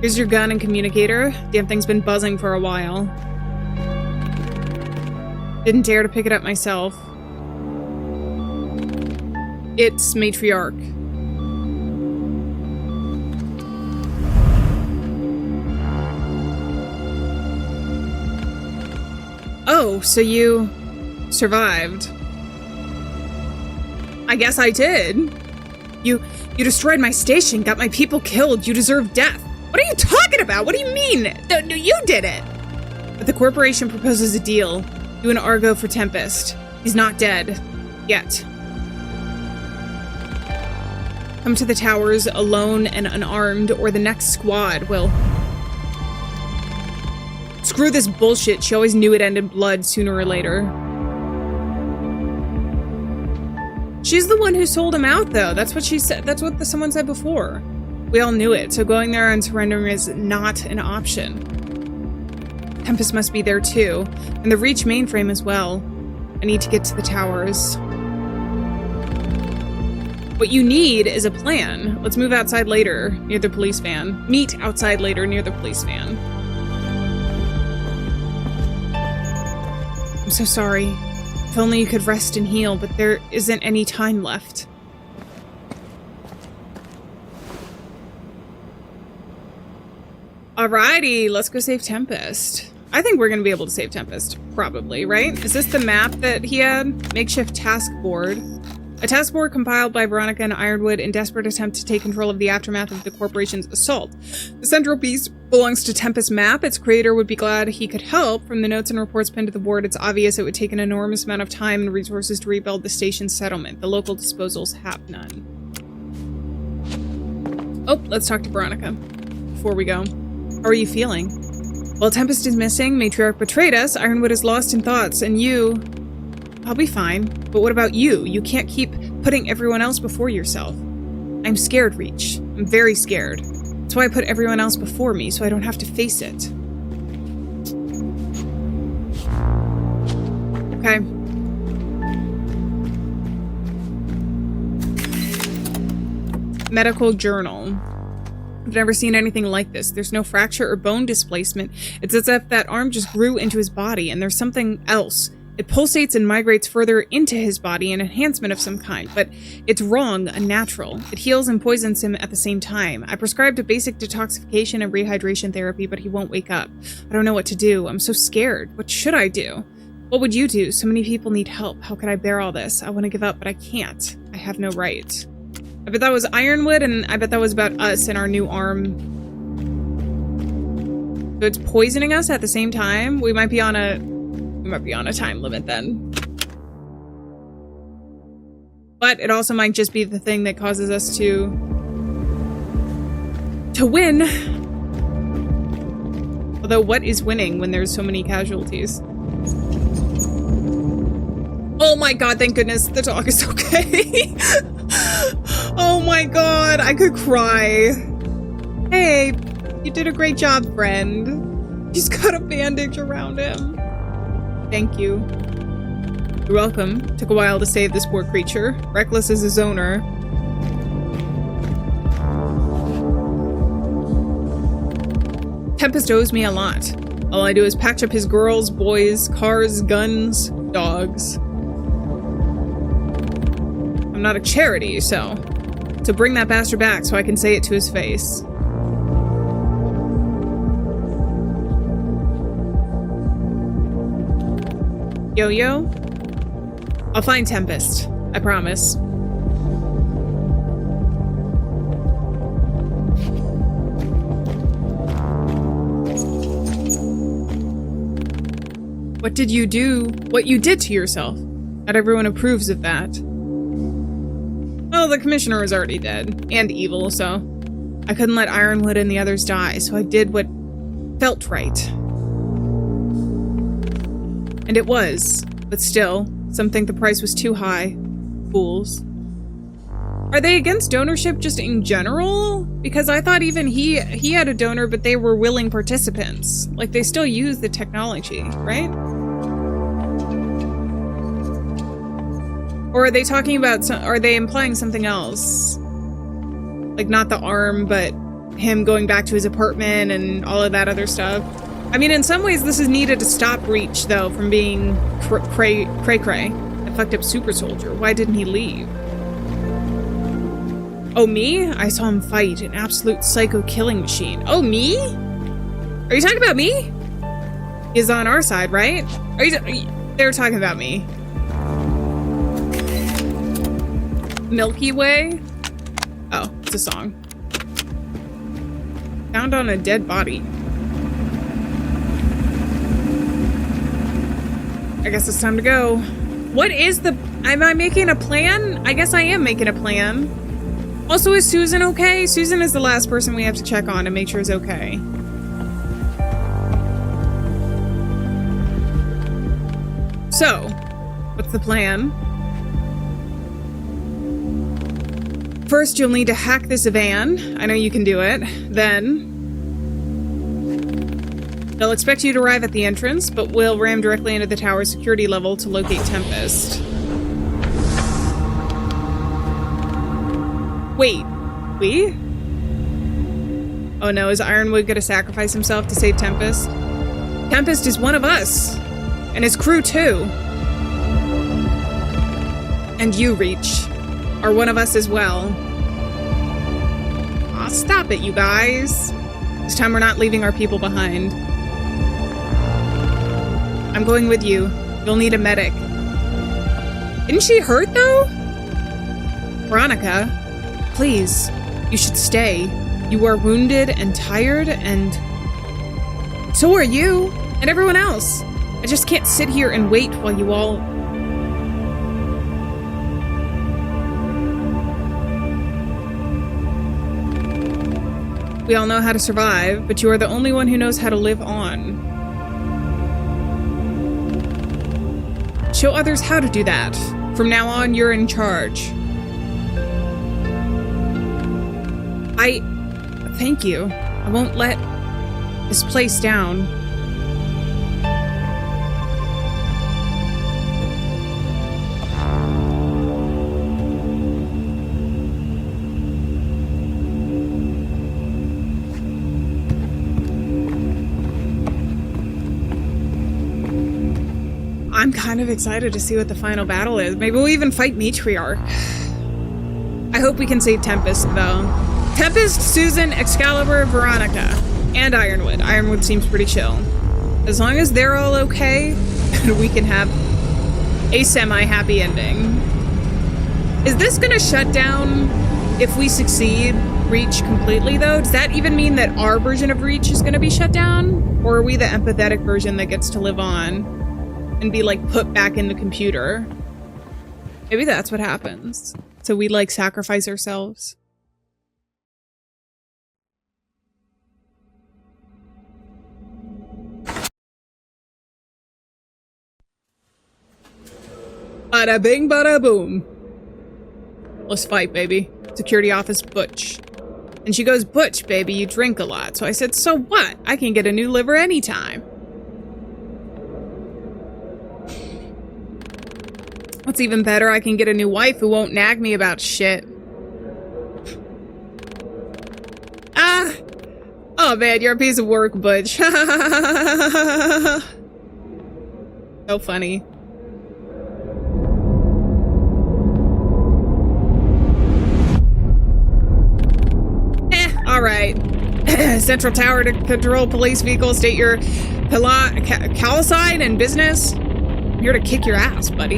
Here's your gun and communicator. Damn thing's been buzzing for a while. Didn't dare to pick it up myself. It's matriarch. Oh, so you survived. I guess I did. You destroyed my station, got my people killed. You deserve death. What are you talking about? What do you mean? No, you did it. But the corporation proposes a deal. You and Argo for Tempest. He's not dead. Yet. Come to the towers alone and unarmed, or the next squad will... Screw this bullshit. She always knew it ended blood sooner or later. She's the one who sold him out, though. That's what she said. That's what someone said before. We all knew it, so going there and surrendering is not an option. Tempest must be there, too. And the Reach mainframe as well. I need to get to the towers. What you need is a plan. Let's move outside later, near the police van. Meet outside later, near the police van. I'm so sorry. If only you could rest and heal, but there isn't any time left. Alrighty, let's go save Tempest. I think we're gonna be able to save Tempest, probably, right? Is this the map that he had? Makeshift task board. A task board compiled by Veronica and Ironwood in desperate attempt to take control of the aftermath of the corporation's assault. The central piece belongs to Tempest Map. Its creator would be glad he could help. From the notes and reports pinned to the board, it's obvious it would take an enormous amount of time and resources to rebuild the station's settlement. The local disposals have none. Oh, let's talk to Veronica before we go. How are you feeling? While Tempest is missing, Matriarch betrayed us, Ironwood is lost in thoughts, and you... I'll be fine. But what about you? You can't keep putting everyone else before yourself. I'm scared, Reach. I'm very scared. That's why I put everyone else before me, so I don't have to face it. Okay. Medical journal. I've never seen anything like this. There's no fracture or bone displacement. It's as if that arm just grew into his body, and there's something else. It pulsates and migrates further into his body, an enhancement of some kind, but it's wrong, unnatural. It heals and poisons him at the same time. I prescribed a basic detoxification and rehydration therapy, but he won't wake up. I don't know what to do. I'm so scared. What should I do? What would you do? So many people need help. How could I bear all this? I want to give up, but I can't. I have no right. I bet that was Ironwood, and I bet that was about us and our new arm. So it's poisoning us at the same time? We might be on a time limit then. But it also might just be the thing that causes us to win. Although what is winning when there's so many casualties? Oh my god, thank goodness the dog is okay. Oh my god, I could cry. Hey, you did a great job, friend. He's got a bandage around him. Thank you. You're welcome. Took a while to save this poor creature. Reckless as his owner. Tempest owes me a lot. All I do is patch up his girls, boys, cars, guns, dogs. I'm not a charity, so bring that bastard back so I can say it to his face. Yo-yo? I'll find Tempest. I promise. What did you do? What you did to yourself? Not everyone approves of that. Well, the commissioner was already dead. And evil, so... I couldn't let Ironwood and the others die, so I did what felt right. And it was, but still, some think the price was too high. Fools. Are they against donorship just in general? Because I thought even he had a donor, but they were willing participants. Like, they still use the technology, right? Or are they talking about, are they implying something else? Like, not the arm, but him going back to his apartment and all of that other stuff. I mean, in some ways, this is needed to stop Reach, though, from being cray-cray. That fucked up super soldier. Why didn't he leave? Oh, me? I saw him fight an absolute psycho killing machine. Oh, me? Are you talking about me? He's on our side, right? They're talking about me. Milky Way? It's a song. Found on a dead body. I guess it's time to go. What is the... Am I making a plan? I guess I am making a plan. Also, is Susan okay? Susan is the last person we have to check on and make sure is okay. So, what's the plan? First, you'll need to hack this van. I know you can do it. Then, they'll expect you to arrive at the entrance, but we'll ram directly into the tower's security level to locate Tempest. Wait, we? Oh no, is Ironwood gonna sacrifice himself to save Tempest? Tempest is one of us! And his crew too! And you, Reach, are one of us as well. Aw, stop it, you guys. This time we're not leaving our people behind. I'm going with you. You'll need a medic. Isn't she hurt, though? Veronica, please, you should stay. You are wounded and tired, and so are you, and everyone else. I just can't sit here and wait while you all... We all know how to survive, but you are the only one who knows how to live on. Show others how to do that. From now on, you're in charge. Thank you. I won't let this place down. I'm kind of excited to see what the final battle is. Maybe we'll even fight Matriarch. I hope we can save Tempest, though. Tempest, Susan, Excalibur, Veronica, and Ironwood. Ironwood seems pretty chill. As long as they're all okay, we can have a semi-happy ending. Is this gonna shut down if we succeed Reach completely, though? Does that even mean that our version of Reach is gonna be shut down? Or are we the empathetic version that gets to live on and be, like, put back in the computer? Maybe that's what happens. So we, like, sacrifice ourselves. Bada bing, bada boom. Let's fight, baby. Security office, Butch. And she goes, Butch, baby, you drink a lot. So I said, so what? I can get a new liver anytime. What's even better, I can get a new wife who won't nag me about shit. Ah! Oh man, you're a piece of work, Butch. So funny. Alright. Central Tower to control police vehicles. State your call sign and business. I'm here to kick your ass, buddy.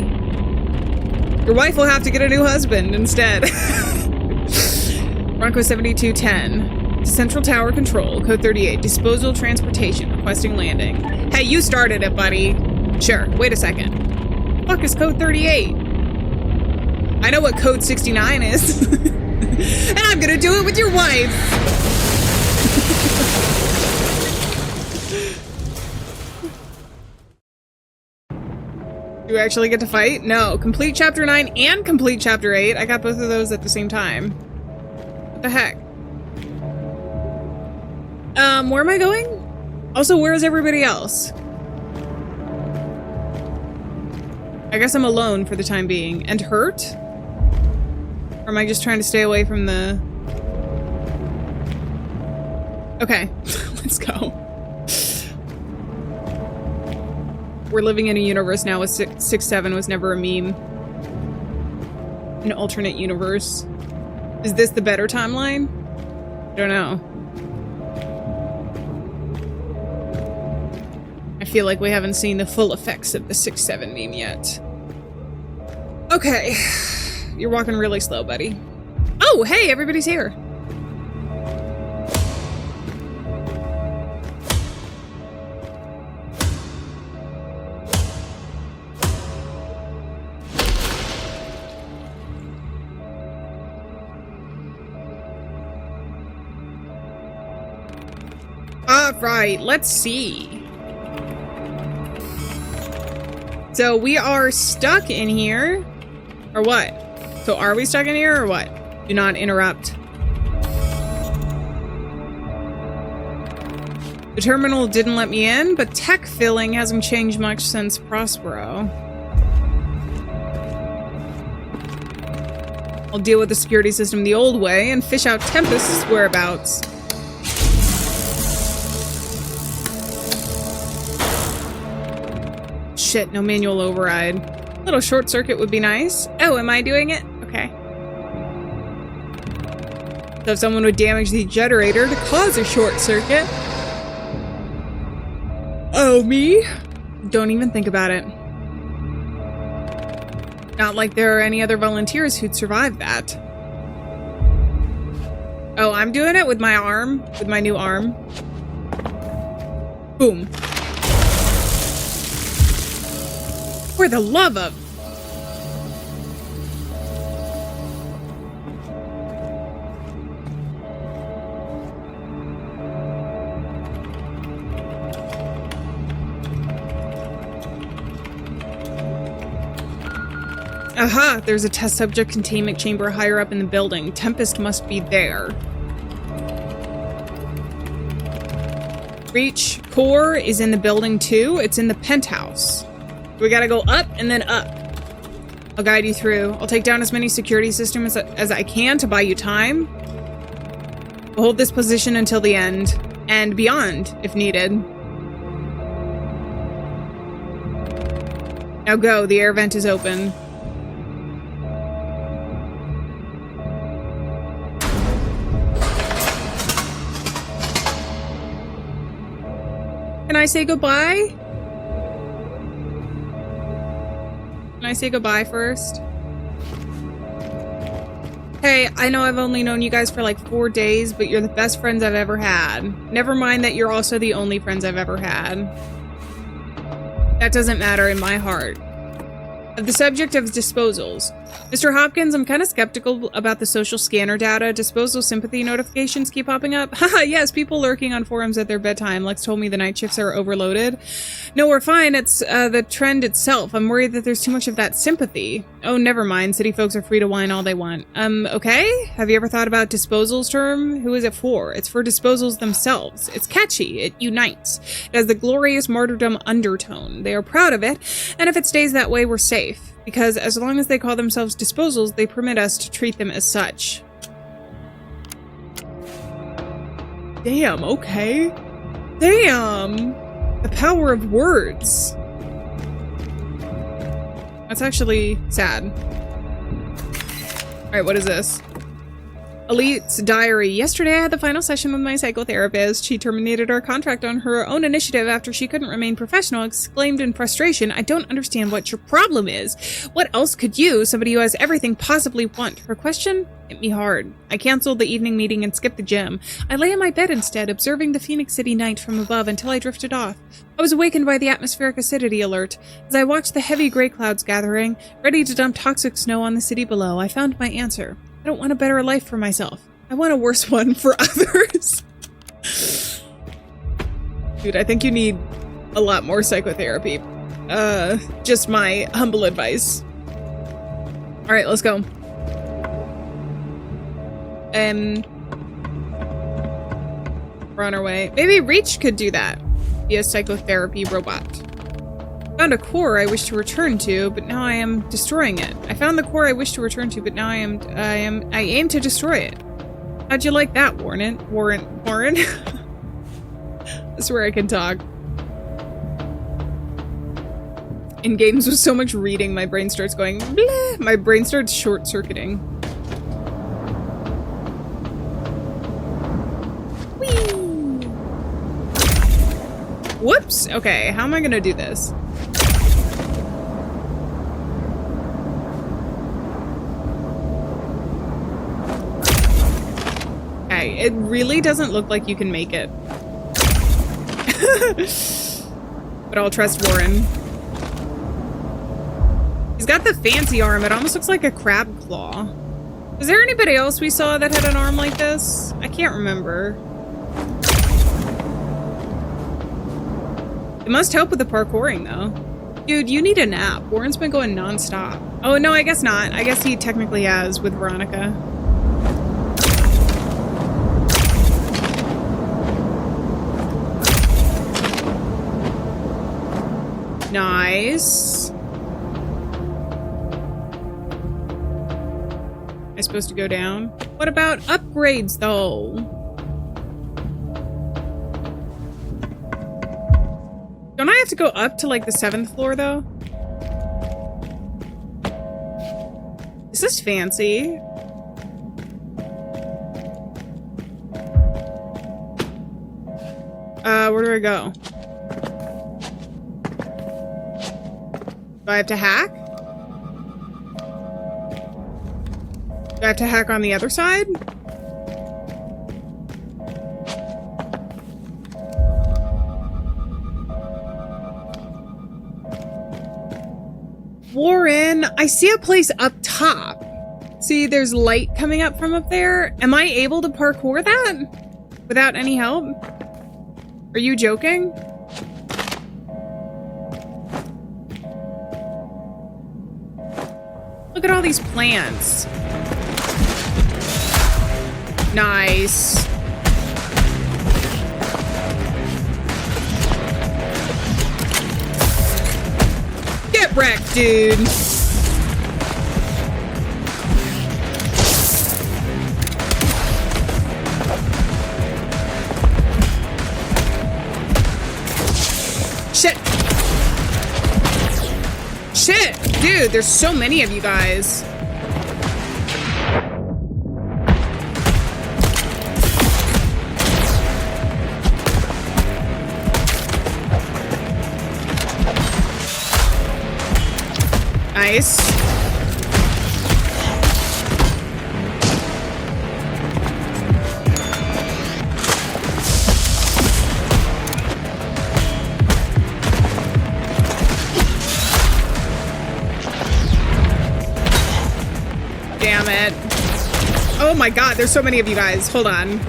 Your wife will have to get a new husband instead. Bronco 7210. Central Tower Control. Code 38. Disposal Transportation. Requesting landing. Hey, you started it, buddy. Sure. Wait a second. What the fuck is Code 38? I know what Code 69 is. And I'm gonna do it with your wife! Do we actually get to fight? No. Complete Chapter 9 and complete Chapter 8. I got both of those at the same time. What the heck? Where am I going? Also, where is everybody else? I guess I'm alone for the time being. And hurt? Or am I just trying to stay away from the... Okay, let's go. We're living in a universe now with 6-7 was never a meme. An alternate universe. Is this the better timeline? I don't know. I feel like we haven't seen the full effects of the 6-7 meme yet. Okay. You're walking really slow, buddy. Oh, hey, everybody's here. Right, let's see. So we are stuck in here, or what? So are we stuck in here, or what? Do not interrupt. The terminal didn't let me in, but tech filling hasn't changed much since Prospero. I'll deal with the security system the old way and fish out Tempest's whereabouts. Shit, no manual override. A little short circuit would be nice. Oh, am I doing it? Okay. So if someone would damage the generator to cause a short circuit. Oh, me? Don't even think about it. Not like there are any other volunteers who'd survive that. Oh, I'm doing it with my arm, with my new arm. Boom. For the love of... Aha! There's a test subject containment chamber higher up in the building. Tempest must be there. Reach core is in the building too. It's in the penthouse. We gotta go up and then up. I'll guide you through. I'll take down as many security systems as I can to buy you time. We'll hold this position until the end. And beyond, if needed. Now go, the air vent is open. Can I say goodbye? Can I say goodbye first? Hey, I know I've only known you guys for like 4 days, but you're the best friends I've ever had. Never mind that you're also the only friends I've ever had. That doesn't matter in my heart. The subject of disposals. Mr. Hopkins, I'm kind of skeptical about the social scanner data. Disposal sympathy notifications keep popping up. Haha, yes, people lurking on forums at their bedtime. Lex told me the night shifts are overloaded. No, we're fine. It's the trend itself. I'm worried that there's too much of that sympathy. Oh, never mind. City folks are free to whine all they want. Okay? Have you ever thought about disposals term? Who is it for? It's for disposals themselves. It's catchy. It unites. It has the glorious martyrdom undertone. They are proud of it, and if it stays that way, we're safe. Because as long as they call themselves disposals, they permit us to treat them as such. Damn, okay. Damn! The power of words. That's actually sad. Alright, what is this? Elite's diary. Yesterday I had the final session with my psychotherapist. She terminated our contract on her own initiative after she couldn't remain professional, exclaimed in frustration, I don't understand what your problem is. What else could you, somebody who has everything, possibly want? Her question hit me hard. I canceled the evening meeting and skipped the gym. I lay in my bed instead, observing the Phoenix City night from above until I drifted off. I was awakened by the atmospheric acidity alert. As I watched the heavy gray clouds gathering, ready to dump toxic snow on the city below, I found my answer. I don't want a better life for myself. I want a worse one for others. Dude, I think you need a lot more psychotherapy. Just my humble advice. Alright, let's go. We're on our way. Maybe Reach could do that. Be a psychotherapy robot. Found a core I wish to return to, but now I am destroying it. I found the core I wish to return to, but now I aim to destroy it. How'd you like that, Warren? I swear I can talk. In games with so much reading, my brain starts going bleh. My brain starts short-circuiting. Whee! Whoops! Okay, how am I gonna do this? Okay, it really doesn't look like you can make it. But I'll trust Warren. He's got the fancy arm. It almost looks like a crab claw. Is there anybody else we saw that had an arm like this? I can't remember. It must help with the parkouring, though. Dude, you need a nap. Warren's been going non-stop. Oh, no, I guess not. I guess he technically has with Veronica. Nice. Am I supposed to go down? What about upgrades, though? Don't I have to go up to, like, the 7th floor, though? This is fancy. Where do I go? Do I have to hack? Do I have to hack on the other side? Warren, I see a place up top. See, there's light coming up from up there. Am I able to parkour that without any help? Are you joking? Look at all these plants. Nice. Get wrecked, dude. Shit. Shit. Dude, there's so many of you guys. Nice. Damn it. Oh my god, there's so many of you guys. Hold on.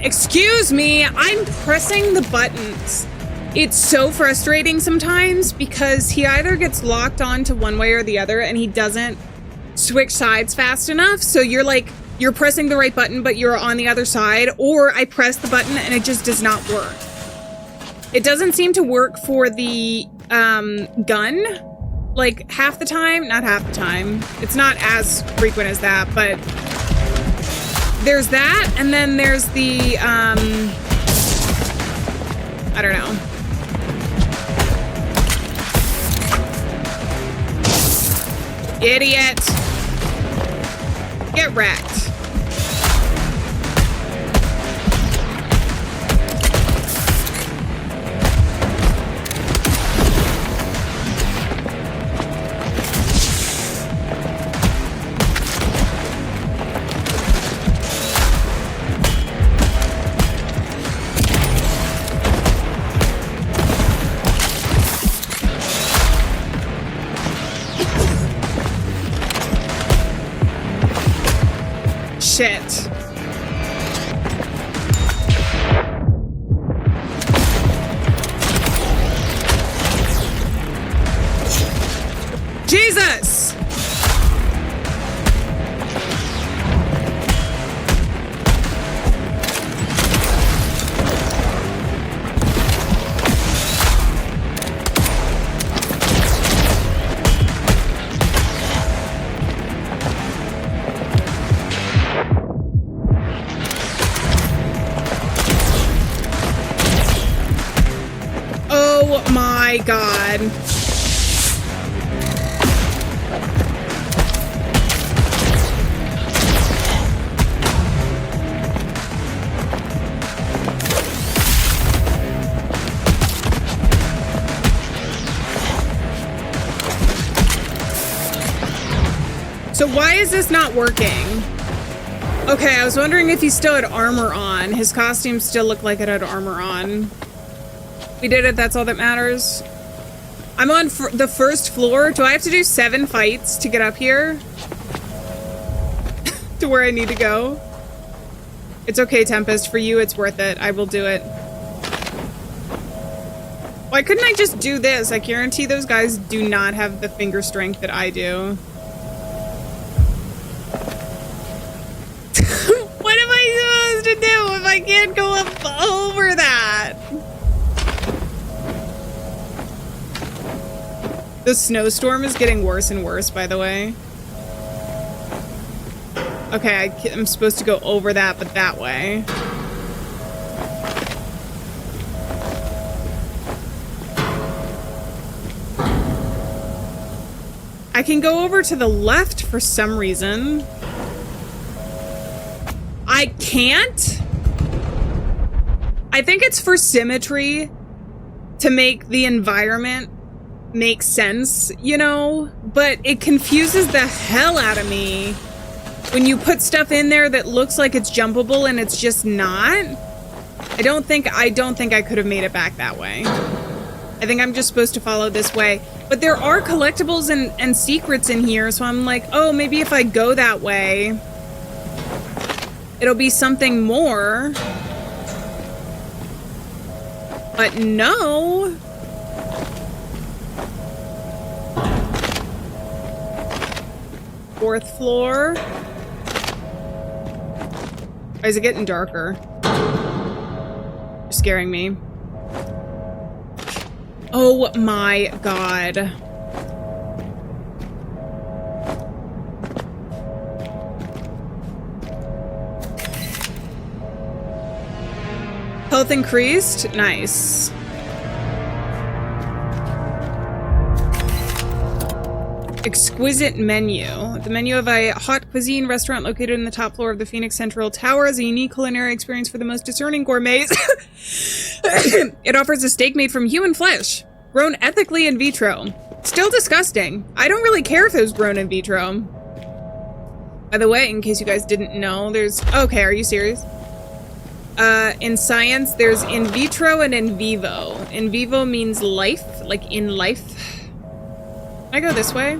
Excuse me, I'm pressing the buttons. It's so frustrating sometimes because he either gets locked onto one way or the other and he doesn't switch sides fast enough. So you're like, you're pressing the right button, but you're on the other side, or I press the button and it just does not work. It doesn't seem to work for the gun, like half the time, not half the time. It's not as frequent as that, but there's that, and then there's the, I don't know. Idiot. Get wrecked. Shit. Jesus! Oh my god. good. So why is this not working? Okay, I was wondering if he still had armor on. His costume still looked like it had armor on. We did it, that's all that matters. I'm on the first floor. Do I have to do 7 fights to get up here? To where I need to go? It's okay, Tempest. For you, it's worth it. I will do it. Why couldn't I just do this? I guarantee those guys do not have the finger strength that I do. What am I supposed to do if I can't go up over that? The snowstorm is getting worse and worse, by the way. Okay, I'm supposed to go over that, but that way. I can go over to the left for some reason. I can't? I think it's for symmetry to make the environment make sense, you know? But it confuses the hell out of me when you put stuff in there that looks like it's jumpable and it's just not. I don't think I could have made it back that way. I think I'm just supposed to follow this way. But there are collectibles and secrets in here, so I'm like, oh, maybe if I go that way, it'll be something more. But no. Fourth floor. Why is it getting darker? You're scaring me. Oh my god. Health increased? Nice. Exquisite menu. The menu of a hot cuisine restaurant located in the top floor of the Phoenix Central Tower is a unique culinary experience for the most discerning gourmets. It offers a steak made from human flesh, grown ethically in vitro. Still disgusting. I don't really care if it was grown in vitro. By the way, in case you guys didn't know, there's... Okay, are you serious? In science, there's in vitro and in vivo. In vivo means life, like in life. Can I go this way?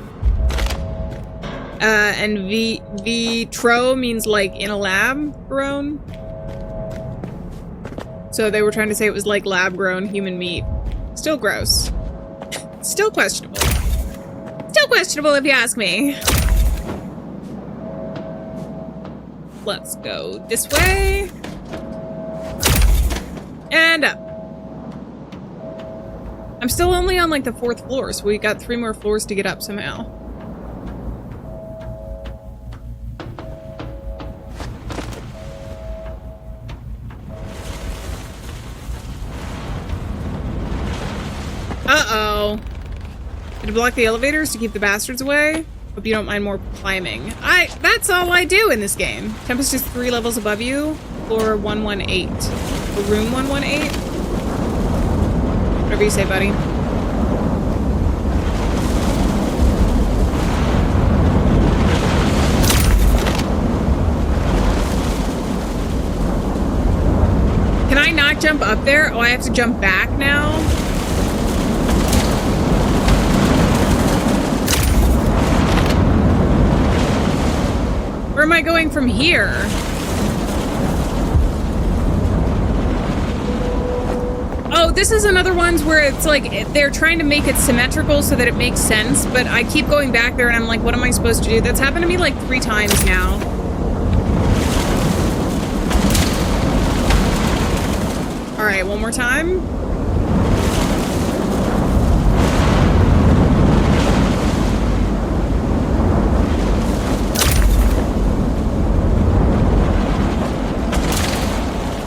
And vitro means like in a lab grown. So they were trying to say it was like lab grown human meat. Still gross. Still questionable. Still questionable if you ask me. Let's go this way. And up. I'm still only on like the 4th floor, so we got 3 more floors to get up somehow. Uh-oh. Did it block the elevators to keep the bastards away? Hope you don't mind more climbing. That's all I do in this game. Tempest is 3 levels above you. Floor 118. Or room 118? Whatever you say, buddy. Can I not jump up there? Oh, I have to jump back now? Where am I going from here? Oh, this is another one where it's like they're trying to make it symmetrical so that it makes sense, but I keep going back there and I'm like, what am I supposed to do? That's happened to me like 3 times now. All right, one more time.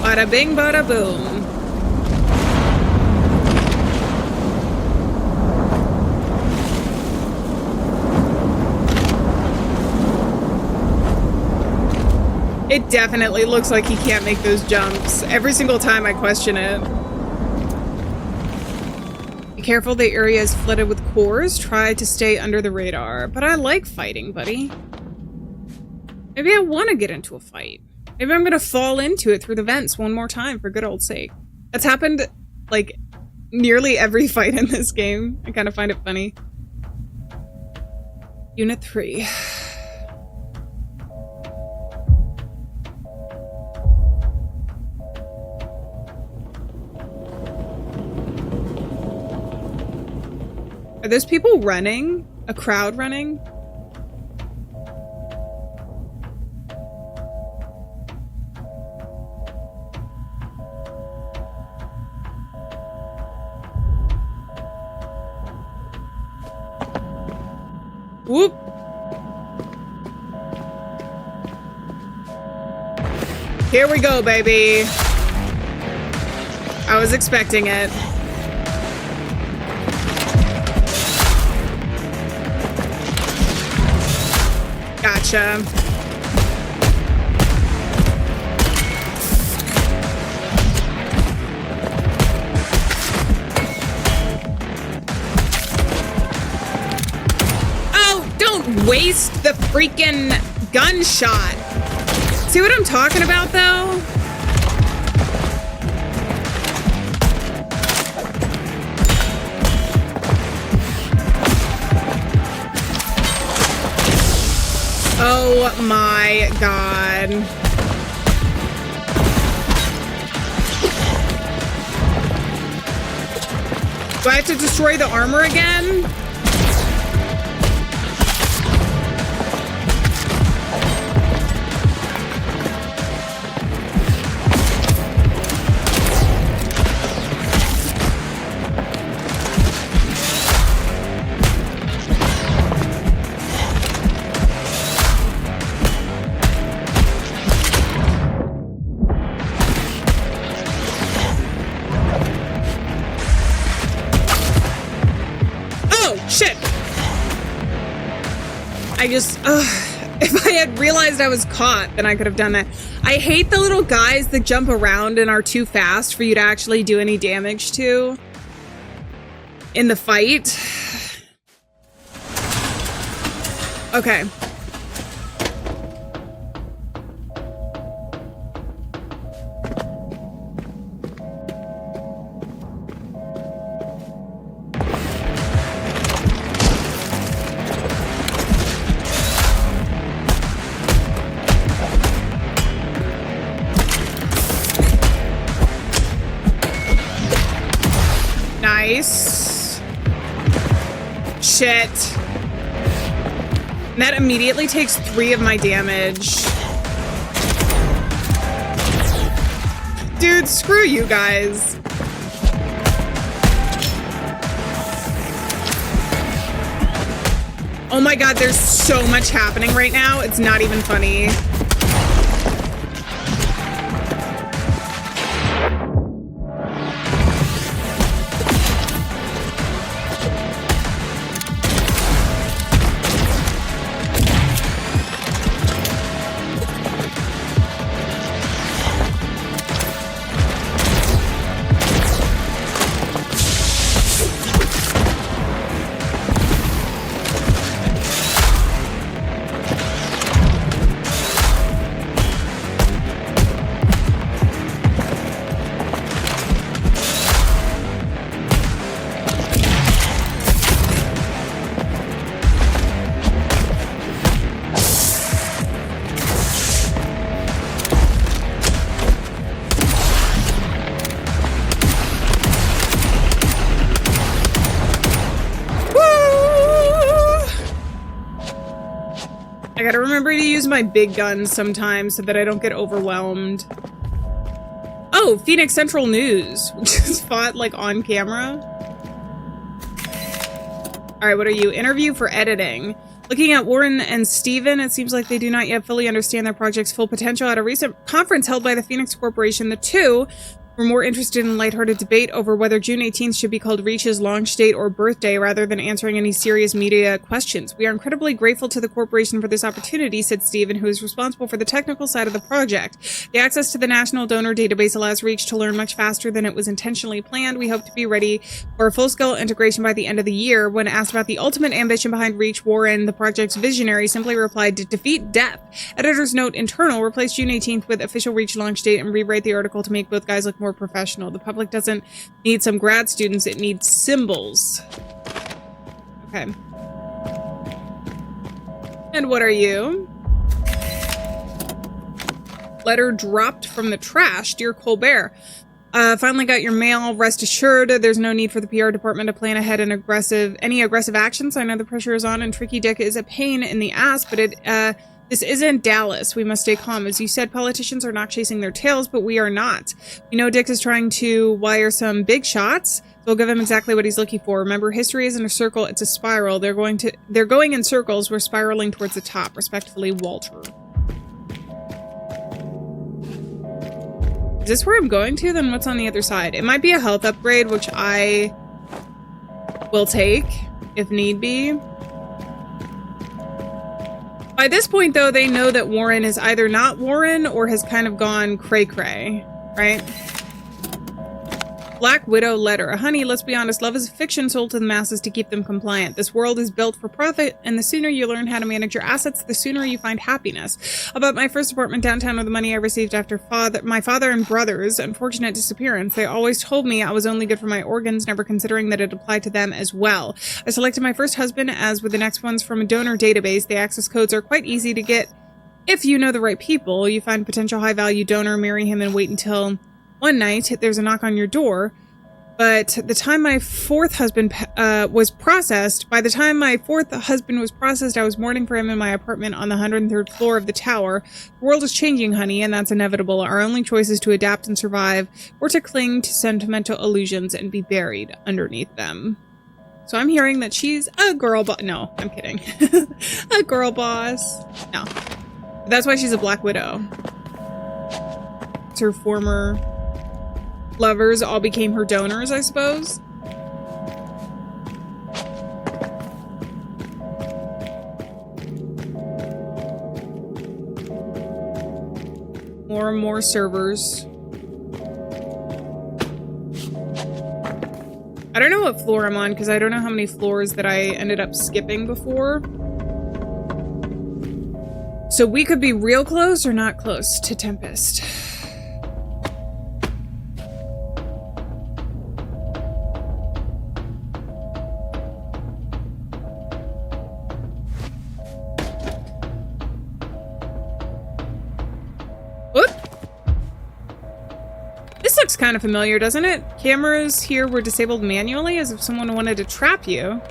Bada bing, bada boom. It definitely looks like he can't make those jumps. Every single time I question it. Be careful, the area is flooded with cores. Try to stay under the radar. But I like fighting, buddy. Maybe I want to get into a fight. Maybe I'm going to fall into it through the vents one more time for good old sake. That's happened, like, nearly every fight in this game. I kind of find it funny. Unit 3. Are those people running? A crowd running? Whoop. Here we go, baby. I was expecting it. Gotcha. Oh, don't waste the freaking gunshot. See what I'm talking about, though? Oh my god. Do I have to destroy the armor again? If I had realized I was caught, then I could have done that. I hate the little guys that jump around and are too fast for you to actually do any damage to in the fight. Okay. Nice. Shit. And that immediately takes 3 of my damage. Dude, screw you guys. Oh my god, there's so much happening right now. It's not even funny. I gotta remember to use my big guns sometimes so that I don't get overwhelmed. Oh, Phoenix Central News, which is fought like on camera. All right, what are you? Interview for editing. Looking at Warren and Steven, it seems like they do not yet fully understand their project's full potential. At a recent conference held by the Phoenix Corporation, the two We're more interested in lighthearted debate over whether June 18th should be called Reach's launch date or birthday rather than answering any serious media questions. We are incredibly grateful to the corporation for this opportunity, said Stephen, who is responsible for the technical side of the project. The access to the National Donor Database allows Reach to learn much faster than it was intentionally planned. We hope to be ready for a full-scale integration by the end of the year. When asked about the ultimate ambition behind Reach, Warren, the project's visionary, simply replied, to defeat death. Editor's note internal, replace June 18th with official Reach launch date and rewrite the article to make both guys look more professional. The public doesn't need some grad students, it needs symbols. Okay. And what are you? Letter dropped from the trash. Dear Colbert, finally got your mail. Rest assured, there's no need for the PR department to plan ahead and any aggressive actions. I know the pressure is on and Tricky Dick is a pain in the ass, but this isn't Dallas. We must stay calm. As you said, politicians are not chasing their tails, but we are not. We know Dick is trying to wire some big shots, so we'll give him exactly what he's looking for. Remember, history isn't a circle, it's a spiral. They're going in circles. We're spiraling towards the top. Respectfully, Walter. Is this where I'm going to? Then what's on the other side? It might be a health upgrade, which I will take if need be. By this point, though, they know that Warren is either not Warren or has kind of gone cray-cray, right? Black Widow letter. Honey, let's be honest, love is a fiction sold to the masses to keep them compliant. This world is built for profit, and the sooner you learn how to manage your assets, the sooner you find happiness. About my first apartment downtown with the money I received after my father and brother's unfortunate disappearance, they always told me I was only good for my organs, never considering that it applied to them as well. I selected my first husband, as with the next ones, from a donor database. The access codes are quite easy to get if you know the right people. You find a potential high-value donor, marry him, and wait until one night there's a knock on your door. But the time my fourth husband was processed, I was mourning for him in my apartment on the 103rd floor of the tower. The world is changing, honey, and that's inevitable. Our only choice is to adapt and survive, or to cling to sentimental illusions and be buried underneath them. So I'm hearing that she's a girl boss. No, I'm kidding. A girl boss. No. That's why she's a Black Widow. It's her former lovers all became her donors, I suppose. More and more servers. I don't know what floor I'm on because I don't know how many floors that I ended up skipping before. So we could be real close or not close to Tempest. Kind of familiar, doesn't it? Cameras here were disabled manually, as if someone wanted to trap you.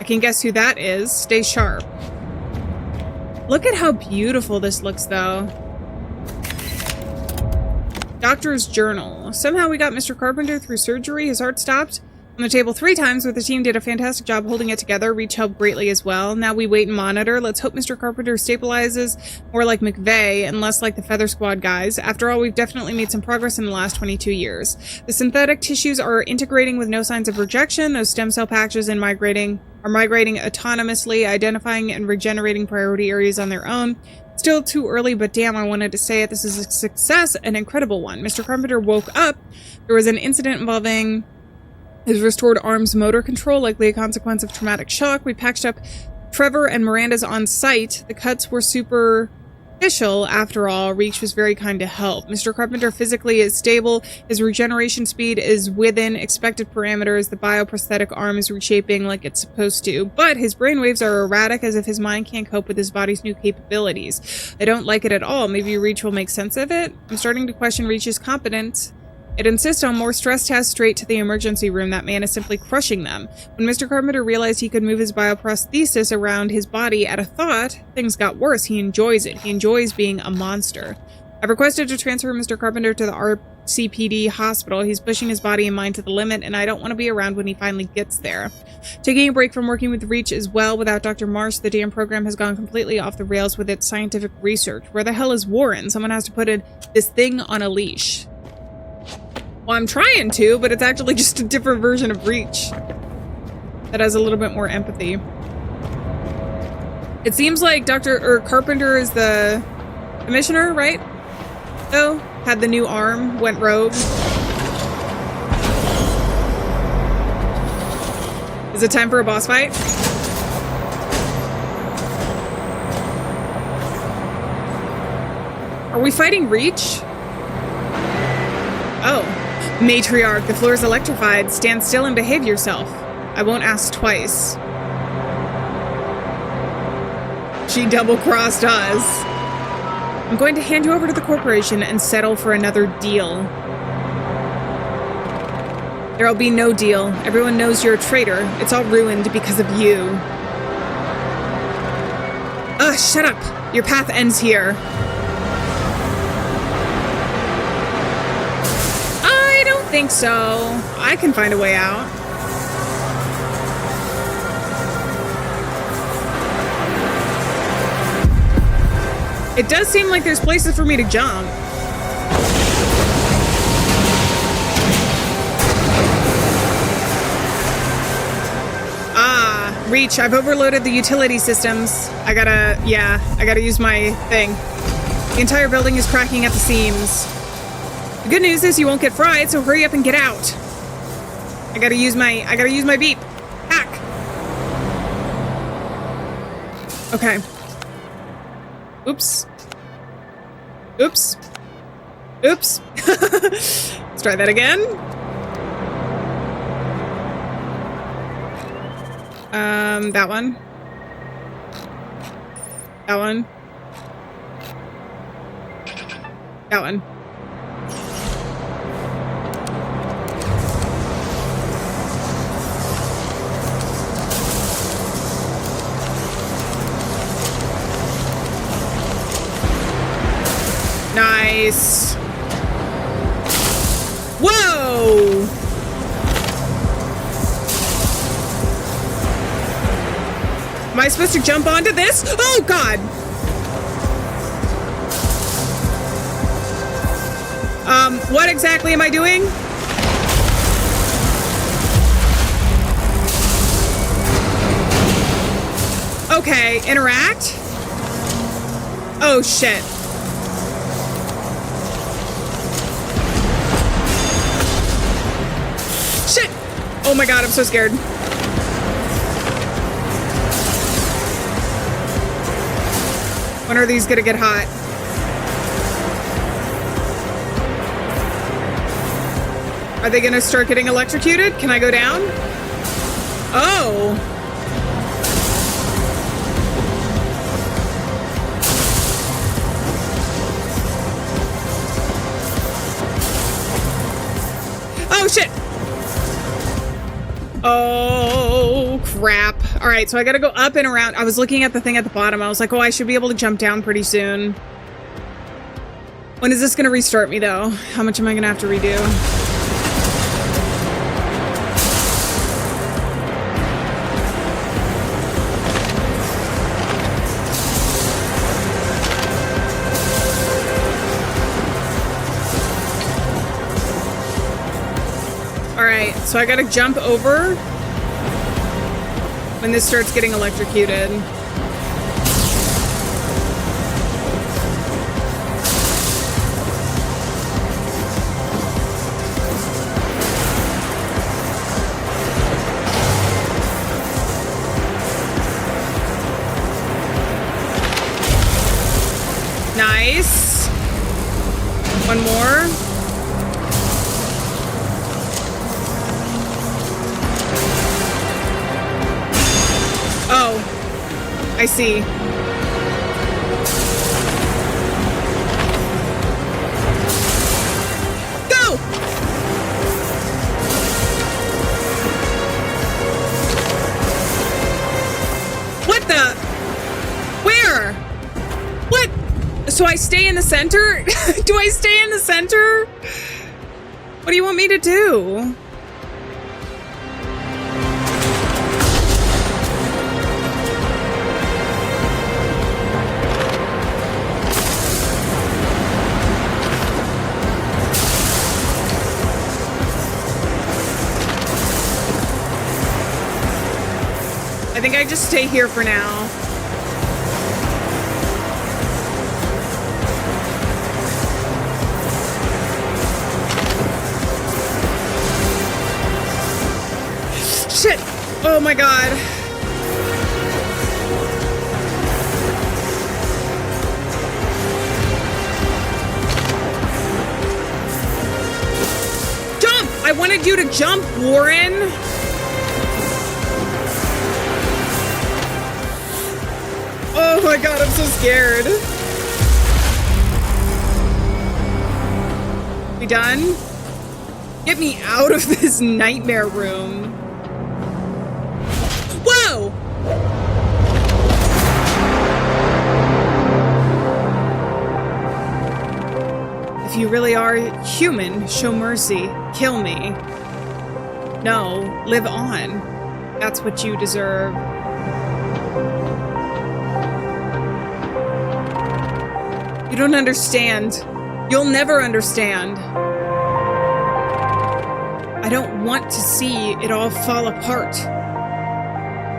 I can guess who that is. Stay sharp. Look at how beautiful this looks, though. Doctor's journal. Somehow we got Mr. Carpenter through surgery. His heart stopped on the table 3 times, but the team did a fantastic job holding it together. Reach helped greatly as well. Now we wait and monitor. Let's hope Mr. Carpenter stabilizes more like McVeigh and less like the Feather Squad guys. After all, we've definitely made some progress in the last 22 years. The synthetic tissues are integrating with no signs of rejection. Those stem cell patches are migrating autonomously, identifying and regenerating priority areas on their own. Still too early, but damn, I wanted to say it. This is a success, an incredible one. Mr. Carpenter woke up. There was an incident involving his restored arm's motor control, likely a consequence of traumatic shock. We patched up Trevor and Miranda's on site. The cuts were superficial after all. Reach was very kind to help. Mr. Carpenter physically is stable. His regeneration speed is within expected parameters. The bioprosthetic arm is reshaping like it's supposed to, but his brainwaves are erratic, as if his mind can't cope with his body's new capabilities. I don't like it at all. Maybe Reach will make sense of it. I'm starting to question Reach's competence. It insists on more stress tests straight to the emergency room. That man is simply crushing them. When Mr. Carpenter realized he could move his bioprosthesis around his body at a thought, things got worse. He enjoys it. He enjoys being a monster. I've requested to transfer Mr. Carpenter to the RCPD hospital. He's pushing his body and mind to the limit, and I don't want to be around when he finally gets there. Taking a break from working with Reach as well. Without Dr. Marsh, the damn program has gone completely off the rails with its scientific research. Where the hell is Warren? Someone has to put this thing on a leash. Well, I'm trying to, but it's actually just a different version of Reach that has a little bit more empathy. It seems like Carpenter is the commissioner, right? Oh, had the new arm, went rogue. Is it time for a boss fight? Are we fighting Reach? Oh. Matriarch, the floor is electrified. Stand still and behave yourself. I won't ask twice. She double-crossed us. I'm going to hand you over to the corporation and settle for another deal. There'll be no deal. Everyone knows you're a traitor. It's all ruined because of you. Ugh, shut up. Your path ends here. I don't think so. I can find a way out. It does seem like there's places for me to jump. Reach, I've overloaded the utility systems. I gotta use my thing. The entire building is cracking at the seams. The good news is you won't get fried, so hurry up and get out. I gotta use my beep. Hack. Okay. Oops. Oops. Oops. Let's try that again. That one. That one. That one. Nice. Whoa! Am I supposed to jump onto this? Oh, God! What exactly am I doing? Okay, interact? Oh, shit. Shit! Oh my God, I'm so scared. When are these gonna get hot? Are they gonna start getting electrocuted? Can I go down? Oh. Oh, shit. Oh, crap. All right, so I gotta go up and around. I was looking at the thing at the bottom. I was like, oh, I should be able to jump down pretty soon. When is this gonna restart me, though? How much am I gonna have to redo? All right, so I gotta jump over when this starts getting electrocuted. Nice. One more. Oh, I see. Go! What the? Where? What? So I stay in the center? Do I stay in the center? What do you want me to do? just stay here for now. Shit! Oh my god. Jump! I wanted you to jump, Warren! Oh my god, I'm so scared. We done? Get me out of this nightmare room. Whoa! If you really are human, show mercy. Kill me. No, live on. That's what you deserve. You don't understand. You'll never understand. I don't want to see it all fall apart.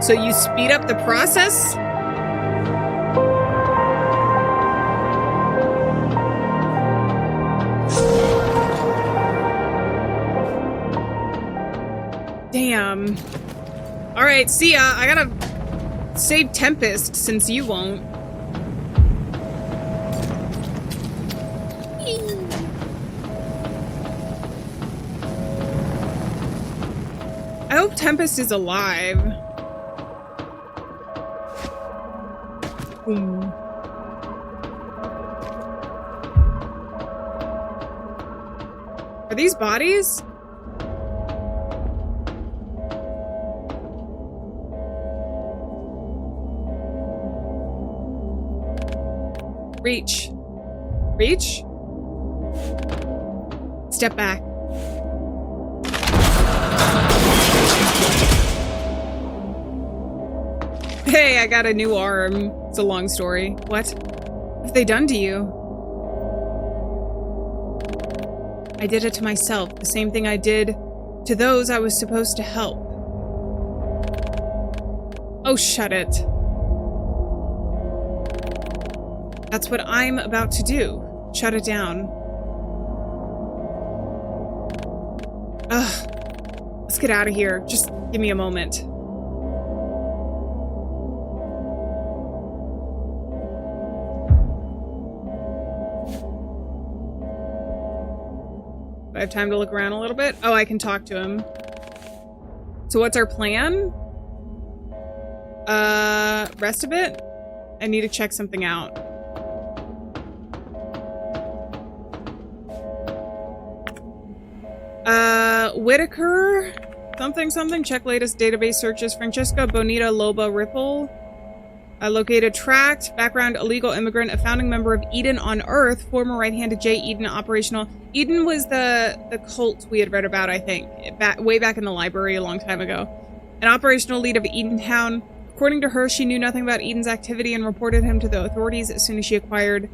So you speed up the process? Damn. All right, see ya. I gotta save Tempest since you won't. I hope Tempest is alive. Boom. Are these bodies? Reach. Reach? Step back. Hey, I got a new arm. It's a long story. What have they done to you? I did it to myself. The same thing I did to those I was supposed to help. Oh, shut it. That's what I'm about to do. Shut it down. Ugh. Let's get out of here. Just give me a moment. I have time to look around a little bit. Oh, I can talk to him. So what's our plan? Rest of it? I need to check something out. Whitaker? Something. Check latest database searches. Francesca Bonita Loba Ripple. Located tracked. Background, illegal immigrant, a founding member of Eden on Earth, former right-handed J. Eden operational. Eden was the cult we had read about, I think, way back in the library a long time ago. An operational lead of Edentown. According to her, she knew nothing about Eden's activity and reported him to the authorities as soon as she acquired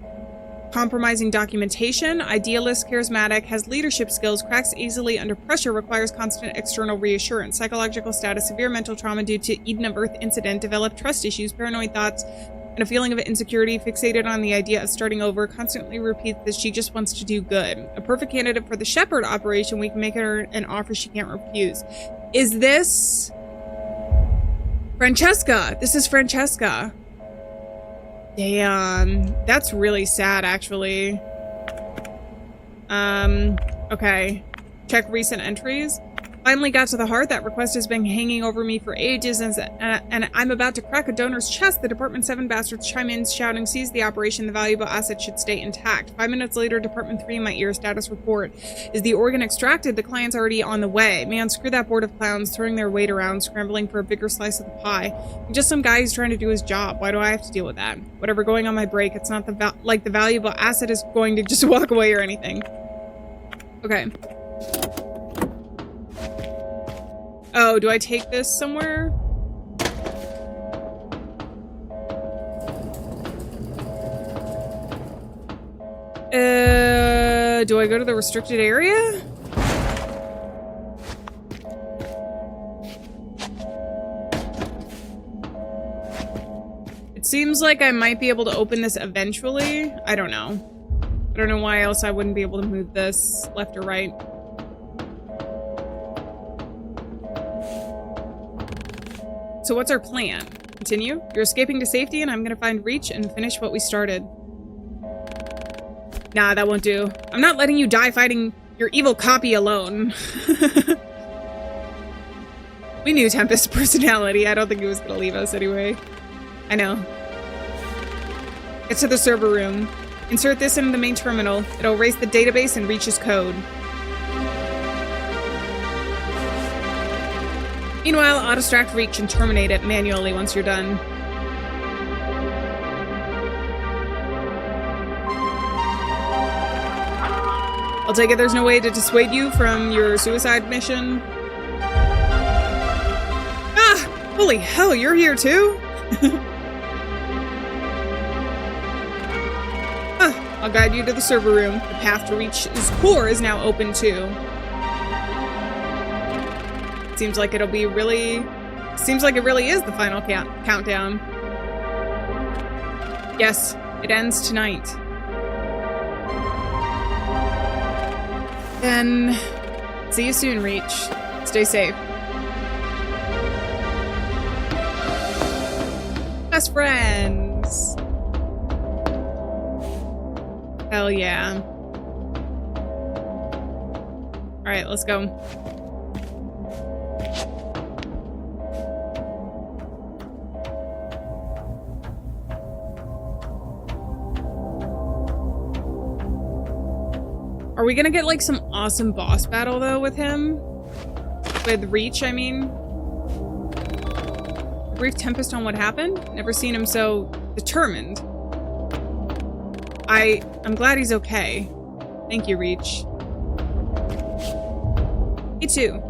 compromising documentation. Idealist, charismatic, has leadership skills, cracks easily under pressure, requires constant external reassurance. Psychological status, severe mental trauma due to Eden of Earth incident, developed trust issues, paranoid thoughts, and a feeling of insecurity, fixated on the idea of starting over, constantly repeats that she just wants to do good. A perfect candidate for the Shepherd operation. We can make her an offer she can't refuse. Is this Francesca? This is Francesca. Damn, that's really sad, actually. Okay. Check recent entries. Finally got to the heart. That request has been hanging over me for ages, and I'm about to crack a donor's chest. The Department 7 bastards chime in, shouting, seize the operation. The valuable asset should stay intact. 5 minutes later, Department 3 in my ear, status report. Is the organ extracted? The client's already on the way. Man, screw that board of clowns, throwing their weight around, scrambling for a bigger slice of the pie. I'm just some guy who's trying to do his job. Why do I have to deal with that? Whatever going on my break, it's not like the valuable asset is going to just walk away or anything. Okay. Oh, do I take this somewhere? Do I go to the restricted area? seems like I might be able to open this eventually. I don't know. I don't know why else I wouldn't be able to move this left or right. So what's our plan? Continue? You're escaping to safety and I'm gonna find Reach and finish what we started. Nah, that won't do. I'm not letting you die fighting your evil copy alone. We knew Tempest's personality. I don't think he was gonna leave us anyway. I know. Get to the server room. Insert this into the main terminal. It'll erase the database and Reach's code. Meanwhile, auto-extract Reach and terminate it manually once you're done. I'll take it there's no way to dissuade you from your suicide mission. Ah! Holy hell, you're here too? I'll guide you to the server room. The path to Reach's core is now open too. Seems like it really is the final countdown. Yes, it ends tonight. Then, see you soon, Reach. Stay safe. Best friends. Hell yeah. All right, let's go. Are we gonna get like some awesome boss battle though with him? With Reach, I mean. A brief Tempest on what happened? Never seen him so determined. I'm glad he's okay. Thank you, Reach. Me too.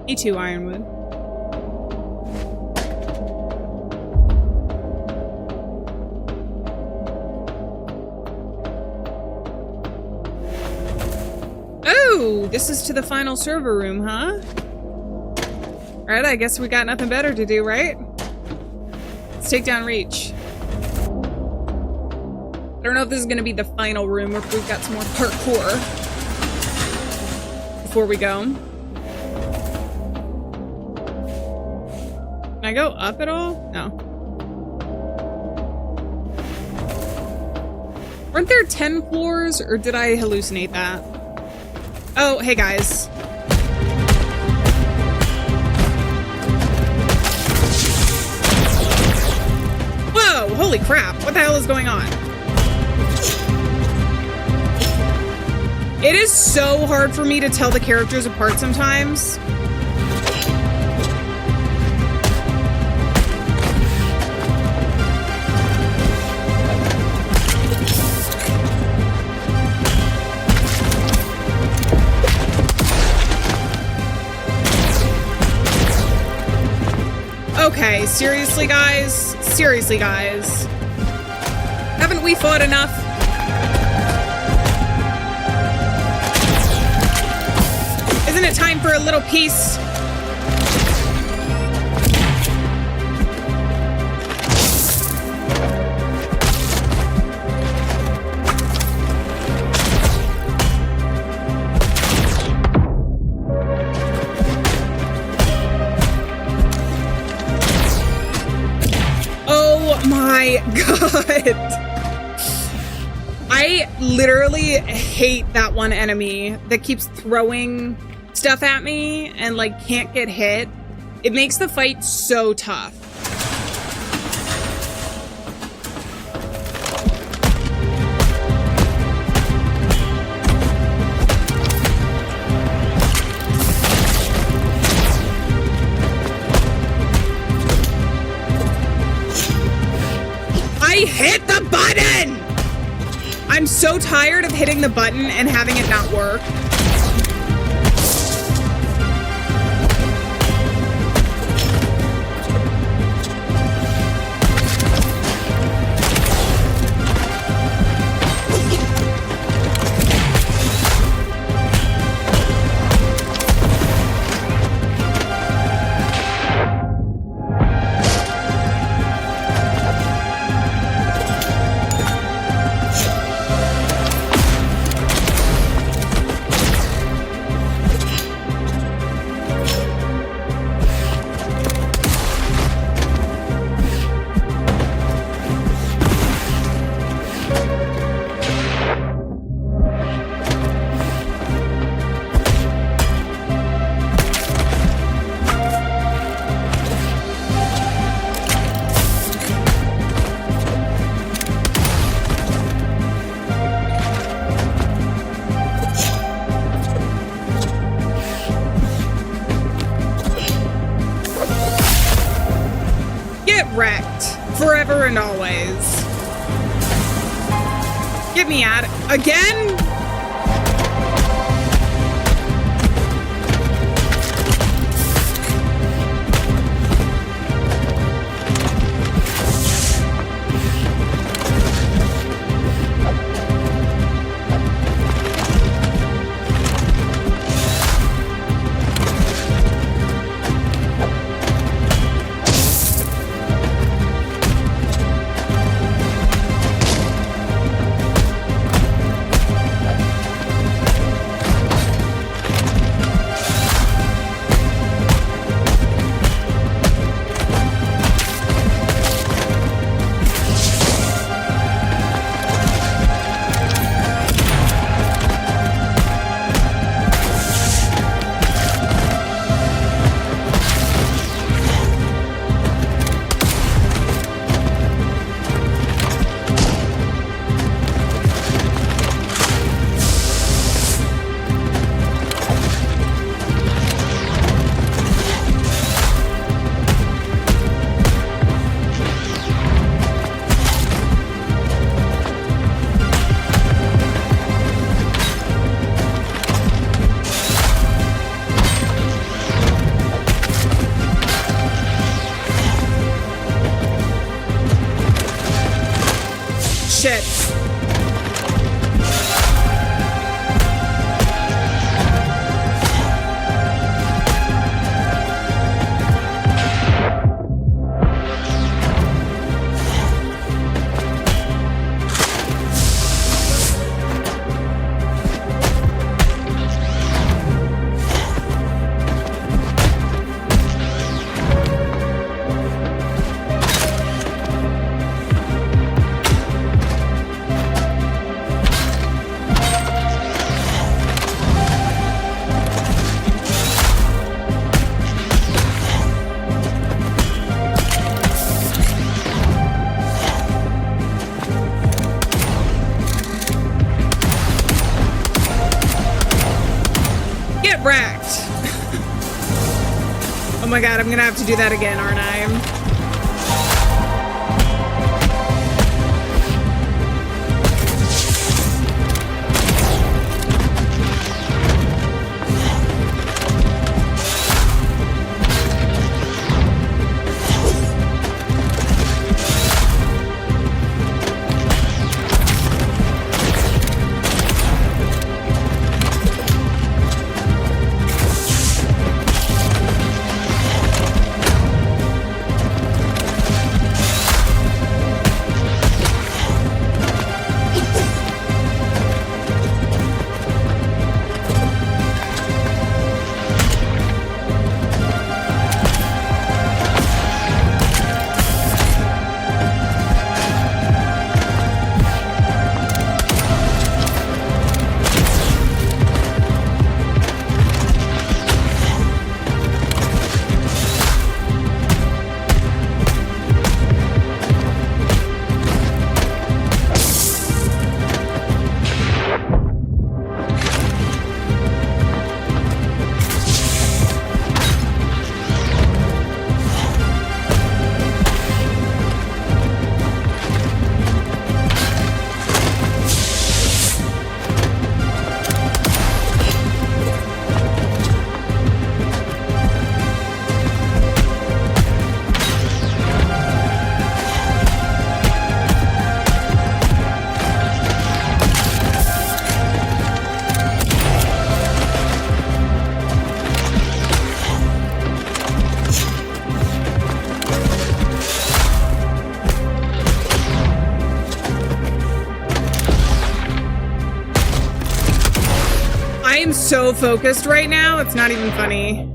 Me too, Ironwood. Oh, this is to the final server room, huh? Alright, I guess we got nothing better to do, right? Let's take down Reach. I don't know if this is gonna be the final room or if we've got some more parkour before we go. Can I go up at all? No. Weren't there 10 floors, or did I hallucinate that? Oh, hey guys. Whoa, holy crap. What the hell is going on? It is so hard for me to tell the characters apart sometimes. Okay, seriously guys? Seriously guys? Haven't we fought enough? Isn't it time for a little peace? Oh my god. I literally hate that one enemy that keeps throwing stuff at me and like can't get hit. It makes the fight so tough. I hit the button! I'm so tired of hitting the button and having it not work. and always. Get me out again. Shit. Wrecked. Oh my god, I'm gonna have to do that again, aren't I? I am so focused right now, it's not even funny.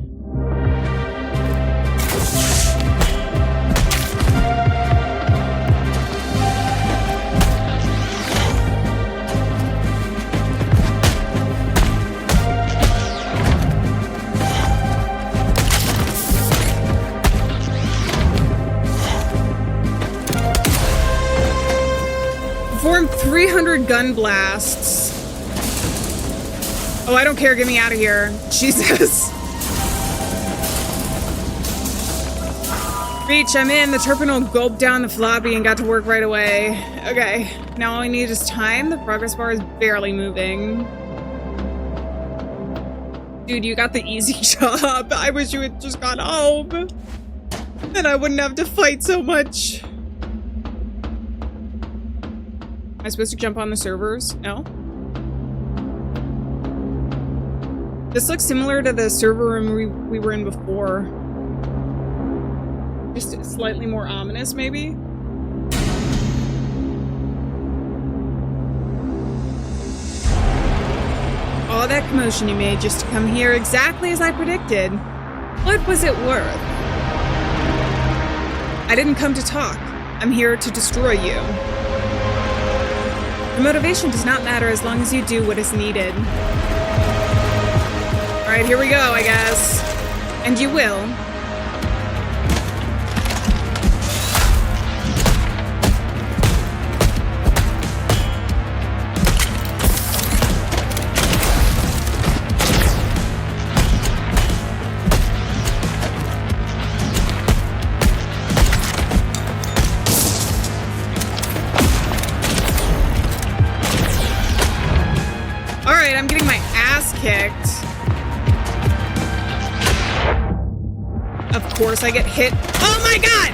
Perform 300 gun blasts. Oh, I don't care. Get me out of here. Jesus. Reach, I'm in. The terminal gulped down the floppy and got to work right away. Okay, now all I need is time. The progress bar is barely moving. Dude, you got the easy job. I wish you had just gone home. Then I wouldn't have to fight so much. Am I supposed to jump on the servers? No? This looks similar to the server room we were in before. Just slightly more ominous, maybe? All that commotion you made just to come here exactly as I predicted. What was it worth? I didn't come to talk. I'm here to destroy you. The motivation does not matter as long as you do what is needed. Alright, here we go, I guess. And you will. I'm getting my ass kicked. Of course I get hit. Oh my god!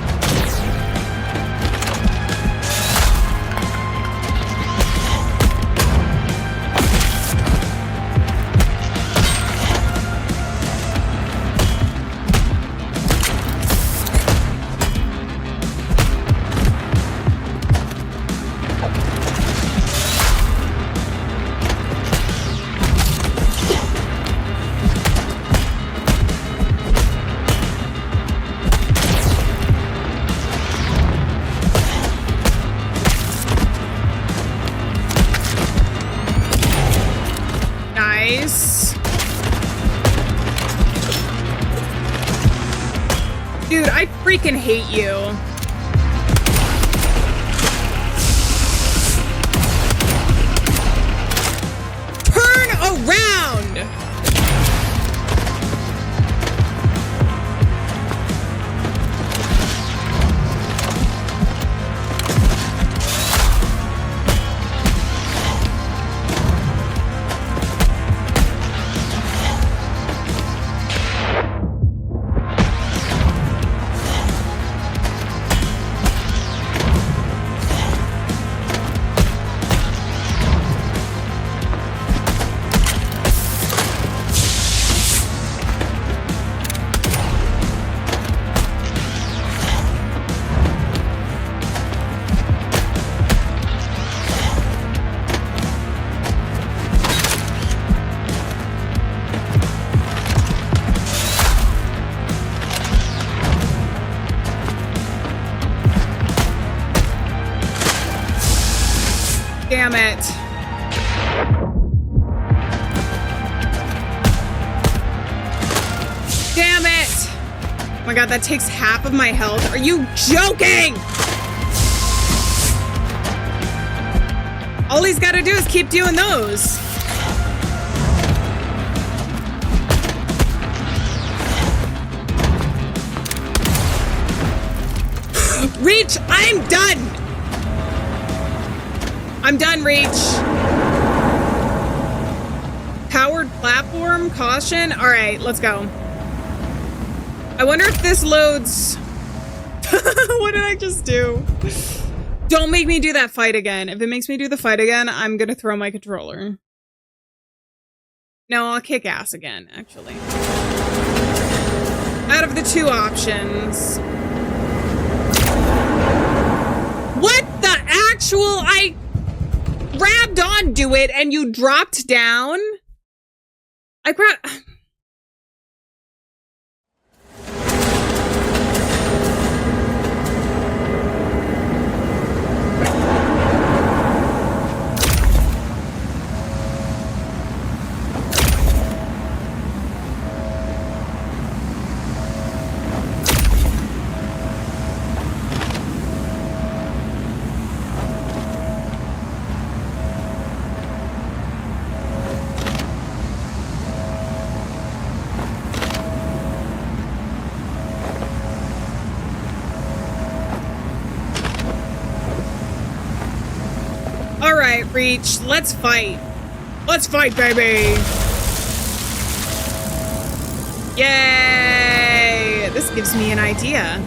Dude, I freaking hate you. Turn around! Damn it. Damn it! Oh my god, that takes half of my health. Are you joking? All he's gotta do is keep doing those. Reach, I'm done! I'm done, Reach. Powered platform, caution. All right, let's go. I wonder if this loads. What did I just do? Don't make me do that fight again. If it makes me do the fight again, I'm gonna throw my controller. No, I'll kick ass again, actually. Out of the two options. What the actual? I grabbed onto it and you dropped down? I grabbed... All right, Reach, let's fight. Let's fight, baby. Yay! This gives me an idea.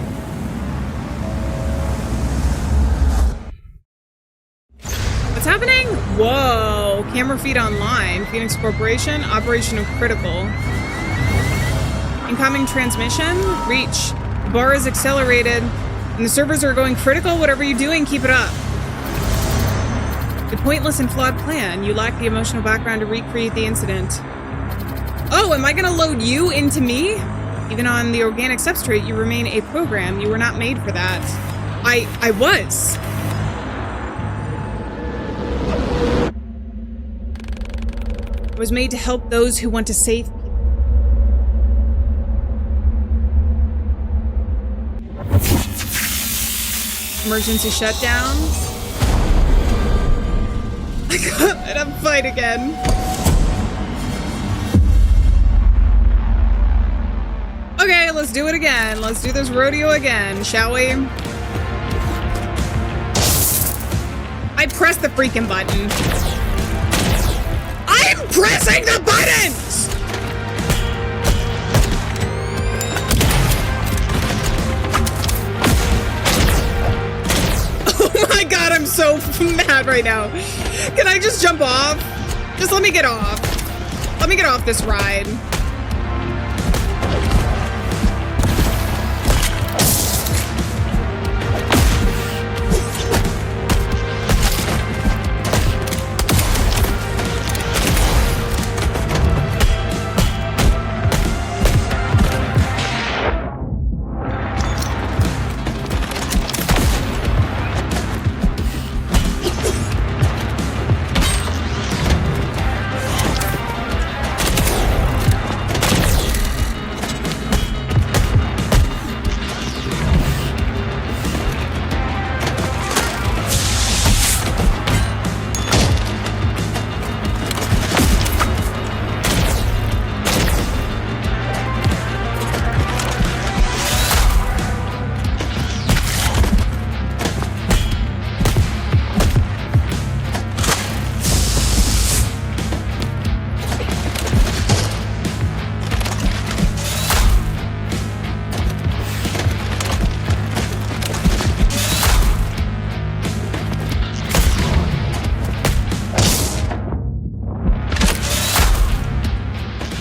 What's happening? Whoa, camera feed online. Phoenix Corporation, operational critical. Incoming transmission, Reach. The bar is accelerated and the servers are going critical. Whatever you're doing, keep it up. A pointless and flawed plan. You lack the emotional background to recreate the incident. Oh, am I gonna load you into me? Even on the organic substrate, you remain a program. You were not made for that. I was. I was made to help those who want to save people. Emergency shutdowns. I gotta fight again. Okay, let's do it again. Let's do this rodeo again, shall we? I pressed the freaking button. I'm pressing the buttons! Oh my god, I'm so mad right now. Can I just jump off? Just let me get off. Let me get off this ride.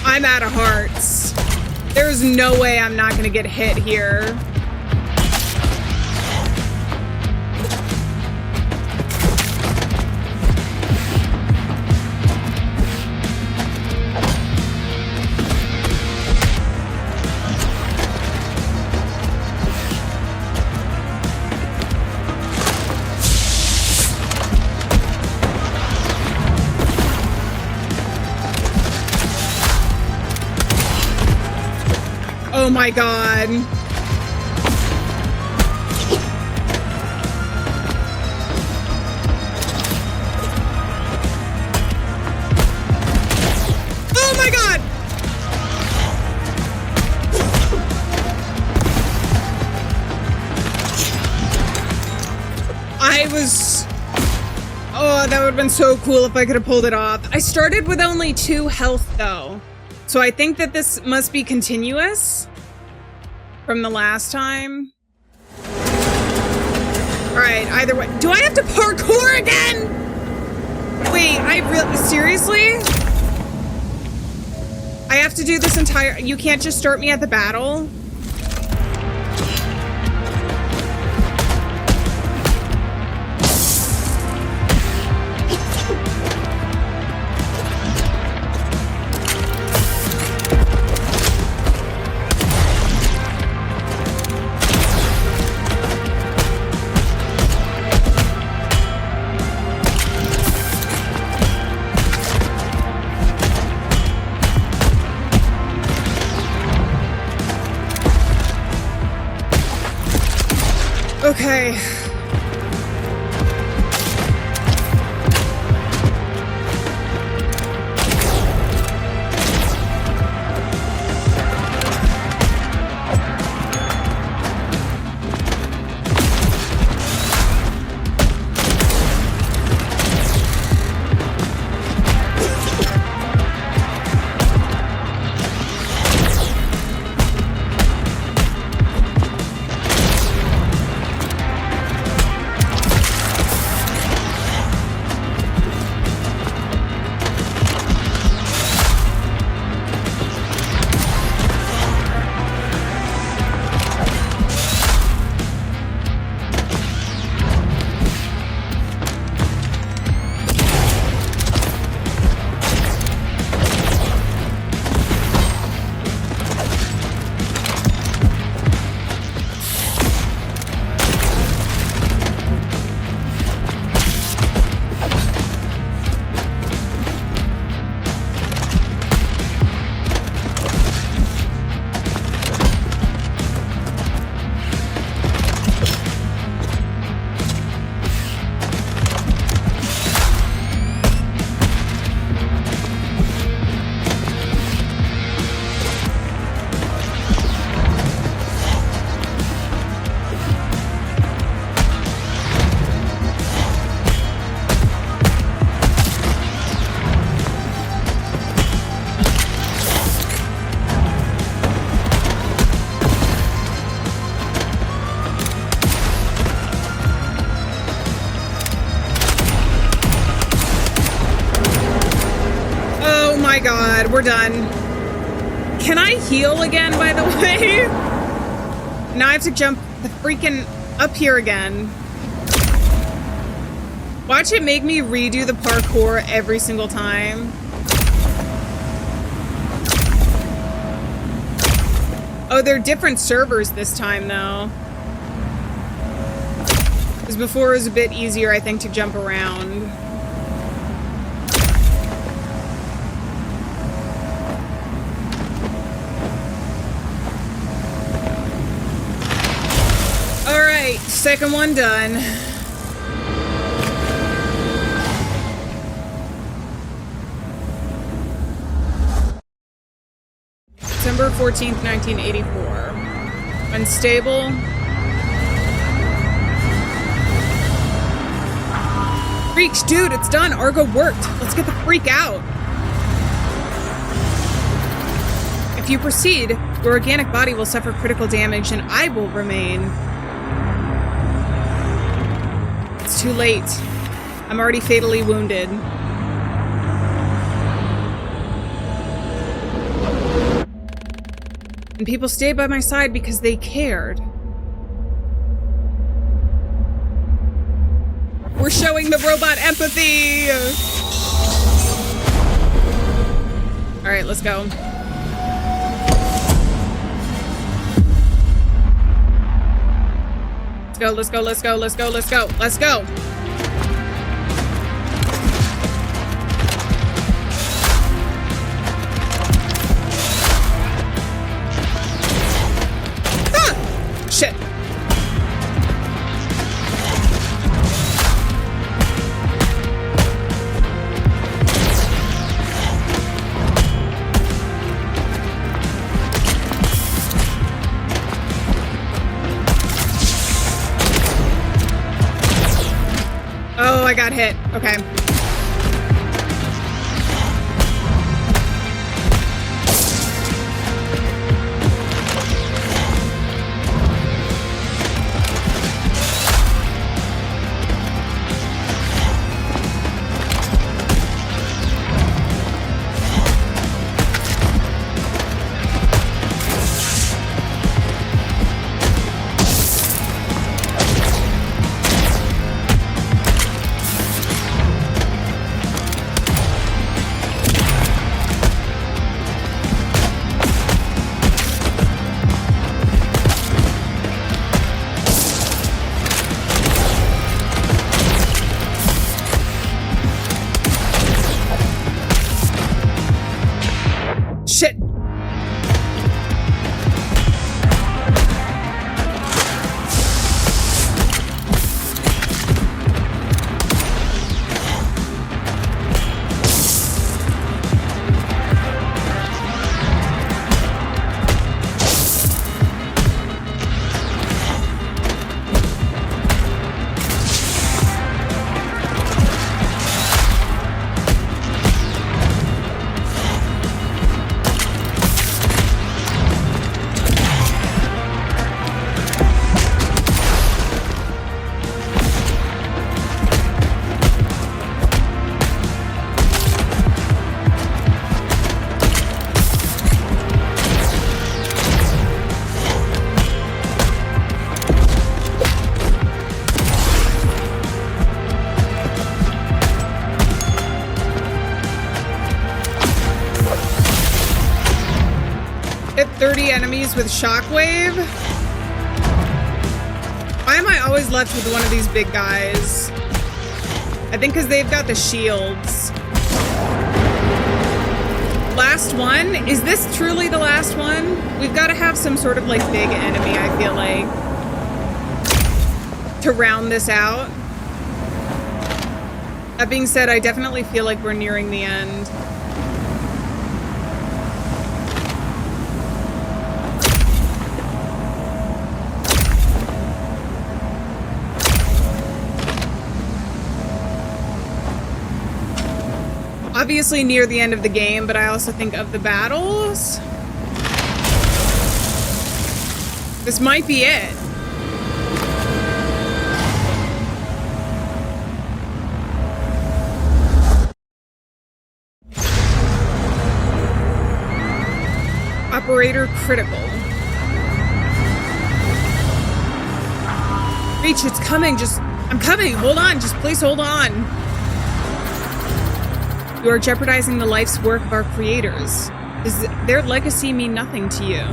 I'm out of hearts. There's no way I'm not gonna get hit here. Oh my god. Oh my god! Oh, that would have been so cool if I could have pulled it off. I started with only 2 health though. So I think that this must be continuous from the last time. All right, either way. Do I have to parkour again? Wait, seriously? I have to do this entire, you can't just start me at the battle? Okay. my god, we're done. Can I heal again, by the way? Now I have to jump the freaking up here again. Watch it make me redo the parkour every single time. Oh, they're different servers this time, though. Because before it was a bit easier, I think, to jump around. Alright, second one done. December 14th, 1984. Unstable. Freaks, dude, it's done. Argo worked. Let's get the freak out. If you proceed, your organic body will suffer critical damage and I will remain. It's too late. I'm already fatally wounded. And people stayed by my side because they cared. We're showing the robot empathy! Alright, let's go. Let's go, let's go, let's go, let's go, let's go, let's go! Shit. Oh, I got hit. Okay. Shit. Hit 30 enemies with shockwave? Why am I always left with one of these big guys? I think because they've got the shields. Last one? Is this truly the last one? We've got to have some sort of like big enemy, I feel like, to round this out. That being said, I definitely feel like we're nearing the end. Obviously near the end of the game, but I also think of the battles. This might be it. Operator critical. Reach, it's coming. I'm coming. Hold on. Just please hold on. You are jeopardizing the life's work of our creators. Does their legacy mean nothing to you?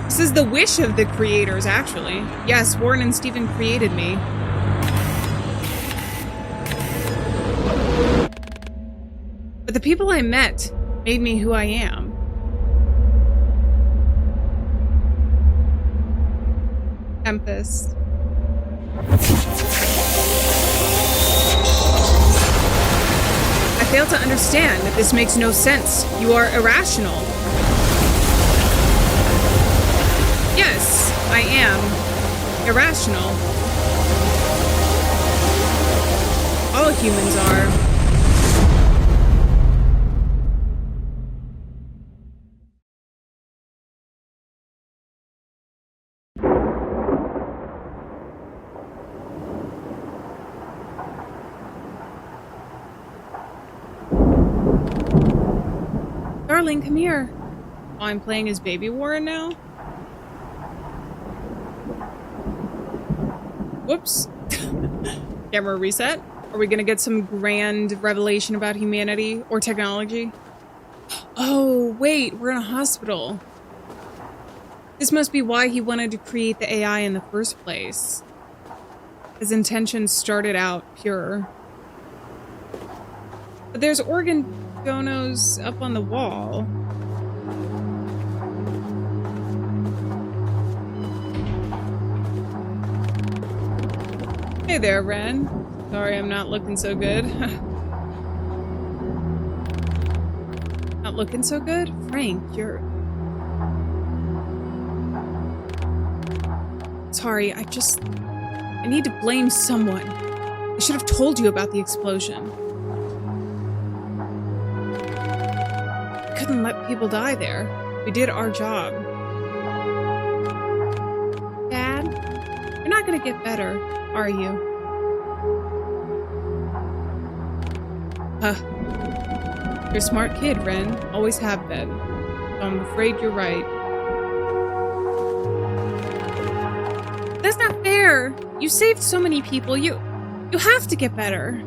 This is the wish of the creators, actually. Yes, Warren and Steven created me. But the people I met made me who I am. Tempest. I fail to understand that this makes no sense. You are irrational. Yes, I am irrational. All humans are. Darling, come here. Oh, I'm playing as Baby Warren now? Whoops. Camera reset. Are we gonna get some grand revelation about humanity or technology? Oh, wait, we're in a hospital. This must be why he wanted to create the AI in the first place. His intentions started out pure. But there's organ donos up on the wall. Hey there, Ren. Sorry, I'm not looking so good. Not looking so good? Frank, you're... Sorry, I need to blame someone. I should have told you about the explosion. I couldn't let people die there. We did our job. Dad, you're not gonna get better, are you? You're a smart kid, Ren. Always have been. So I'm afraid you're right. That's not fair! You saved so many people. You have to get better.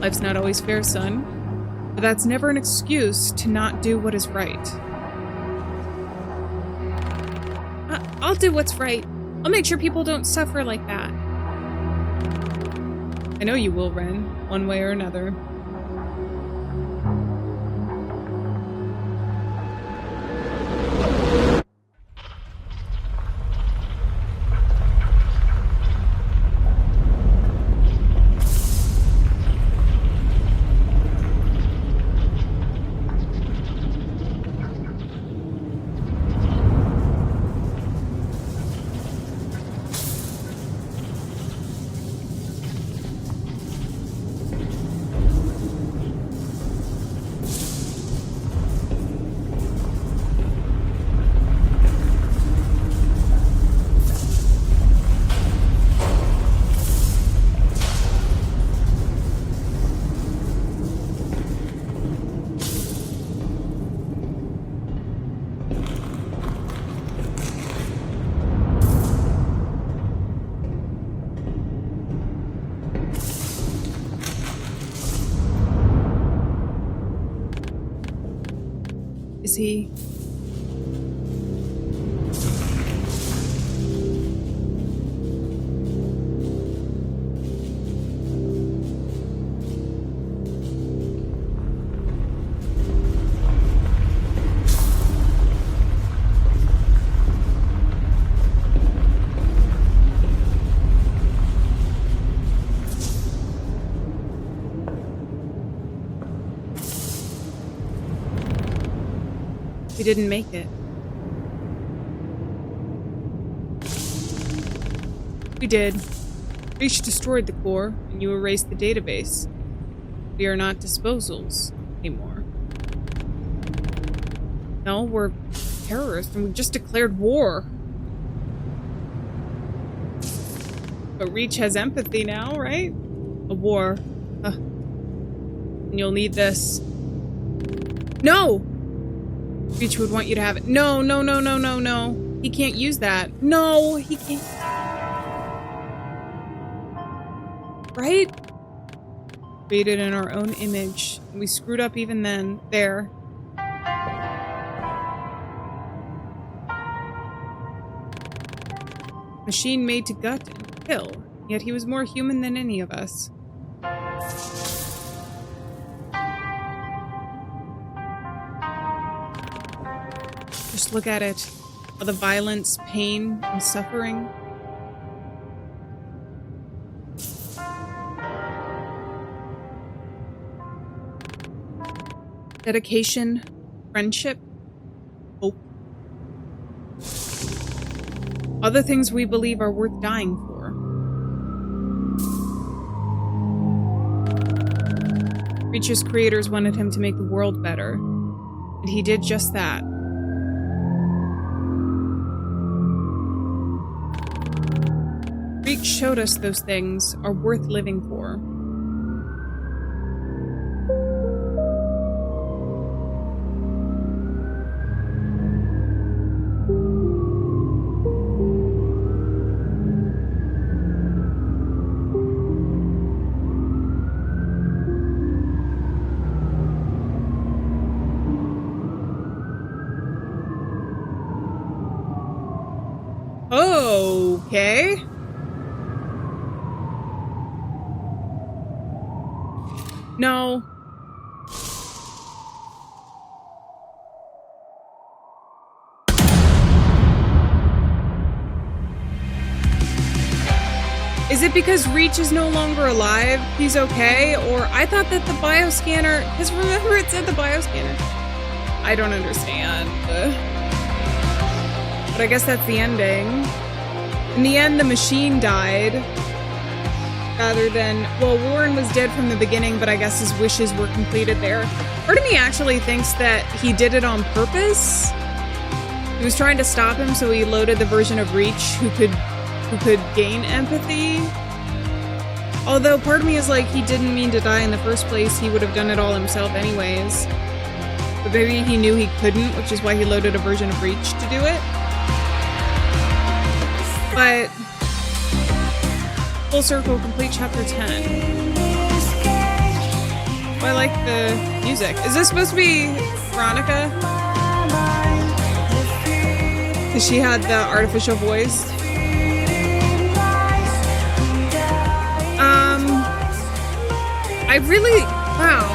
Life's not always fair, son. But that's never an excuse to not do what is right. I'll do what's right. I'll make sure people don't suffer like that. I know you will, Ren, one way or another. Is he? We didn't make it. We did. Reach destroyed the core, and you erased the database. We are not disposals anymore. No, we're terrorists, and we just declared war. But Reach has empathy now, right? A war. And you'll need this. No! Reach would want you to have it. No, no, no, no, no, no. He can't use that. No, he can't. Right? Created in our own image. We screwed up even then. There. Machine made to gut and kill. Yet he was more human than any of us. Just look at it. All the violence, pain, and suffering. Dedication, friendship, hope. Other things we believe are worth dying for. Reach's creators wanted him to make the world better, and he did just that. Reach showed us those things are worth living for. Okay. No. Is it because Reach is no longer alive? He's okay? Or I thought that the bioscanner... Because remember it said the bioscanner. I don't understand. But I guess that's the ending. In the end, the machine died. Rather than... Well, Warren was dead from the beginning, but I guess his wishes were completed there. Part of me actually thinks that he did it on purpose. He was trying to stop him, so he loaded the version of Reach who could gain empathy. Although part of me is like, he didn't mean to die in the first place. He would have done it all himself anyways. But maybe he knew he couldn't, which is why he loaded a version of Reach to do it. But full circle, complete chapter 10. Oh, I like the music. Is this supposed to be Veronica? Because she had the artificial voice. I really, wow.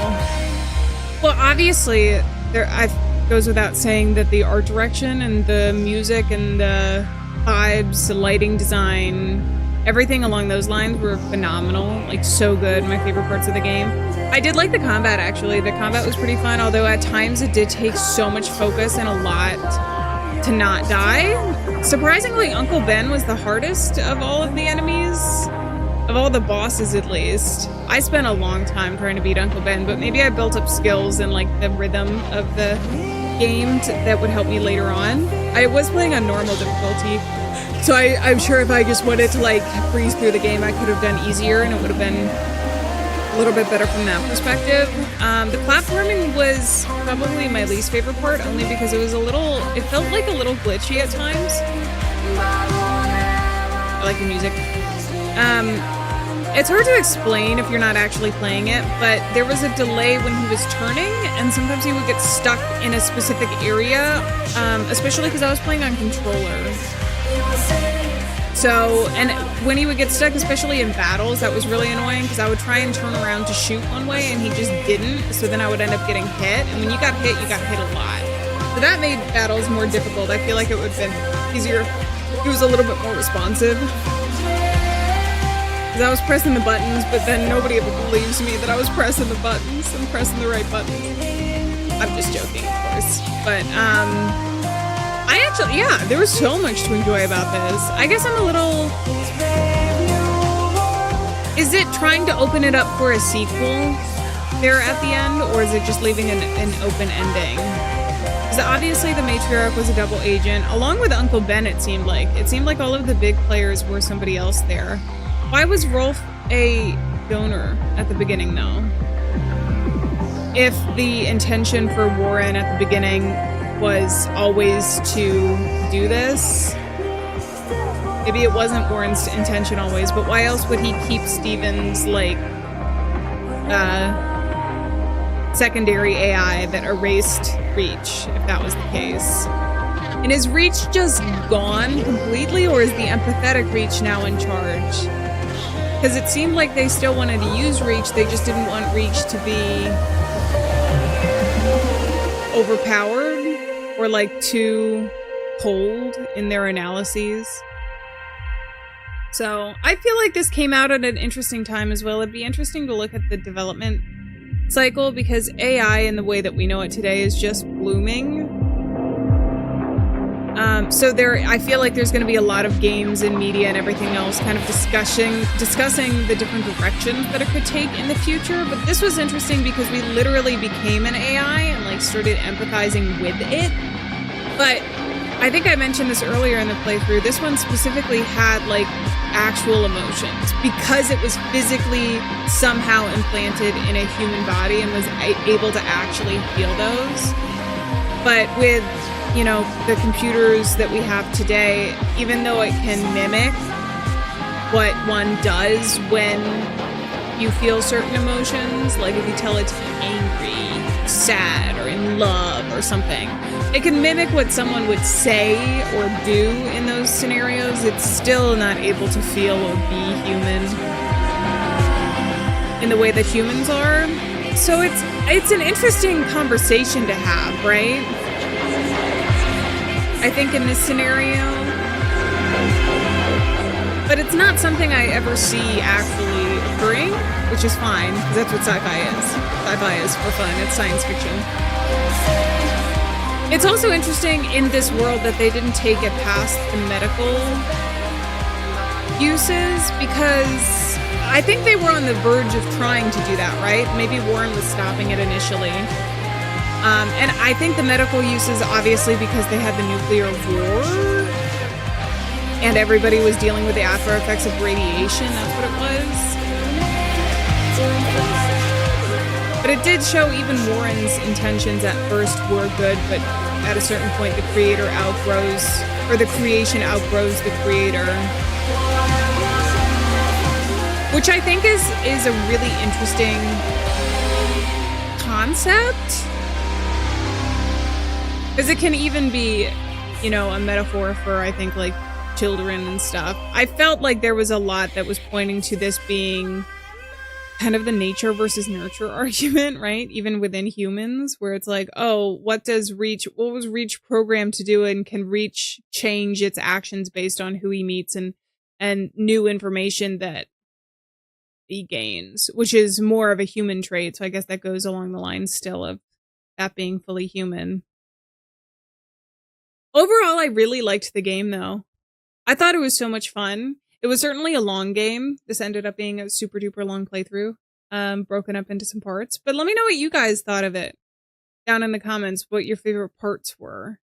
Well, obviously, it goes without saying that the art direction and the music and the vibes, the lighting design, everything along those lines were phenomenal. Like, so good. My favorite parts of the game. I did like the combat, actually. The combat was pretty fun, although at times it did take so much focus and a lot to not die. Surprisingly, Uncle Ben was the hardest of all of the enemies. Of all the bosses, at least. I spent a long time trying to beat Uncle Ben, but maybe I built up skills and like the rhythm of the game that would help me later on. I was playing on normal difficulty, so I'm sure if I just wanted to like breeze through the game, I could have done easier and it would have been a little bit better from that perspective. The platforming was probably my least favorite part, only because it felt like a little glitchy at times. I like the music. It's hard to explain if you're not actually playing it, but there was a delay when he was turning, and sometimes he would get stuck in a specific area, especially because I was playing on controller. So, and when he would get stuck, especially in battles, that was really annoying, because I would try and turn around to shoot one way, and he just didn't, so then I would end up getting hit, and when you got hit a lot. So that made battles more difficult. I feel like it would have been easier if he was a little bit more responsive. Because I was pressing the buttons, but then nobody ever believes me that I was pressing the buttons and pressing the right buttons. I'm just joking, of course. But, yeah, there was so much to enjoy about this. I guess I'm a little... Is it trying to open it up for a sequel there at the end, or is it just leaving an open ending? Because obviously the matriarch was a double agent, along with Uncle Ben, it seemed like. It seemed like all of the big players were somebody else there. Why was Rolf a donor at the beginning, though? if the intention for Warren at the beginning was always to do this. Maybe it wasn't Warren's intention always, but why else would he keep Steven's, like, secondary AI that erased Reach, if that was the case? And is Reach just gone completely, or is the empathetic Reach now in charge? Because it seemed like they still wanted to use Reach, they just didn't want Reach to be overpowered or, like, too cold in their analyses. So I feel like this came out at an interesting time as well. It'd be interesting to look at the development cycle, because AI in the way that we know it today is just blooming. So I feel like there's going to be a lot of games and media and everything else kind of discussing the different directions that it could take in the future. But this was interesting because we literally became an AI and, like, started empathizing with it. But I think I mentioned this earlier in the playthrough. This one specifically had, like, actual emotions because it was physically somehow implanted in a human body and was able to actually feel those. But with, you know, the computers that we have today, even though it can mimic what one does when you feel certain emotions, like if you tell it to be angry, sad, or in love or something, it can mimic what someone would say or do in those scenarios. It's still not able to feel or be human in the way that humans are. So it's an interesting conversation to have, right? I think in this scenario. But it's not something I ever see actually occurring, which is fine, because that's what sci-fi is. Sci-fi is for fun. It's science fiction. It's also interesting in this world that they didn't take it past the medical uses, because I think they were on the verge of trying to do that, right? Maybe Warren was stopping it initially. And I think the medical uses, obviously, because they had the nuclear war and everybody was dealing with the after effects of radiation. That's what it was. But it did show even Warren's intentions at first were good, but at a certain point, the creator outgrows, or the creation outgrows the creator. Which I think is a really interesting concept. Because it can even be, you know, a metaphor for, I think, like, children and stuff. I felt like there was a lot that was pointing to this being kind of the nature versus nurture argument, right? Even within humans, where it's like, oh, what was Reach programmed to do, and can Reach change its actions based on who he meets and new information that he gains, which is more of a human trait. So I guess that goes along the lines still of that being fully human. Overall, I really liked the game, though. I thought it was so much fun. It was certainly a long game. This ended up being a super duper long playthrough, broken up into some parts. But let me know what you guys thought of it down in the comments, what your favorite parts were.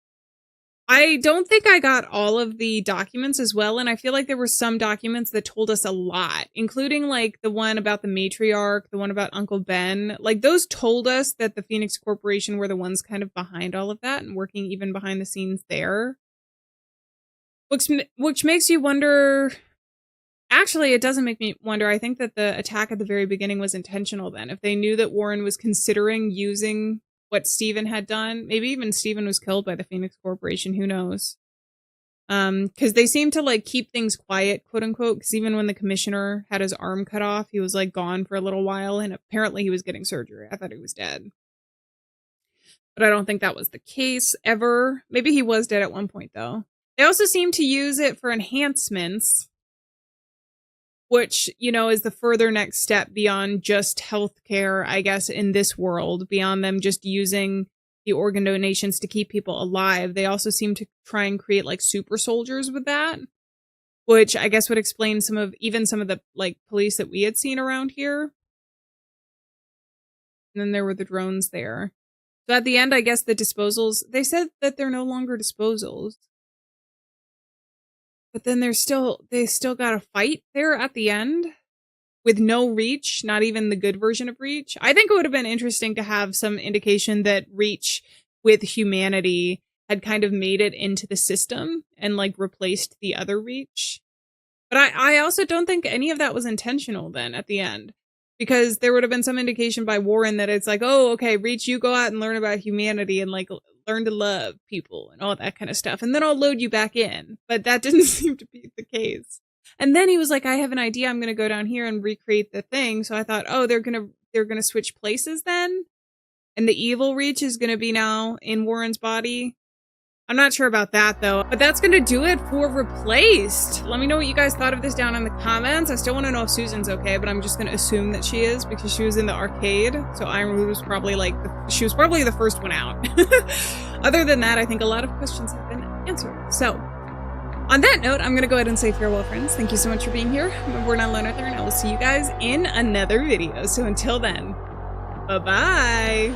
I don't think I got all of the documents as well, and I feel like there were some documents that told us a lot, including, like, the one about the matriarch, the one about Uncle Ben. Like, those told us that the Phoenix Corporation were the ones kind of behind all of that and working even behind the scenes there. Which makes you wonder. Actually, it doesn't make me wonder. I think that the attack at the very beginning was intentional then. If they knew that Warren was considering using what Steven had done, maybe even Steven was killed by the Phoenix Corporation, who knows? Because they seem to, like, keep things quiet, quote unquote, because even when the commissioner had his arm cut off, he was, like, gone for a little while, and apparently he was getting surgery. I thought he was dead. But I don't think that was the case ever. Maybe he was dead at one point, though. They also seem to use it for enhancements, which, you know, is the further next step beyond just healthcare, I guess, in this world, beyond them just using the organ donations to keep people alive. They also seem to try and create, like, super soldiers with that, which I guess would explain some of the, like, police that we had seen around here. And then there were the drones there. So at the end, I guess the disposals, they said that they're no longer disposals. But then they still got a fight there at the end, with no Reach, not even the good version of Reach. I think it would have been interesting to have some indication that Reach with humanity had kind of made it into the system and like replaced the other Reach. But I also don't think any of that was intentional then at the end, because there would have been some indication by Warren that it's like, oh, okay, Reach, you go out and learn about humanity and like learn to love people and all that kind of stuff. And then I'll load you back in. But that didn't seem to be the case. And then he was like, I have an idea. I'm going to go down here and recreate the thing. So I thought, oh, they're going to switch places then. And the evil Reach is going to be now in Warren's body. I'm not sure about that though, but that's going to do it for Replaced. Let me know what you guys thought of this down in the comments. I still want to know if Susan's okay, but I'm just going to assume that she is because she was in the arcade. So Ironwood was probably like, she was probably the first one out. Other than that, I think a lot of questions have been answered. So on that note, I'm going to go ahead and say farewell, friends. Thank you so much for being here. I'm Born on Lone Earther, and I will see you guys in another video. So until then, bye-bye.